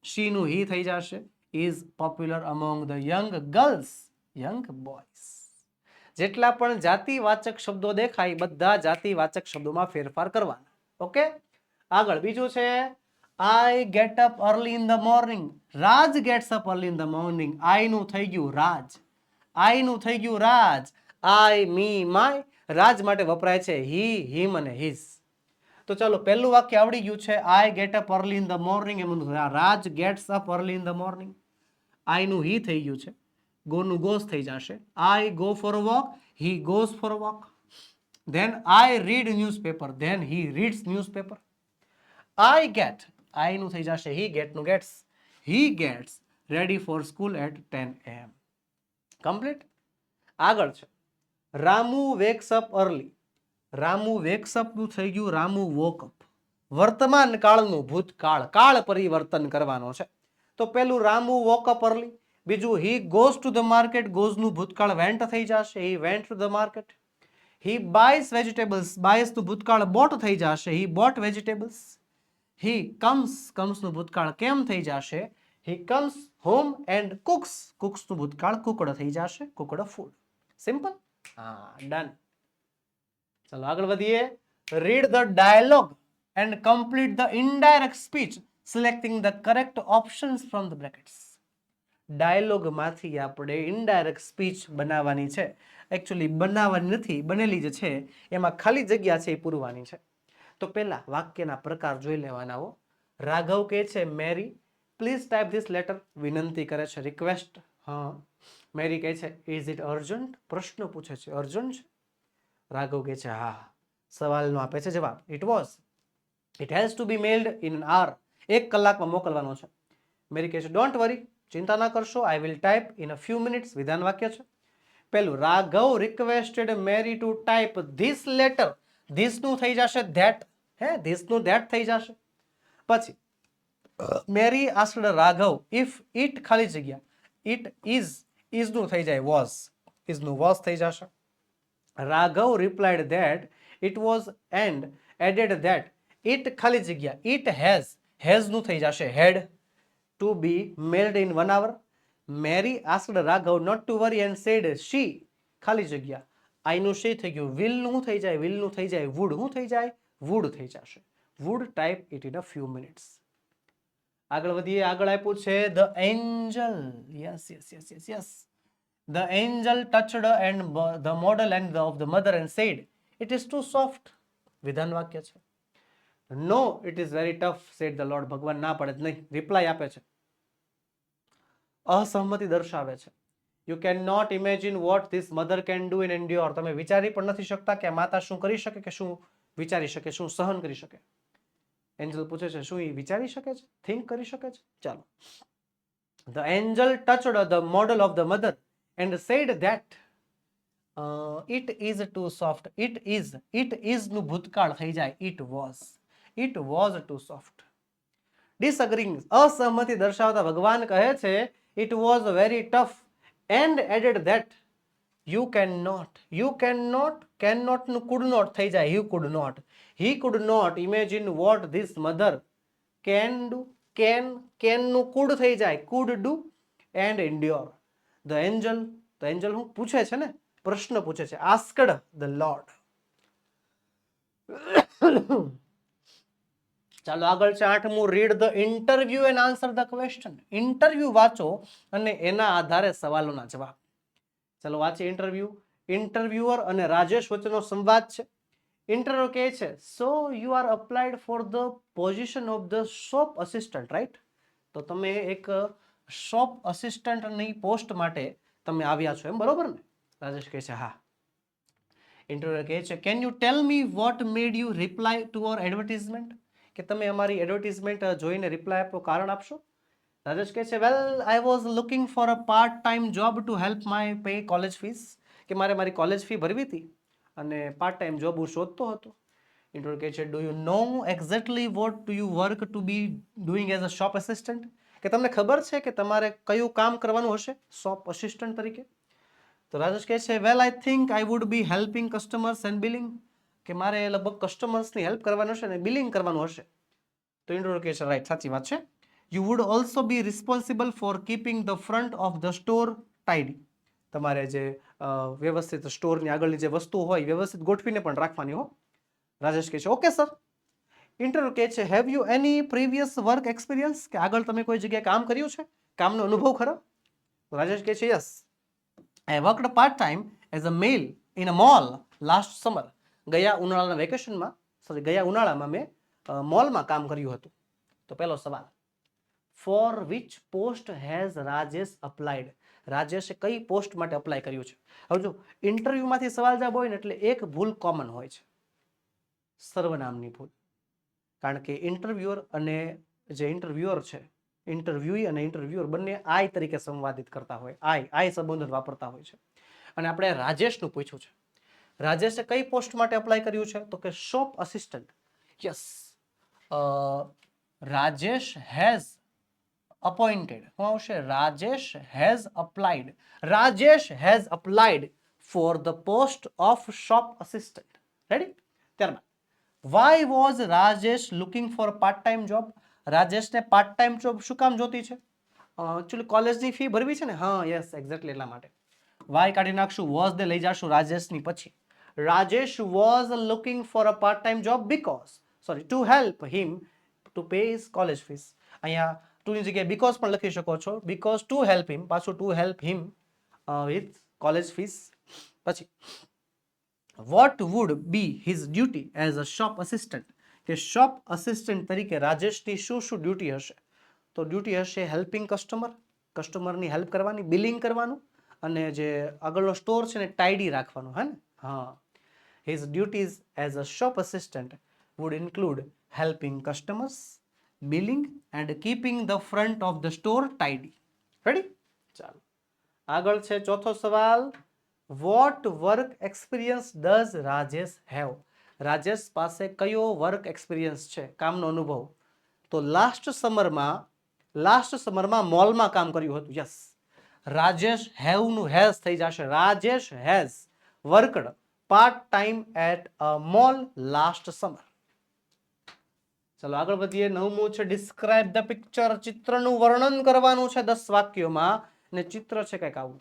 Speaker 1: શી નું હી થઈ જશે. Is popular among the young girls, young boys. જેટલા પણ જાતિવાચક શબ્દો દેખાય બધા જાતિવાચક શબ્દોમાં ફેરફાર કરવાના. ઓકે, આગળ બીજું છે I get up early in the morning. Raj gets up early in the morning. I નું થઈ ગયું રાજ. આઈ નું થઈ ગયું રાજ. આઈ, મી, માય. રાજ માટે વપરાય છે હી, હિમ અને હિઝ. તો ચાલો પહેલું વાક્ય આવડી ગયું છે. I get up early in the morning. એમ Raj gets up early in the morning. I નું હી થઈ ગયું છે. ગો નું ગોસ થઈ જશે. I go for a walk. He goes for a walk. Then I read newspaper. Then he reads newspaper. I get. I નું થઈ જશે હી. ગેટ નું gets. He gets ready for school at 10 AM. Complete. આગળ છે Ramu wakes up early. Ramu wakes up નું થઈ ગયું Ramu woke up. વર્તમાન કાળનું ભૂતકાળ, કાળ પરિવર્તન કરવાનો છે. તો પેલું રામુ વોક અપ અર્લી. બીજું he goes to the market. Goes નું ભૂતકાળ વેન્ટ થઈ જશે. He went to the market. He buys vegetables. Buys નું ભૂતકાળ બોટ થઈ જશે. He bought vegetables. He comes. Comes નું ભૂતકાળ કેમ થઈ જશે. He comes home and cooks. Cooks નું ભૂતકાળ કુકડ થઈ જશે. Cooked food. સિમ્પલ. હા, ડન. ચાલો આગળ વધીએ. Read the dialogue and complete the indirect speech selecting the correct options from the brackets. ડાયલોગમાંથી આપણે ઇનડાયરેક્ટ સ્પીચ બનાવવાની છે. એકચ્યુઅલી બનાવવાની નથી, બનેલી જ છે. એમાં ખાલી જગ્યા છે એ પૂરવાની છે. તો પહેલા વાક્યના પ્રકાર જોઈ લેવાના હો. રાઘવ કહે છે મેરી પ્લીઝ ટાઈપ ધીસ લેટર. વિનંતી કરે છે, રિક્વેસ્ટ. હા. મેરી કહે છે ઇઝ ઇટ અર્જન્ટ. પ્રશ્ન પૂછે છે, અર્જન્ટ છે? રાઘવ કહે છે હા. સવાલનો આપે છે જવાબ. It was. It has to be mailed in an hour. 1 કલાકમાં મોકલવાનો છે. મેરી કહે છે ડોન્ટ વરી. ચિંતા ના કરશો. I will type in a few minutes. વિધાન વાક્ય છે. પેલું Raghav requested Mary to type this letter. This નું થઈ જશે ધેટ. હે, ધીસ નું ધેટ થઈ જશે. પછી મેરી આસ્ક્ડ રાઘવ ઇફ ઇટ ખાલી જગ્યા ઇટ ઇઝ નું થઈ જાય વોઝ. ઇઝ નું વોઝ થઈ જશે. Raghav replied that it was and added that it ખાલી જગ્યા ઇટ હેઝ નું થઈ જશે had to be mailed in 1 hour. Mary asked Raghav not to worry and said she ખાલી જગ્યા આઈ નું શી થઈ ગયું વિલ નું થઈ જાય. વિલ નું થઈ જાય વુડ. શું થઈ જાય? વુડ થઈ જશે. Would type it in a few minutes. આગળ વધીએ. આગળ આપ્યું છે the angel. Yes yes yes yes yes. The angel touched and the model and of the mother and said, "It is too soft." વિધાન વાક્ય છે. No, it is very tough, said the Lord. ભગવાન ના પડે જ નહીં. Reply આપે છે. અસહમતિ દર્શાવે છે. You cannot imagine what this mother can do and endure. તમે વિચારી પણ નથી શકતા કે આ માતા શું કરી શકે, કે શું વિચારી શકે, શું સહન કરી શકે. એન્જલ પૂછે છે શું એ વિચારી શકે છે, થિંક કરી શકે છે? ચાલો The angel touched the model of the mother and said that it is too soft. It is નું ભૂતકાળ થઈ જાય. It was too soft. Disagreeing, અસહમતિ દર્શાવતા ભગવાન કહે છે it was very tough and added that you cannot નું could not થઈ જાય. He could not imagine what this mother can do. can નું could થઈ જાય, could do and endure. The angel હું પૂછે છે ને, પ્રશ્ન પૂછે છે. asked the Lord. ચાલો આગળ છે 8મું. Read the interview and answer the question. Interview વાંચો અને એના આધારે સવાલોના જવાબ. ચાલો વાંચીએ ઇન્ટરવ્યુ. ઇન્ટરવ્યુઅર અને રાજેશ વચ્ચેનો સંવાદ છે. ઇન્ટરવ્યુ કહે છે so you are applied for the position of the shop assistant, right? તો તમે એક શોપ અસિસ્ટન્ટની પોસ્ટ માટે તમે આવ્યા છો, એમ બરોબર ને? રાજેશ કહે છે હા. ઇન્ટરવ્યુ કહે છે can you tell me vote made you reply to our advertisement, કે તમે અમારી એડવર્ટિઝમેન્ટ જોઈને રિપ્લાય આપો, કારણ આપશો. રાજેશ કહે છે well I was looking for a part time job to help my pay college fees, કે મારે મારી કોલેજ ફી ભરવી હતી અને પાર્ટ ટાઈમ જોબ હું શોધતો હતો. ઇન્ટરવ્યુ કહે છે do you know exactly what do you work to B doing as a shop assistant, કે તમને ખબર છે કે તમારે કયું કામ કરવાનું હશે શોપ અસિસ્ટન્ટ તરીકે? તો રાજેશ કહે છે well I think I would be helping customers and billing, કે મારે લગભગ કસ્ટમર્સની હેલ્પ કરવાનું હશે અને બિલિંગ કરવાનું હશે. તો ઇન્ટરવ્યુ કહે છે રાઈટ, સાચી વાત છે. You would also be responsible for keeping the front of the store tidy, તમારે જે વ્યવસ્થિત સ્ટોરની આગળની જે વસ્તુ હોય વ્યવસ્થિત ગોઠવીને પણ રાખવાની હો. રાજેશ કહે છે ઓકે સર. ઇન્ટરવ્યુ કહે છે have you any previous work experience, કે આગળ તમે કોઈ જગ્યાએ કામ કર્યું છે, કામનો અનુભવ ખરો? રાજેશ કહે છે yes I worked part time as a male in a mall last summer, ગયા ઉનાળામાં મેં મોલમાં કામ કર્યું હતું. તો પહેલો સવાલ for which post has Rajesh applied, રાજેશે કઈ પોસ્ટ માટે અપ્લાય કર્યું છે? હવે જો ઇન્ટરવ્યુમાંથી સવાલ જવાબ હોય ને એટલે એક ભૂલ કોમન હોય છે, સર્વનામની ભૂલ. કારણ કે ઇન્ટરવ્યુઅર અને જે ઇન્ટરવ્યુઅર છે, ઇન્ટરવ્યુઈ અને ઇન્ટરવ્યુઅર બંને આઈ તરીકે સંવાદિત કરતા હોય, આઈ સંબોધન વાપરતા હોય છે. અને આપણે રાજેશનું પૂછ્યું છે, રાજેશે કઈ પોસ્ટ માટે અપ્લાય કર્યું છે? તો કે shop assistant. Yes, Rajesh has appointed, શું આવશે? Rajesh has applied for the post of shop assistant. Ready? ત્યારબાદ why was Rajesh looking for part time job, રાજેશને પાર્ટ ટાઈમ જોબ શું કામ જોતી છે? એકચ્યુઅલી કોલેજની ફી ભરવી છે ને. હા યસ, એક્ઝેક્ટલી એટલા માટે. વાય કાઢી નાખશું, વોઝ ને લઈ જશું રાજેશની પછી. Rajesh was looking for a part time job to help him to pay his college fees. અહીંયા ટુની જગ્યાએ બીકોઝ પણ લખી શકો છો, બીકોઝ ટુ હેલ્પ હિમ, પાછું to help him with college fees. પછી what would be his duty as a shop assistant, કે shop assistant તરીકે રાજેશની શું ડ્યુટી હશે? તો ડ્યુટી હશે હેલ્પિંગ કસ્ટમરની હેલ્પ કરવાની, બિલિંગ કરવાનું, અને જે આગળનો સ્ટોર છે ને ટાઈડી રાખવાનું, હે ને? હા. His duties as a shop assistant would include helping customers, billing and keeping the front of the store tidy. Ready? ચાલો આગળ છે ચોથો સવાલ. What work experience does Rajesh have, Rajesh પાસે કયો વર્ક એક્સપિરિયન્સ છે, કામનો અનુભવ? તો લાસ્ટ સમરમાં મોલમાં કામ કર્યું હતું. યસ, રાજેશ હેવ નું હેઝ થઈ જશે. Rajesh has worked part time at a mall last summer. ચલો આગળ વધીએ. 9મું છે ડિસ્ક્રાઇબ ધ પિક્ચર, ચિત્રનું વર્ણન કરવાનું છે 10 વાક્યોમાં. ને ચિત્ર છે કંઈક આવું.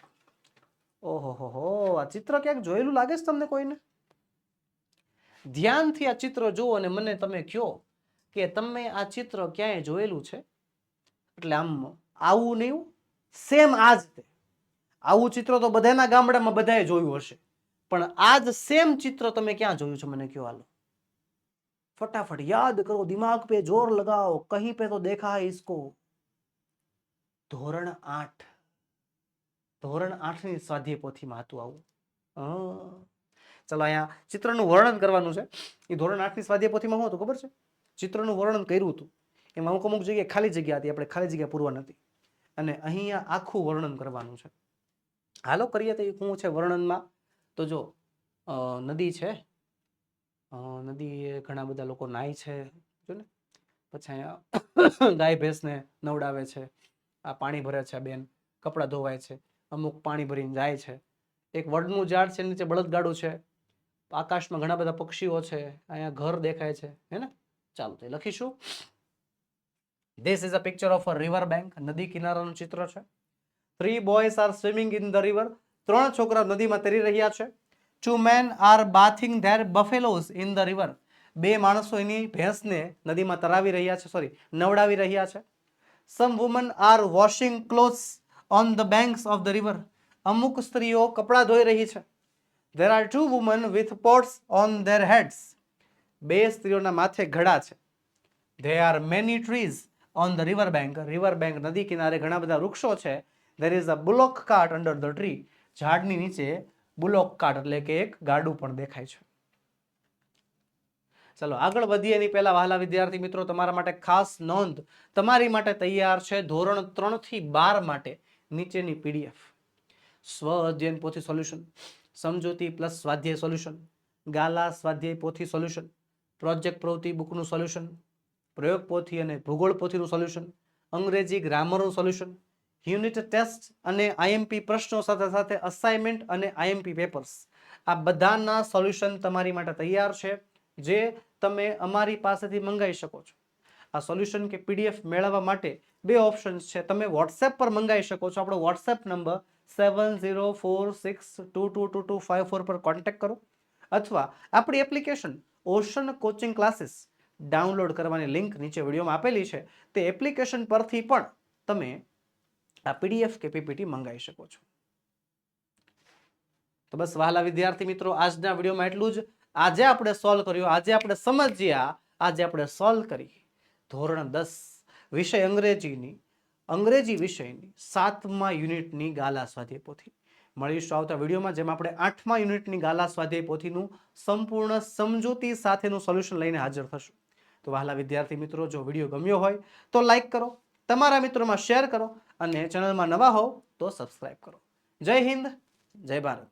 Speaker 1: ઓહો, આ ચિત્ર ક્યાંક જોયેલું લાગે છે તમને કોઈને? ધ્યાનથી આ ચિત્ર જુઓ અને મને તમે કહો કે તમે આ ચિત્ર ક્યાંય જોયેલું છે. એટલે આમ આવું નહીં, સેમ આજ તે આવું ચિત્ર તો બધાના ગામડામાં બધાએ જોયું હશે, પણ આજ સેમ ચિત્ર તમે ક્યાં જોયું છે મને કહો. હાલો फटाफट याद करो, दिमाग पे जोर लगाओ, कहीं पे तो देखा है इसको. ધોરણ 8 ની સ્વાધ્યાય પોથીમાં હતું આવું. ચલો અહીંયા ચિત્રનું વર્ણન કરવાનું છે. એ ધોરણ 8 ની સ્વાધ્યાય પોથીમાં શું હતું ખબર છે? ચિત્રનું વર્ણન કર્યું હતું. એમાં અમુક જગ્યાએ ખાલી જગ્યા હતી, આપણે ખાલી જગ્યા પૂરવાની હતી. અને અહીંયા આખું વર્ણન કરવાનું છે. હાલો કરીએ તો શું છે વર્ણનમાં. તો જો નદી છે, નદી એ ઘણા બધા લોકો નાય છે જો ને. પછી અહીંયા ગાય ભેંસને નવડાવે છે, આ પાણી ભરે છે બેન, કપડાં ધોવાય છે, અમુક પાણી ભરીને જાય છે, એક વડનું ઝાડ છે નીચે બળદગાડું છે, આકાશમાં ઘણા બધા પક્ષીઓ છે, અહીંયા ઘર દેખાય છે હે ને. ચાલો તો લખીશું. This is a picture of a river bank. નદી કિનારાનું ચિત્ર છે. 3 boys are swimming in the river. 3 છોકરા નદીમાં તરી રહ્યા છે. 2 men are bathing their buffaloes in the river. 2 માણસો એની ભેંસને નદીમાં તરાવી રહ્યા છે, નવડાવી રહ્યા છે. Some women are washing clothes on the banks of the river. અમુક સ્ત્રીઓ કપડાં ધોઈ રહી છે. There are 2 women with pots on their heads. 2 સ્ત્રીઓના માથે ઘડા છે. There are many trees on the river bank. River bank નદી કિનારે ઘણા બધા વૃક્ષો છે. There is a bullock cart under the tree. ઝાડની નીચે bullock cart એટલે કે એક ગાડું પણ દેખાય છે. ચલો આગળ વધીએ એની પહેલા વહાલા વિદ્યાર્થી મિત્રો, તમારા માટે ખાસ નોંધ, તમારી માટે તૈયાર છે ધોરણ 3 થી 12 માટે નીચેની પીડીએફ. સ્વ અધ્યયન પોથી સોલ્યુશન, સમજૂતી પ્લસ સ્વાધ્યાય સોલ્યુશન, ગાલા સ્વાધ્યાય પોથી સોલ્યુશન, પ્રોજેક્ટ પ્રવૃત્તિ બુકનું સોલ્યુશન, પ્રયોગ પોથી અને ભૂગોળ પોથીનું સોલ્યુશન, અંગ્રેજી ગ્રામરનું સોલ્યુશન, યુનિટ ટેસ્ટ અને આઈએમપી પ્રશ્નો સાથે સાથે અસાઇનમેન્ટ અને આઈએમપી પેપર્સ, આ બધાના સોલ્યુશન તમારી માટે તૈયાર છે, જે તમે અમારી પાસેથી મંગાવી શકો છો. આ સોલ્યુશન કે પીડીએફ મેળવવા માટે 2 ઓપ્શન્સ છે. તમે વોટ્સએપ પર મંગાવી શકો છો. આપણો વોટ્સએપ નંબર 7046222254 પર કોન્ટેક્ટ કરો, અથવા આપણી application ocean coaching classes download કરવાની લિંક નીચે વિડીયોમાં આપેલી છે. તે એપ્લિકેશન પરથી પણ તમે આ પીડીએફ કે પીપીટી મંગાવી શકો છો. તો બસ વહાલા વિદ્યાર્થી મિત્રો, આજના વિડીયોમાં એટલું જ. આજે આપણે સોલ્વ કર્યું, આજે આપણે સમજ્યા, આજે આપણે સોલ્વ કરી ધોરણ 10 વિષય અંગ્રેજી વિષયની 7મા યુનિટની ગાલા સ્વાધ્યાય પોથી. મળીશું આવતા વિડીયોમાં, જેમાં આપણે 8મા યુનિટની ગાલા સ્વાધ્યાય પોથીનું સંપૂર્ણ સમજૂતી સાથેનું સોલ્યુશન લઈને હાજર થશું. તો વહાલા વિદ્યાર્થી મિત્રો, જો વિડીયો ગમ્યો હોય તો લાઈક કરો, તમારા મિત્રોમાં શેર કરો, અને ચેનલમાં નવા હોવ તો સબસ્ક્રાઇબ કરો. જય હિન્દ, જય ભારત.